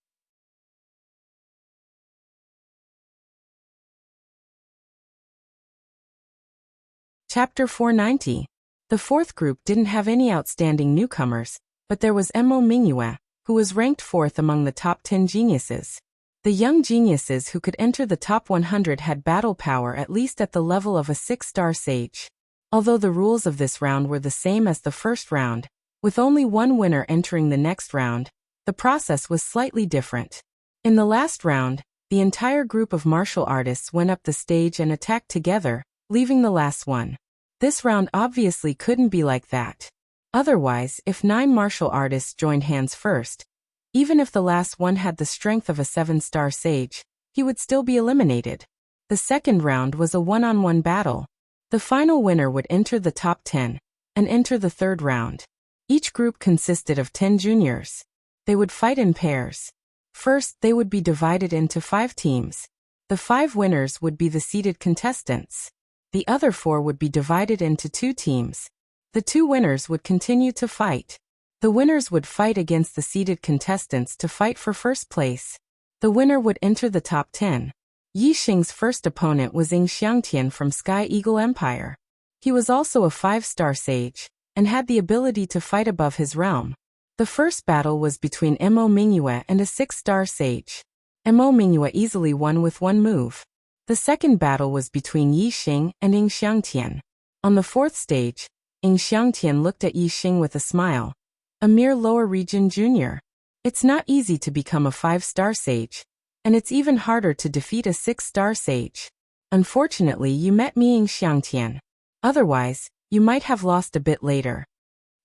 Chapter 490. The fourth group didn't have any outstanding newcomers, but there was Mo Mingyue, who was ranked 4th among the top 10 geniuses. The young geniuses who could enter the top 100 had battle power at least at the level of a 6-star sage. Although the rules of this round were the same as the first round, with only one winner entering the next round, the process was slightly different. In the last round, the entire group of martial artists went up the stage and attacked together, leaving the last one. This round obviously couldn't be like that. Otherwise, if 9 martial artists joined hands first, even if the last one had the strength of a 7-star sage, he would still be eliminated. The second round was a one-on-one battle. The final winner would enter the top 10 and enter the third round. Each group consisted of 10 juniors. They would fight in pairs. First, they would be divided into 5 teams. The 5 winners would be the seeded contestants. The other 4 would be divided into 2 teams. The 2 winners would continue to fight. The winners would fight against the seeded contestants to fight for first place. The winner would enter the top 10. Yixing's first opponent was Ying Xiangtian from Sky Eagle Empire. He was also a 5-star sage, and had the ability to fight above his realm. The first battle was between Mo Mingyue and a 6-star sage. Mo Mingyue easily won with one move. The second battle was between Yixing and Ying Xiangtian. On the 4th stage, Ying Xiangtian looked at Yixing with a smile. A mere lower region junior. It's not easy to become a 5-star sage, and it's even harder to defeat a 6-star sage. Unfortunately, you met me, Ying Xiangtian. Otherwise, you might have lost a bit later.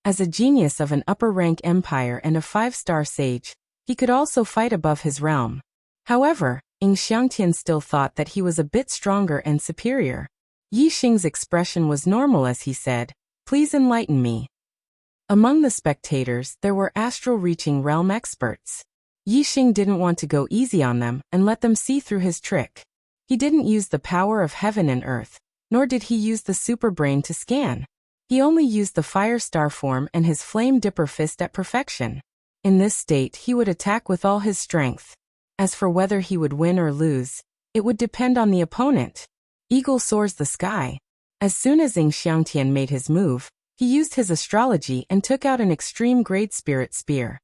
As a genius of an upper-rank empire and a 5-star sage, he could also fight above his realm. However, Ying Xiangtian still thought that he was a bit stronger and superior. Yixing's expression was normal as he said, "Please enlighten me." Among the spectators, there were astral-reaching realm experts. Yixing didn't want to go easy on them and let them see through his trick. He didn't use the power of heaven and earth, nor did he use the superbrain to scan. He only used the fire star form and his flame dipper fist at perfection. In this state, he would attack with all his strength. As for whether he would win or lose, it would depend on the opponent. Eagle soars the sky. As soon as Ying Xiangtian made his move, he used his astrology and took out an extreme grade spirit spear.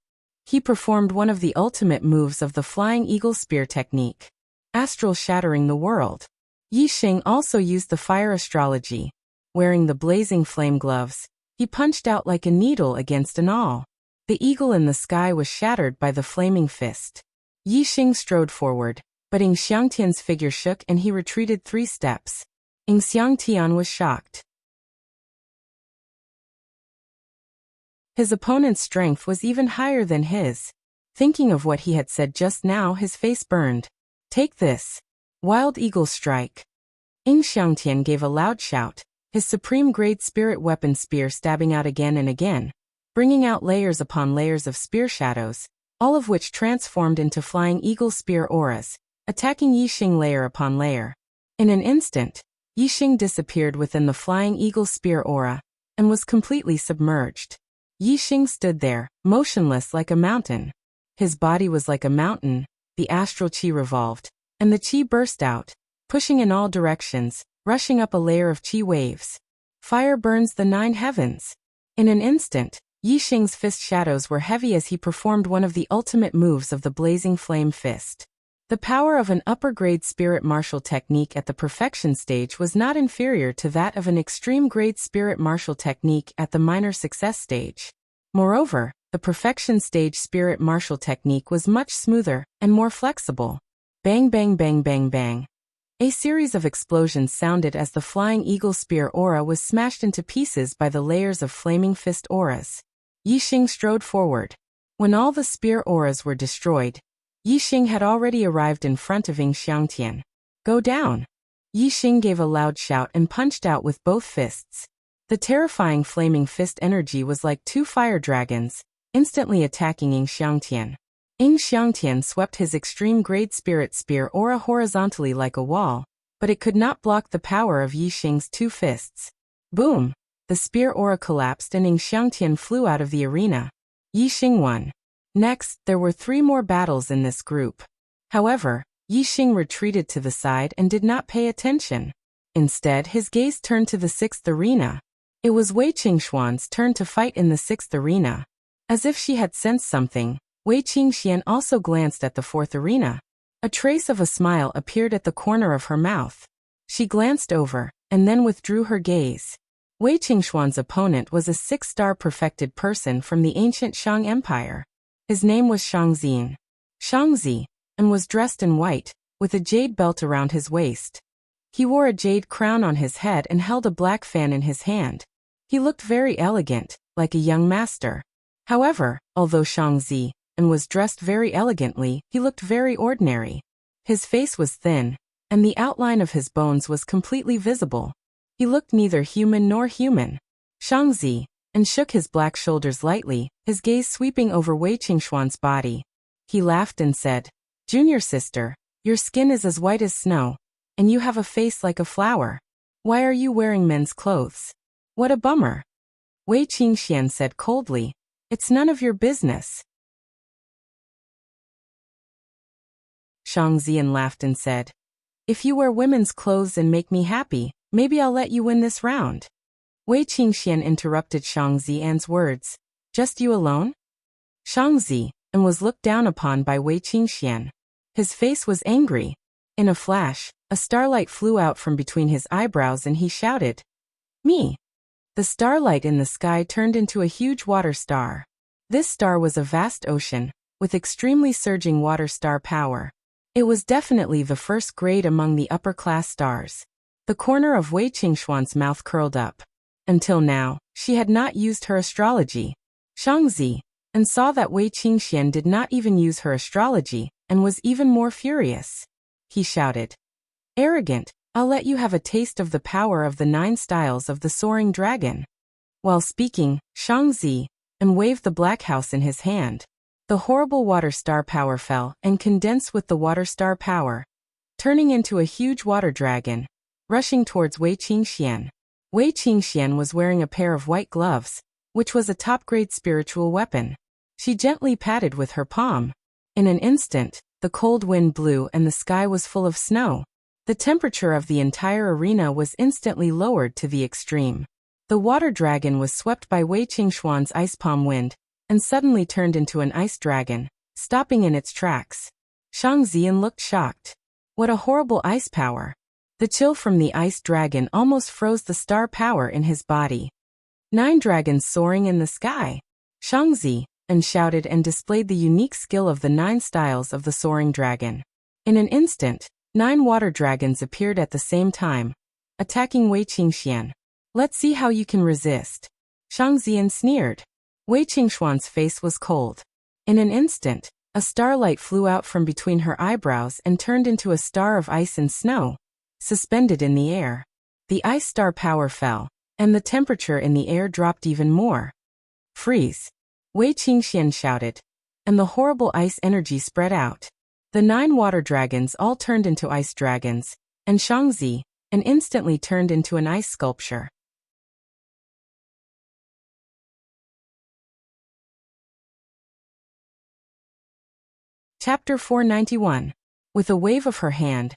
He performed one of the ultimate moves of the flying eagle spear technique, astral shattering the world. Yixing also used the fire astrology. Wearing the blazing flame gloves, he punched out like a needle against an awl. The eagle in the sky was shattered by the flaming fist. Yixing strode forward, but Ying Xiangtian's figure shook and he retreated 3 steps. Ying Xiangtian was shocked. His opponent's strength was even higher than his. Thinking of what he had said just now, his face burned. "Take this. Wild Eagle Strike." Ying Xiangtian gave a loud shout, his supreme grade spirit weapon spear stabbing out again and again, bringing out layers upon layers of spear shadows, all of which transformed into flying eagle spear auras, attacking Yixing layer upon layer. In an instant, Yixing disappeared within the flying eagle spear aura, and was completely submerged. Yixing stood there, motionless like a mountain. His body was like a mountain, the astral qi revolved, and the qi burst out, pushing in all directions, rushing up a layer of qi waves. Fire burns the 9 heavens. In an instant, Yixing's fist shadows were heavy as he performed one of the ultimate moves of the blazing flame fist. The power of an upper-grade spirit martial technique at the perfection stage was not inferior to that of an extreme-grade spirit martial technique at the minor success stage. Moreover, the perfection stage spirit martial technique was much smoother and more flexible. Bang bang bang bang bang. A series of explosions sounded as the flying eagle spear aura was smashed into pieces by the layers of flaming fist auras. Yixing strode forward. When all the spear auras were destroyed, Yixing had already arrived in front of Ying Xiangtian. "Go down!" Yixing gave a loud shout and punched out with both fists. The terrifying flaming fist energy was like 2 fire dragons, instantly attacking Ying Xiangtian. Ying Xiangtian swept his extreme grade spirit spear aura horizontally like a wall, but it could not block the power of Yixing's 2 fists. Boom! The spear aura collapsed and Ying Xiangtian flew out of the arena. Yixing won. Next, there were 3 more battles in this group. However, Yixing retreated to the side and did not pay attention. Instead, his gaze turned to the 6th arena. It was Wei Qingxuan's turn to fight in the 6th arena. As if she had sensed something, Wei Qingxian also glanced at the 4th arena. A trace of a smile appeared at the corner of her mouth. She glanced over, and then withdrew her gaze. Wei Qingxuan's opponent was a 6-star perfected person from the ancient Shang Empire. His name was Shangzin. Shangzi, and was dressed in white, with a jade belt around his waist. He wore a jade crown on his head and held a black fan in his hand. He looked very elegant, like a young master. However, although Shangzi, and was dressed very elegantly, he looked very ordinary. His face was thin, and the outline of his bones was completely visible. He looked neither human nor human. Shangzi, and shook his black shoulders lightly, his gaze sweeping over Wei Qingshuan's body. He laughed and said, "Junior sister, your skin is as white as snow, and you have a face like a flower. Why are you wearing men's clothes? What a bummer." Wei Qingxian said coldly, "It's none of your business." Shang Ziyan laughed and said, "If you wear women's clothes and make me happy, maybe I'll let you win this round." Wei Qingxian interrupted Shang Ziyan's words. "Just you alone?" Shang Ziyan was looked down upon by Wei Qingxian. His face was angry. In a flash, a starlight flew out from between his eyebrows and he shouted, "Me!" The starlight in the sky turned into a huge water star. This star was a vast ocean, with extremely surging water star power. It was definitely the first grade among the upper-class stars. The corner of Wei Qingshuan's mouth curled up. Until now, she had not used her astrology. Shang Zi and saw that Wei Qingxian did not even use her astrology, and was even more furious. He shouted, "Arrogant, I'll let you have a taste of the power of the 9 styles of the soaring dragon." While speaking, Shang Zi and waved the black house in his hand. The horrible water star power fell and condensed with the water star power, turning into a huge water dragon, rushing towards Wei Qingxian. Wei Qingxian was wearing a pair of white gloves, which was a top-grade spiritual weapon. She gently patted with her palm. In an instant, the cold wind blew and the sky was full of snow. The temperature of the entire arena was instantly lowered to the extreme. The water dragon was swept by Wei Qingshuan's ice palm wind, and suddenly turned into an ice dragon, stopping in its tracks. Shang Ziyan looked shocked. What a horrible ice power! The chill from the ice dragon almost froze the star power in his body. 9 dragons soaring in the sky. Shang Ziyan shouted and displayed the unique skill of the 9 styles of the soaring dragon. In an instant, 9 water dragons appeared at the same time, attacking Wei Qingxian. "Let's see how you can resist." Shang Ziyan sneered. Wei Qingshuan's face was cold. In an instant, a starlight flew out from between her eyebrows and turned into a star of ice and snow, suspended in the air. The ice star power fell, and the temperature in the air dropped even more. "Freeze!" Wei Qingxian shouted, and the horrible ice energy spread out. The 9 water dragons all turned into ice dragons, and Shang Zi instantly turned into an ice sculpture. Chapter 491. With a wave of her hand,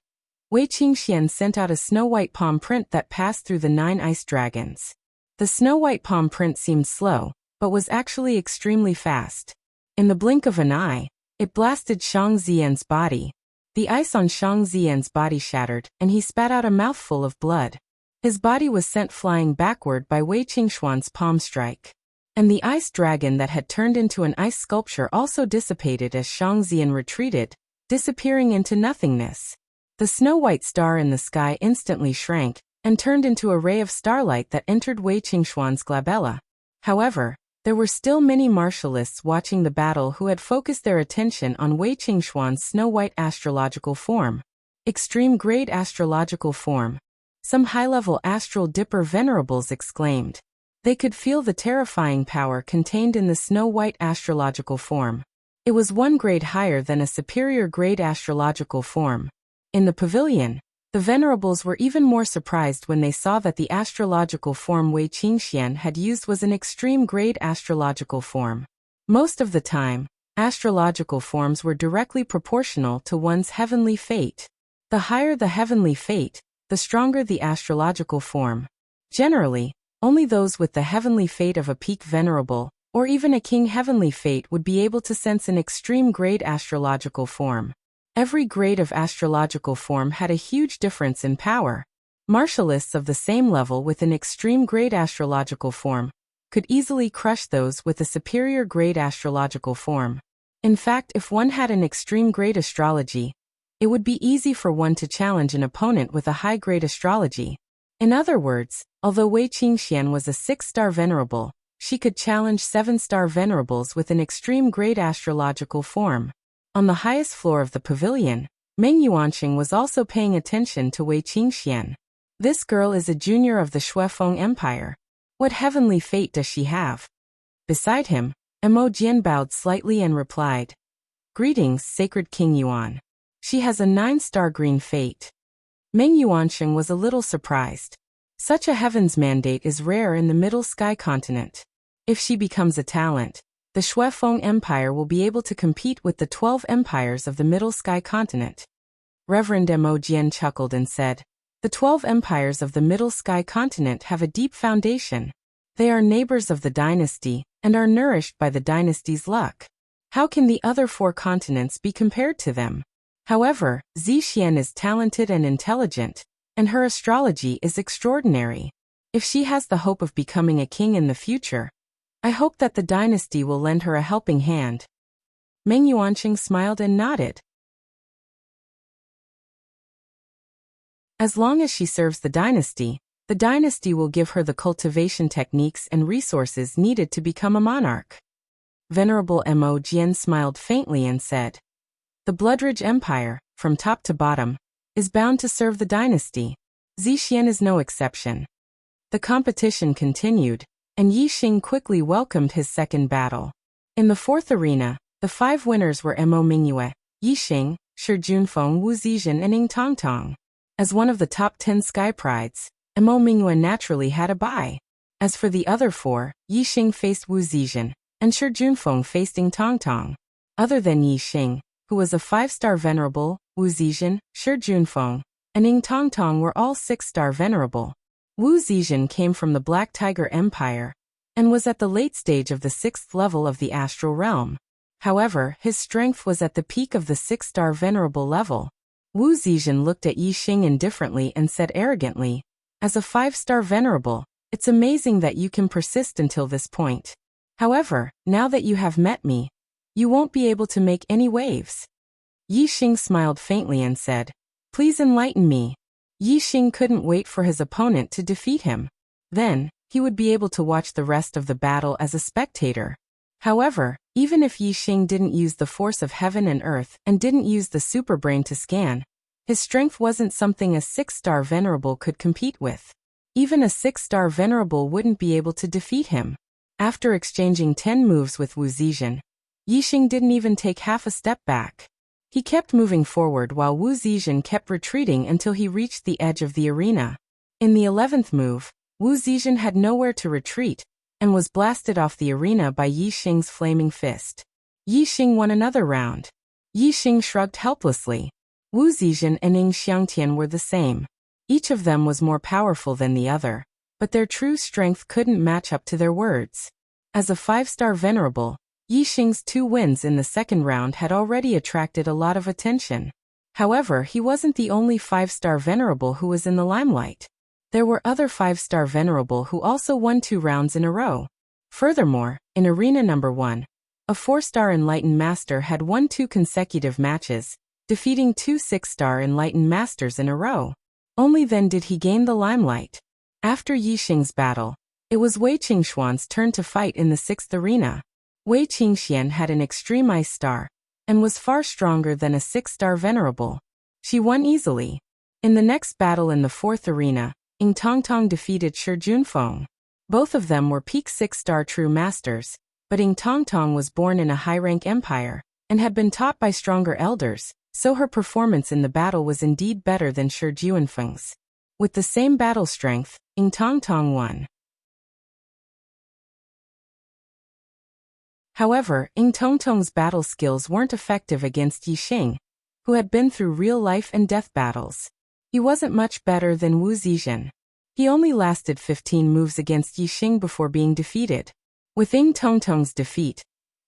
Wei Qingxian sent out a snow-white palm print that passed through the 9 ice dragons. The snow-white palm print seemed slow, but was actually extremely fast. In the blink of an eye, it blasted Shang Ziyan's body. The ice on Shang Ziyan's body shattered, and he spat out a mouthful of blood. His body was sent flying backward by Wei Qingshuan's palm strike. And the ice dragon that had turned into an ice sculpture also dissipated as Shang Ziyan retreated, disappearing into nothingness. The snow-white star in the sky instantly shrank, and turned into a ray of starlight that entered Wei Qingshuan's glabella. However, there were still many martialists watching the battle who had focused their attention on Wei Qingshuan's snow-white astrological form. Extreme grade astrological form. Some high-level astral dipper venerables exclaimed. They could feel the terrifying power contained in the snow-white astrological form. It was 1 grade higher than a superior grade astrological form. In the pavilion, the venerables were even more surprised when they saw that the astrological form Wei Qingxian had used was an extreme grade astrological form. Most of the time, astrological forms were directly proportional to one's heavenly fate. The higher the heavenly fate, the stronger the astrological form. Generally, only those with the heavenly fate of a peak venerable, or even a king heavenly fate would be able to sense an extreme grade astrological form. Every grade of astrological form had a huge difference in power. Martialists of the same level with an extreme grade astrological form could easily crush those with a superior grade astrological form. In fact, if one had an extreme grade astrology, it would be easy for one to challenge an opponent with a high grade astrology. In other words, although Wei Qingxian was a 6-star venerable, she could challenge 7-star venerables with an extreme grade astrological form. On the highest floor of the pavilion, Meng Yuanqing was also paying attention to Wei Qingxian. This girl is a junior of the Shuefeng Empire. What heavenly fate does she have? Beside him, Mo Jian bowed slightly and replied, Greetings, Sacred King Yuan. She has a 9-star green fate. Meng Yuansheng was a little surprised. Such a heaven's mandate is rare in the Middle Sky continent. If she becomes a talent, the Shuefeng Empire will be able to compete with the 12 empires of the Middle Sky continent. Reverend Mo Jian chuckled and said, The 12 empires of the Middle Sky continent have a deep foundation. They are neighbors of the dynasty and are nourished by the dynasty's luck. How can the other 4 continents be compared to them? However, Zixian is talented and intelligent, and her astrology is extraordinary. If she has the hope of becoming a king in the future, I hope that the dynasty will lend her a helping hand. Meng Yuanqing smiled and nodded. As long as she serves the dynasty will give her the cultivation techniques and resources needed to become a monarch. Venerable Mo Jian smiled faintly and said, The Bloodridge Empire, from top to bottom, is bound to serve the dynasty. Zixian is no exception. The competition continued, and Yixing quickly welcomed his second battle. In the 4th arena, the 5 winners were Mo Mingyue, Yixing, Shi Junfeng, Wu Zizhen and Ying Tongtong. As one of the top 10 sky prides, Mo Mingyue naturally had a bye. As for the other 4, Yixing faced Wu Zizhen, and Shi Junfeng faced Ying Tongtong. Other than Yixing, who was a 5-star venerable, Wu Zizhen, Shi Junfeng, and Ying Tongtong were all 6-star venerable. Wu Zizhen came from the Black Tiger Empire, and was at the late stage of the 6th level of the astral realm. However, his strength was at the peak of the 6-star venerable level. Wu Zizhen looked at Yixing indifferently and said arrogantly, As a 5-star venerable, it's amazing that you can persist until this point. However, now that you have met me, you won't be able to make any waves. Yixing smiled faintly and said, Please enlighten me. Yixing couldn't wait for his opponent to defeat him. Then, he would be able to watch the rest of the battle as a spectator. However, even if Yixing didn't use the force of heaven and earth and didn't use the superbrain to scan, his strength wasn't something a 6-star venerable could compete with. Even a 6-star venerable wouldn't be able to defeat him. After exchanging 10 moves with Wu Zizhen, Yixing didn't even take half a step back. He kept moving forward while Wu Zizhen kept retreating until he reached the edge of the arena. In the 11th move, Wu Zizhen had nowhere to retreat, and was blasted off the arena by Yixing's flaming fist. Yixing won another round. Yixing shrugged helplessly. Wu Zizhen and Ying Xiangtian were the same. Each of them was more powerful than the other, but their true strength couldn't match up to their words. As a 5-star venerable, Yixing's 2 wins in the 2nd round had already attracted a lot of attention. However, he wasn't the only 5-star venerable who was in the limelight. There were other 5-star venerable who also won 2 rounds in a row. Furthermore, in arena number 1, a 4-star enlightened master had won 2 consecutive matches, defeating 2 6-star enlightened masters in a row. Only then did he gain the limelight. After Yixing's battle, it was Wei Qingxuan's turn to fight in the 6th arena. Wei Qingxian had an extreme ice star, and was far stronger than a 6-star venerable. She won easily. In the next battle in the 4th arena, Ying Tongtong defeated Shi Junfeng. Both of them were peak 6-star true masters, but Ying Tongtong was born in a high-rank empire, and had been taught by stronger elders, so her performance in the battle was indeed better than Shi Junfeng's. With the same battle strength, Ying Tongtong won. However, Ying Tongtong's battle skills weren't effective against Yixing, who had been through real life and death battles. He wasn't much better than Wu Zizhen. He only lasted 15 moves against Yixing before being defeated. With Ying Tongtong's defeat,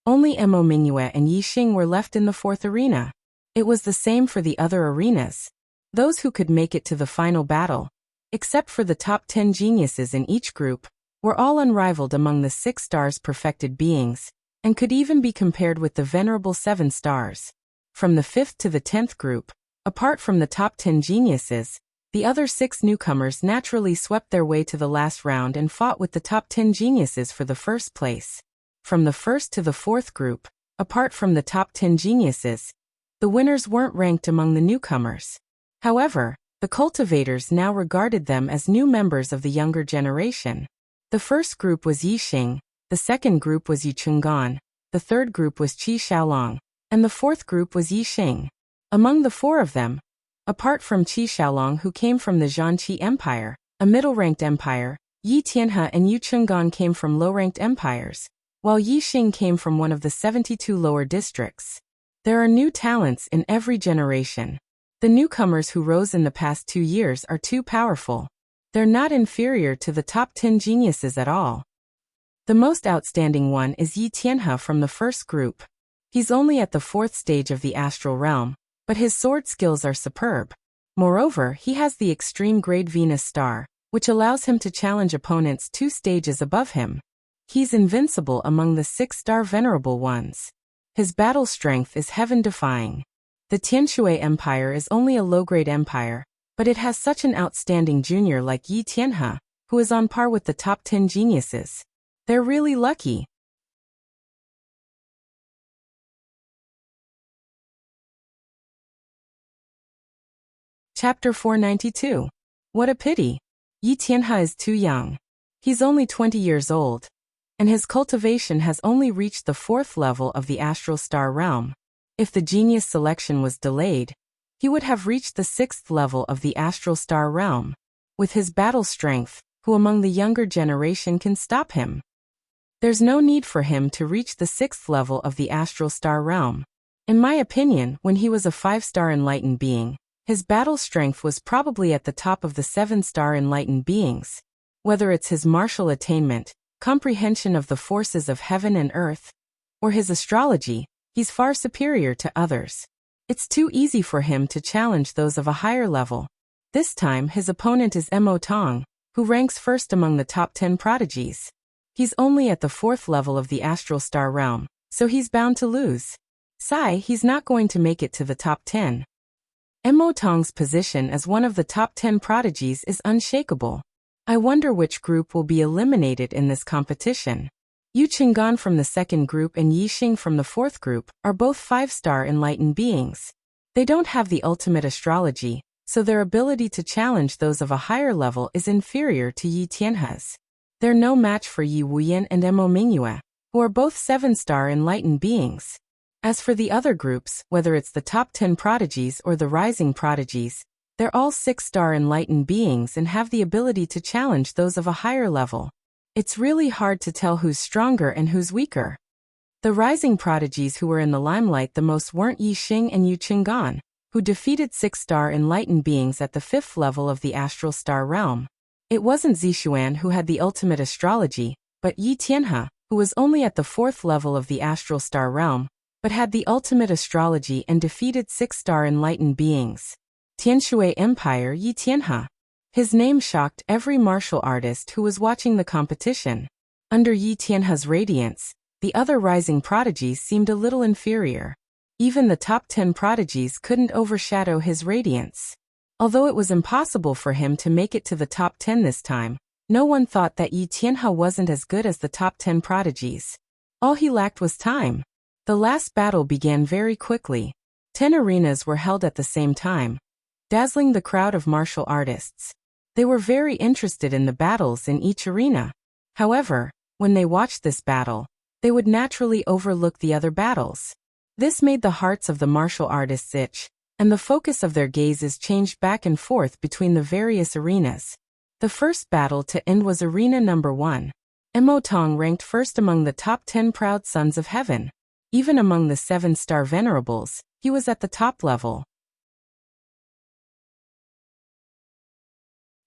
only Mo Mingyue and Yixing were left in the 4th arena. It was the same for the other arenas. Those who could make it to the final battle, except for the top 10 geniuses in each group, were all unrivaled among the 6 stars perfected beings, and could even be compared with the venerable 7 stars. From the 5th to the 10th group, apart from the top 10 geniuses, the other 6 newcomers naturally swept their way to the last round and fought with the top 10 geniuses for the first place. From the 1st to the 4th group, apart from the top 10 geniuses, the winners weren't ranked among the newcomers. However, The cultivators now regarded them as new members of the younger generation. The first group was Yixing, the second group was Yichungan, the third group was Qi Xiaolong, and the fourth group was Yixing. Among the four of them, apart from Qi Xiaolong, who came from the Zhanqi Empire, a middle-ranked empire, Yi Tianhe and Yu Chungan came from low-ranked empires, while Yixing came from one of the 72 lower districts. There are new talents in every generation. The newcomers who rose in the past 2 years are too powerful. They're not inferior to the top 10 geniuses at all. The most outstanding one is Yi Tianhe from the first group. He's only at the 4th stage of the astral realm, but his sword skills are superb. Moreover, he has the extreme grade Venus star, which allows him to challenge opponents 2 stages above him. He's invincible among the 6-star venerable ones. His battle strength is heaven-defying. The Tianshui Empire is only a low-grade empire, but it has such an outstanding junior like Yi Tianhe, who is on par with the top 10 geniuses. They're really lucky. Chapter 492. What a pity. Yi Tianhe is too young. He's only 20 years old, and his cultivation has only reached the 4th level of the astral star realm. If the genius selection was delayed, he would have reached the 6th level of the astral star realm. With his battle strength, who among the younger generation can stop him? There's no need for him to reach the 6th level of the astral star realm. In my opinion, when he was a 5-star enlightened being, his battle strength was probably at the top of the 7-star enlightened beings. Whether it's his martial attainment, comprehension of the forces of heaven and earth, or his astrology, he's far superior to others. It's too easy for him to challenge those of a higher level. This time his opponent is Mo Tong, who ranks first among the top 10 prodigies. He's only at the 4th level of the astral star realm, so he's bound to lose. He's not going to make it to the top 10. Mo Tong's position as one of the top 10 prodigies is unshakable. I wonder which group will be eliminated in this competition. Yu Chungan from the 2nd group and Yixing from the 4th group are both 5-star enlightened beings. They don't have the ultimate astrology, so their ability to challenge those of a higher level is inferior to Yi Tianhe's. They're no match for Yi Wuyan and Mo Mingyue, who are both 7-star enlightened beings. As for the other groups, whether it's the top 10 prodigies or the rising prodigies, they're all 6-star enlightened beings and have the ability to challenge those of a higher level. It's really hard to tell who's stronger and who's weaker. The rising prodigies who were in the limelight the most weren't Yixing and Yu Chungan, who defeated 6-star enlightened beings at the 5th level of the astral star realm. It wasn't Zixuan who had the ultimate astrology, but Yi Tianhe, who was only at the 4th level of the astral star realm, but had the ultimate astrology and defeated 6-star enlightened beings. Tianshui Empire Yi Tianhe. His name shocked every martial artist who was watching the competition. Under Yi Tianhe's radiance, the other rising prodigies seemed a little inferior. Even the top 10 prodigies couldn't overshadow his radiance. Although it was impossible for him to make it to the top 10 this time, no one thought that Yi Tianhe wasn't as good as the top 10 prodigies. All he lacked was time. The last battle began very quickly. 10 arenas were held at the same time, dazzling the crowd of martial artists. They were very interested in the battles in each arena. However, when they watched this battle, they would naturally overlook the other battles. This made the hearts of the martial artists itch, and the focus of their gazes changed back and forth between the various arenas. The first battle to end was arena number 1. Mo Tong ranked first among the top 10 proud sons of heaven. Even among the 7-star venerables, he was at the top level.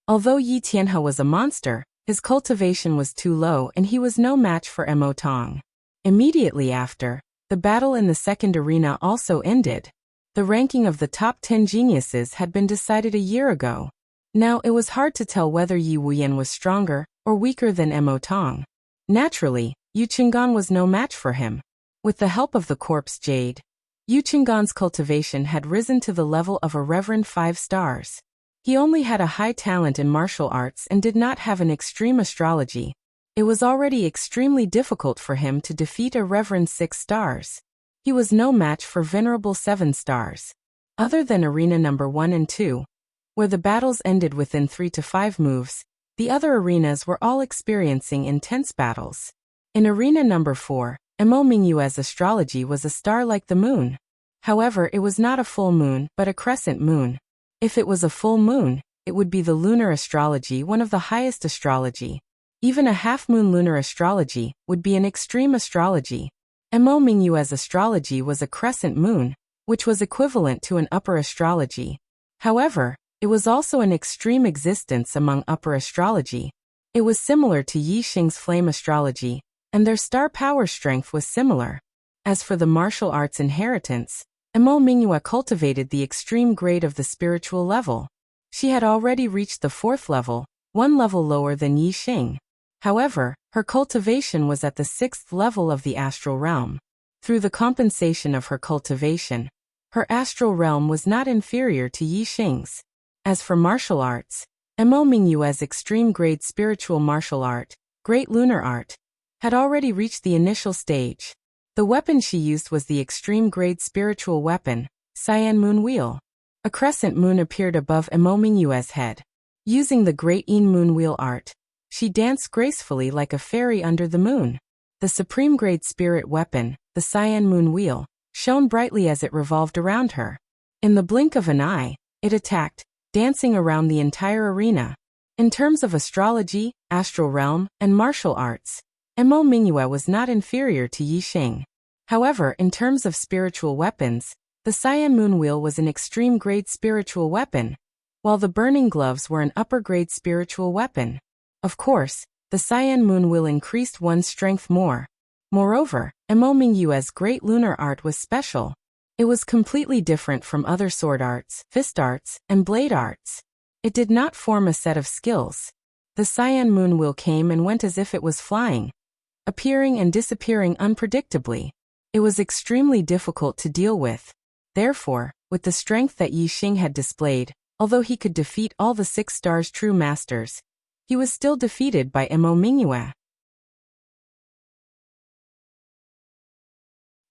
Although Yi Tianhe was a monster, his cultivation was too low and he was no match for Mo Tong. Immediately after, the battle in the 2nd arena also ended. The ranking of the top 10 geniuses had been decided a year ago. Now it was hard to tell whether Yi Wuyan was stronger or weaker than Mo Tong. Naturally, Yu Chungan was no match for him. With the help of the corpse jade, Yu Chungan's cultivation had risen to the level of a reverend 5 stars. He only had a high talent in martial arts and did not have an extreme astrology. It was already extremely difficult for him to defeat a reverend 6 stars. He was no match for venerable 7 stars. Other than arena number 1 and 2, where the battles ended within 3 to 5 moves. The other arenas were all experiencing intense battles. In arena number 4, Mo Mingyue's astrology was a star like the moon. However, it was not a full moon, but a crescent moon. If it was a full moon, it would be the lunar astrology, one of the highest astrology. Even a half-moon lunar astrology would be an extreme astrology. Mo Mingyue's astrology was a crescent moon, which was equivalent to an upper astrology. However, it was also an extreme existence among upper astrology. It was similar to Yi Xing's flame astrology, and their star power strength was similar. As for the martial arts inheritance, Mo Mingyue cultivated the extreme grade of the spiritual level. She had already reached the 4th level, one level lower than Yi Xing. However, her cultivation was at the 6th level of the astral realm. Through the compensation of her cultivation, her astral realm was not inferior to Yi Xing's. As for martial arts, Mo Mingyue's extreme grade spiritual martial art, Great Lunar Art, had already reached the initial stage. The weapon she used was the extreme grade spiritual weapon, Cyan Moon Wheel. A crescent moon appeared above Mo Mingyue's head. Using the Great Yin Moon Wheel art, she danced gracefully like a fairy under the moon. The supreme grade spirit weapon, the Cyan Moon Wheel, shone brightly as it revolved around her. In the blink of an eye, it attacked, dancing around the entire arena. In terms of astrology, astral realm, and martial arts, Mo Mingyue was not inferior to Yi Xing. However, in terms of spiritual weapons, the Cyan Moon Wheel was an extreme grade spiritual weapon, while the burning gloves were an upper grade spiritual weapon. Of course, the Cyan Moon Wheel increased one's strength more. Moreover, Mo Mingyue's Great Lunar Art was special. It was completely different from other sword arts, fist arts, and blade arts. It did not form a set of skills. The Cyan Moon Wheel came and went as if it was flying, appearing and disappearing unpredictably. It was extremely difficult to deal with. Therefore, with the strength that Yi Xing had displayed, although he could defeat all the 6 stars' true masters, he was still defeated by Mo Mingyue.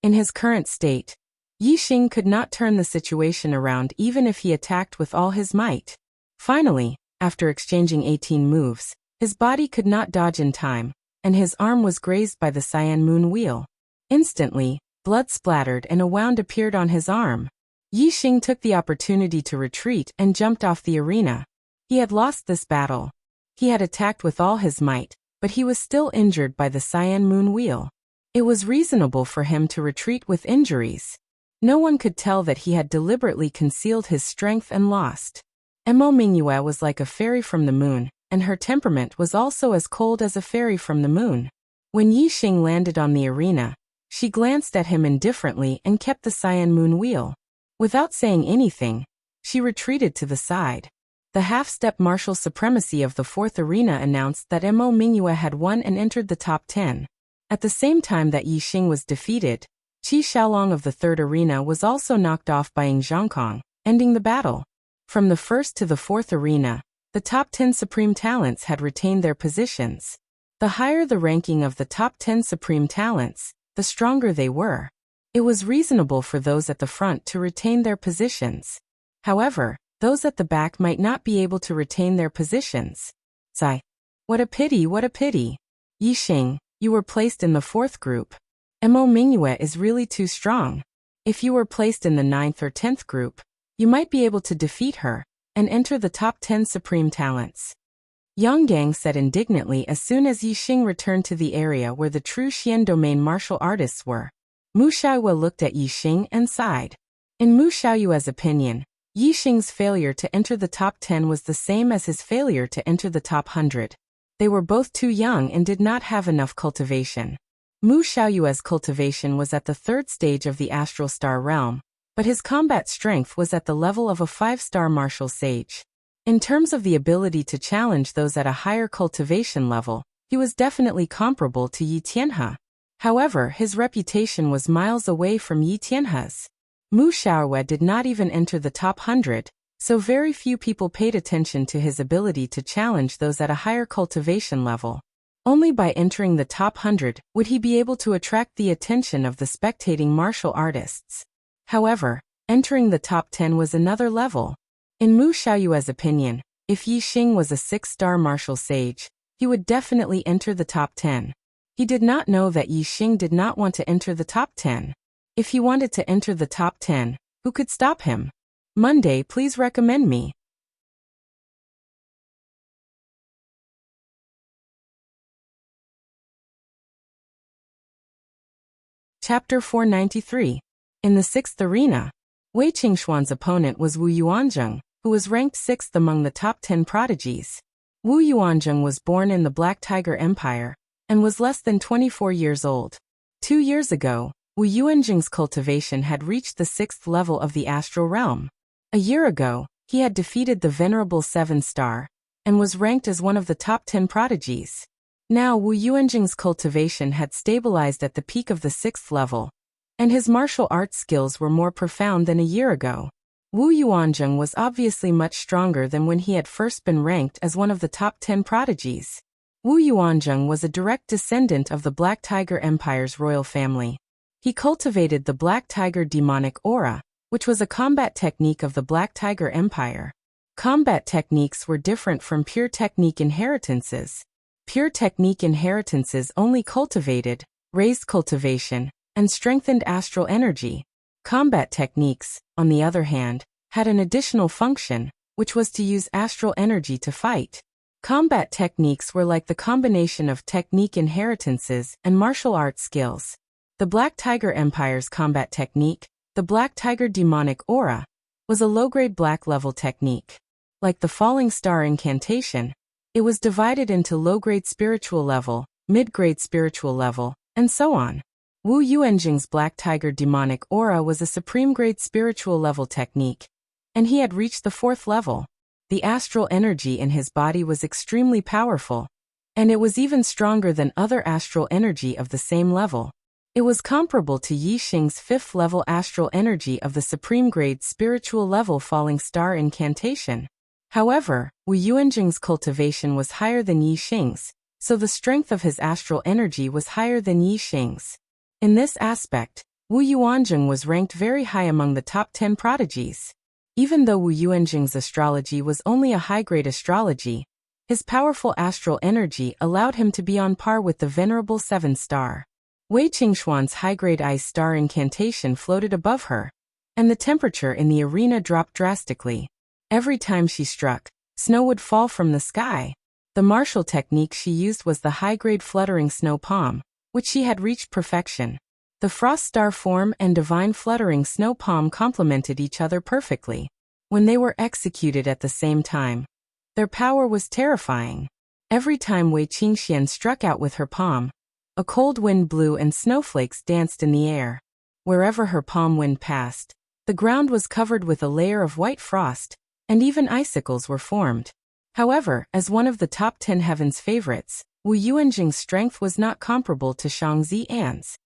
In his current state, Yi Xing could not turn the situation around even if he attacked with all his might. Finally, after exchanging 18 moves, his body could not dodge in time, and his arm was grazed by the Cyan Moon Wheel. Instantly, blood splattered and a wound appeared on his arm. Yi Xing took the opportunity to retreat and jumped off the arena. He had lost this battle. He had attacked with all his might, but he was still injured by the Cyan Moon Wheel. It was reasonable for him to retreat with injuries. No one could tell that he had deliberately concealed his strength and lost. Mo Mingyue was like a fairy from the moon, and her temperament was also as cold as a fairy from the moon. When Yi Xing landed on the arena, she glanced at him indifferently and kept the Cyan Moon Wheel. Without saying anything, she retreated to the side. The half-step martial supremacy of the 4th arena announced that Mo Mingyue had won and entered the top 10. At the same time that Yi Xing was defeated, Qi Xiaolong of the 3rd arena was also knocked off by Ying Zhongkong, ending the battle. From the 1st to the 4th arena, the top 10 supreme talents had retained their positions. The higher the ranking of the top 10 supreme talents, the stronger they were. It was reasonable for those at the front to retain their positions. However, those at the back might not be able to retain their positions. Sigh. What a pity, what a pity. Yi Xing, you were placed in the 4th group. Mo Mingyue is really too strong. If you were placed in the 9th or 10th group, you might be able to defeat her and enter the top 10 supreme talents. Yang Gang said indignantly as soon as Yi Xing returned to the area where the true Xian domain martial artists were. Mu Xiaoyue looked at Yi Xing and sighed. In Mu Xiaoyue's opinion, Yi Xing's failure to enter the top 10 was the same as his failure to enter the top 100. They were both too young and did not have enough cultivation. Mu Xiaoyue's cultivation was at the 3rd stage of the astral star realm, but his combat strength was at the level of a 5-star martial sage. In terms of the ability to challenge those at a higher cultivation level, he was definitely comparable to Yi Tianhe. However, his reputation was miles away from Yi Tianhe's. Mu Xiaoyue did not even enter the top 100, so very few people paid attention to his ability to challenge those at a higher cultivation level. Only by entering the top 100 would he be able to attract the attention of the spectating martial artists. However, entering the top 10 was another level. In Mu Xiaoyue's opinion, if Yi Xing was a 6-star martial sage, he would definitely enter the top 10. He did not know that Yi Xing did not want to enter the top 10. If he wanted to enter the top 10, who could stop him? Monday, please recommend me. Chapter 493. In the 6th arena, Wei Qingxuan's opponent was Wu Yuanzheng, who was ranked 6th among the top 10 prodigies. Wu Yuanzheng was born in the Black Tiger Empire and was less than 24 years old. 2 years ago, Wu Yuanzheng's cultivation had reached the 6th level of the astral realm. A year ago, he had defeated the venerable 7-star and was ranked as one of the top 10 prodigies. Now Wu Yuanzheng's cultivation had stabilized at the peak of the 6th level, and his martial arts skills were more profound than a year ago. Wu Yuanzheng was obviously much stronger than when he had first been ranked as one of the top 10 prodigies. Wu Yuanzheng was a direct descendant of the Black Tiger Empire's royal family. He cultivated the Black Tiger demonic aura, which was a combat technique of the Black Tiger Empire. Combat techniques were different from pure technique inheritances. Pure technique inheritances only cultivated, raised cultivation, and strengthened astral energy. Combat techniques, on the other hand, had an additional function, which was to use astral energy to fight. Combat techniques were like the combination of technique inheritances and martial arts skills. The Black Tiger Empire's combat technique, the Black Tiger demonic aura, was a low-grade black-level technique. Like the Falling Star incantation, it was divided into low-grade spiritual level, mid-grade spiritual level, and so on. Wu Yuanzheng's Black Tiger demonic aura was a supreme-grade spiritual level technique, and he had reached the 4th level. The astral energy in his body was extremely powerful, and it was even stronger than other astral energy of the same level. It was comparable to Yi Xing's 5th level astral energy of the supreme grade spiritual level Falling Star incantation. However, Wu Yuanzheng's cultivation was higher than Yi Xing's, so the strength of his astral energy was higher than Yi Xing's. In this aspect, Wu Yuanzheng was ranked very high among the top 10 prodigies. Even though Wu Yuanzheng's astrology was only a high-grade astrology, his powerful astral energy allowed him to be on par with the venerable 7-star. Wei Qingxuan's high-grade ice star incantation floated above her, and the temperature in the arena dropped drastically. Every time she struck, snow would fall from the sky. The martial technique she used was the high-grade fluttering snow palm, which she had reached perfection. The frost star form and divine fluttering snow palm complemented each other perfectly. When they were executed at the same time, their power was terrifying. Every time Wei Qingxian struck out with her palm, a cold wind blew and snowflakes danced in the air. Wherever her palm wind passed, the ground was covered with a layer of white frost, and even icicles were formed. However, as one of the top 10 heaven's favorites, Wu Yuanzheng's strength was not comparable to Shang Zi'an's.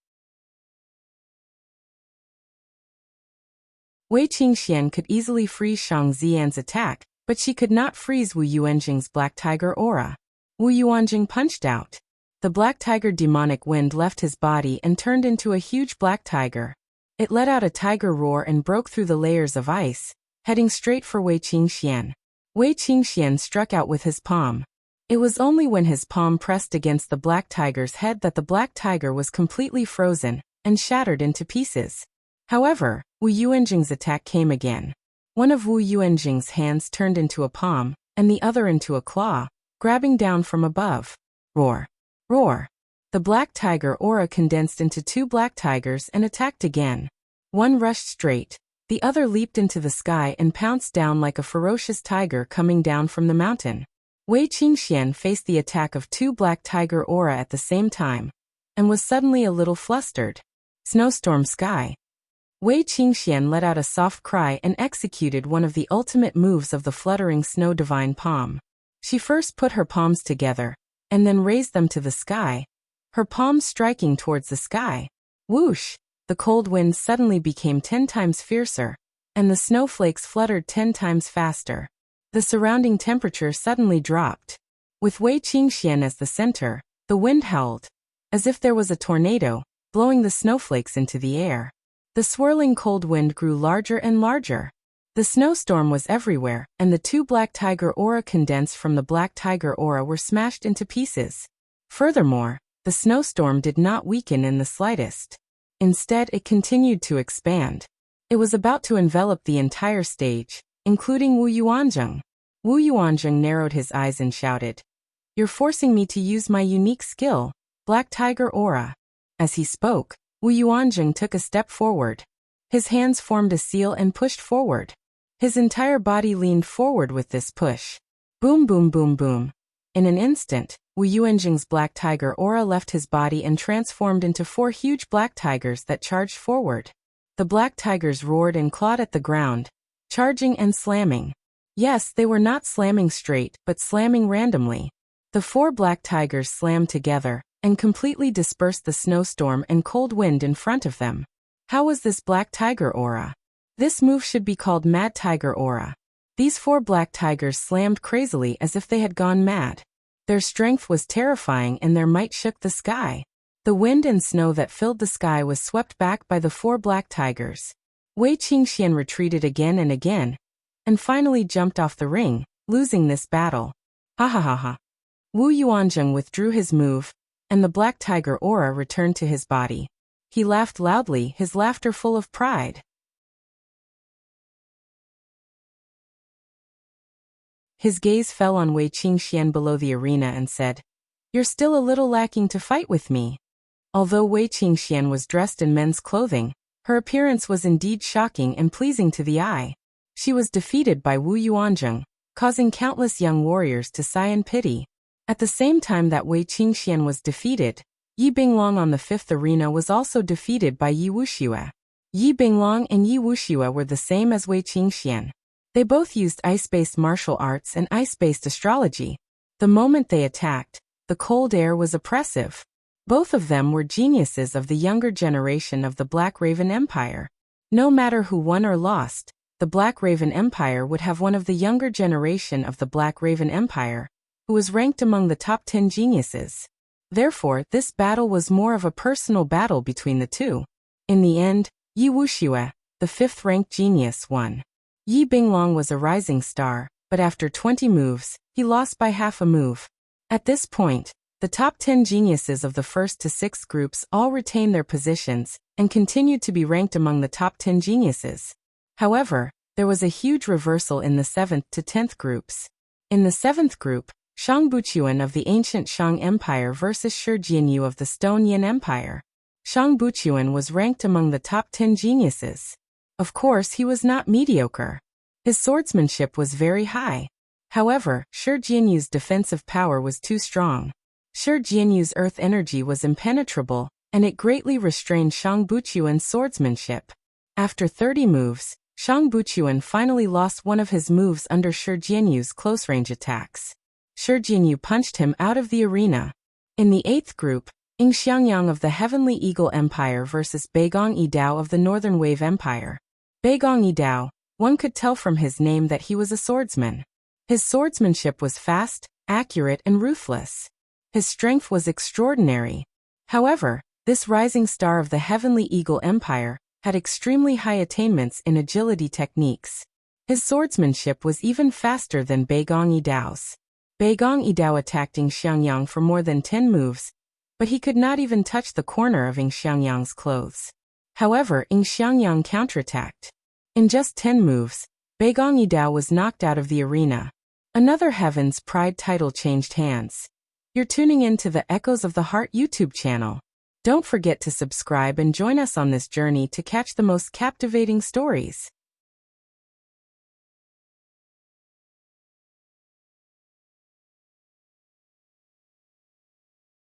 Wei Qingxian could easily freeze Shang Zi'an's attack, but she could not freeze Wu Yuanzheng's Black Tiger aura. Wu Yuanzheng punched out. The Black Tiger demonic wind left his body and turned into a huge black tiger. It let out a tiger roar and broke through the layers of ice, heading straight for Wei Qingxian. Wei Qingxian struck out with his palm. It was only when his palm pressed against the black tiger's head that the black tiger was completely frozen and shattered into pieces. However, Wu Yuanzheng's attack came again. One of Wu Yuanzheng's hands turned into a palm, and the other into a claw, grabbing down from above. Roar! Roar! The black tiger aura condensed into 2 black tigers and attacked again. One rushed straight, the other leaped into the sky and pounced down like a ferocious tiger coming down from the mountain. Wei Qingxian faced the attack of 2 black tiger aura at the same time, and was suddenly a little flustered. Snowstorm sky. Wei Qingxian let out a soft cry and executed one of the ultimate moves of the fluttering snow divine palm. She first put her palms together, and then raised them to the sky, her palms striking towards the sky. Whoosh! The cold wind suddenly became 10 times fiercer, and the snowflakes fluttered 10 times faster. The surrounding temperature suddenly dropped. With Wei Qingxian as the center, the wind howled, as if there was a tornado, blowing the snowflakes into the air. The swirling cold wind grew larger and larger. The snowstorm was everywhere, and the two Black Tiger aura condensed from the Black Tiger aura were smashed into pieces. Furthermore, the snowstorm did not weaken in the slightest. Instead, it continued to expand. It was about to envelop the entire stage, including Wu Yuanzheng. Wu Yuanzheng narrowed his eyes and shouted, "You're forcing me to use my unique skill, Black Tiger Aura." As he spoke, Wu Yuanzheng took a step forward. His hands formed a seal and pushed forward. His entire body leaned forward with this push. Boom, boom, boom, boom. In an instant, Wu Yuanzheng's Black Tiger Aura left his body and transformed into 4 huge black tigers that charged forward. The black tigers roared and clawed at the ground, charging and slamming. Yes, they were not slamming straight, but slamming randomly. The 4 black tigers slammed together and completely dispersed the snowstorm and cold wind in front of them. How was this Black Tiger Aura? This move should be called Mad Tiger Aura. These 4 black tigers slammed crazily as if they had gone mad. Their strength was terrifying and their might shook the sky. The wind and snow that filled the sky was swept back by the 4 black tigers. Wei Qingxian retreated again and finally jumped off the ring, losing this battle. Ha ha ha ha. Wu Yuanzheng withdrew his move, and the Black Tiger Aura returned to his body. He laughed loudly, his laughter full of pride. His gaze fell on Wei Qingxian below the arena and said, "You're still a little lacking to fight with me." Although Wei Qingxian was dressed in men's clothing, her appearance was indeed shocking and pleasing to the eye. She was defeated by Wu Yuanzheng, causing countless young warriors to sigh in pity. At the same time that Wei Qingxian was defeated, Yi Binglong on the 5th arena was also defeated by Yi Wuxue. Yi Binglong and Yi Wuxue were the same as Wei Qingxian. They both used ice-based martial arts and ice-based astrology. The moment they attacked, the cold air was oppressive. Both of them were geniuses of the younger generation of the Black Raven Empire. No matter who won or lost, the Black Raven Empire would have one of the younger generation of the Black Raven Empire, who was ranked among the top 10 geniuses. Therefore, this battle was more of a personal battle between the two. In the end, Yi Wuxue, the 5th-ranked genius, won. Yi Binglong was a rising star, but after 20 moves, he lost by half a move. At this point, the top 10 geniuses of the 1st to 6th groups all retained their positions and continued to be ranked among the top 10 geniuses. However, there was a huge reversal in the 7th to 10th groups. In the 7th group, Shang Buchuan of the ancient Shang Empire versus Shi Jianyu of the Stone Yin Empire. Shang Buchuan was ranked among the top 10 geniuses. Of course, he was not mediocre. His swordsmanship was very high. However, Shi Jianyu's defensive power was too strong. Shi Jianyu's earth energy was impenetrable, and it greatly restrained Shang Buchuan's swordsmanship. After 30 moves, Shang Buchuan finally lost one of his moves under Shi Jianyu's close-range attacks. Shi Jianyu punched him out of the arena. In the 8th group, Ying Xiangyang of the Heavenly Eagle Empire versus Beigong Yidao of the Northern Wave Empire. Beigong Yidao, one could tell from his name that he was a swordsman. His swordsmanship was fast, accurate, and ruthless. His strength was extraordinary. However, this rising star of the Heavenly Eagle Empire had extremely high attainments in agility techniques. His swordsmanship was even faster than Beigong Yidao's. Beigong Yidao attacked Ying Xiangyang for more than 10 moves, but he could not even touch the corner of Ying Xiangyang's clothes. However, Ying Xiangyang counterattacked. In just 10 moves, Beigong Yidao was knocked out of the arena. Another Heaven's Pride title changed hands. You're tuning in to the Echoes of the Heart YouTube channel. Don't forget to subscribe and join us on this journey to catch the most captivating stories.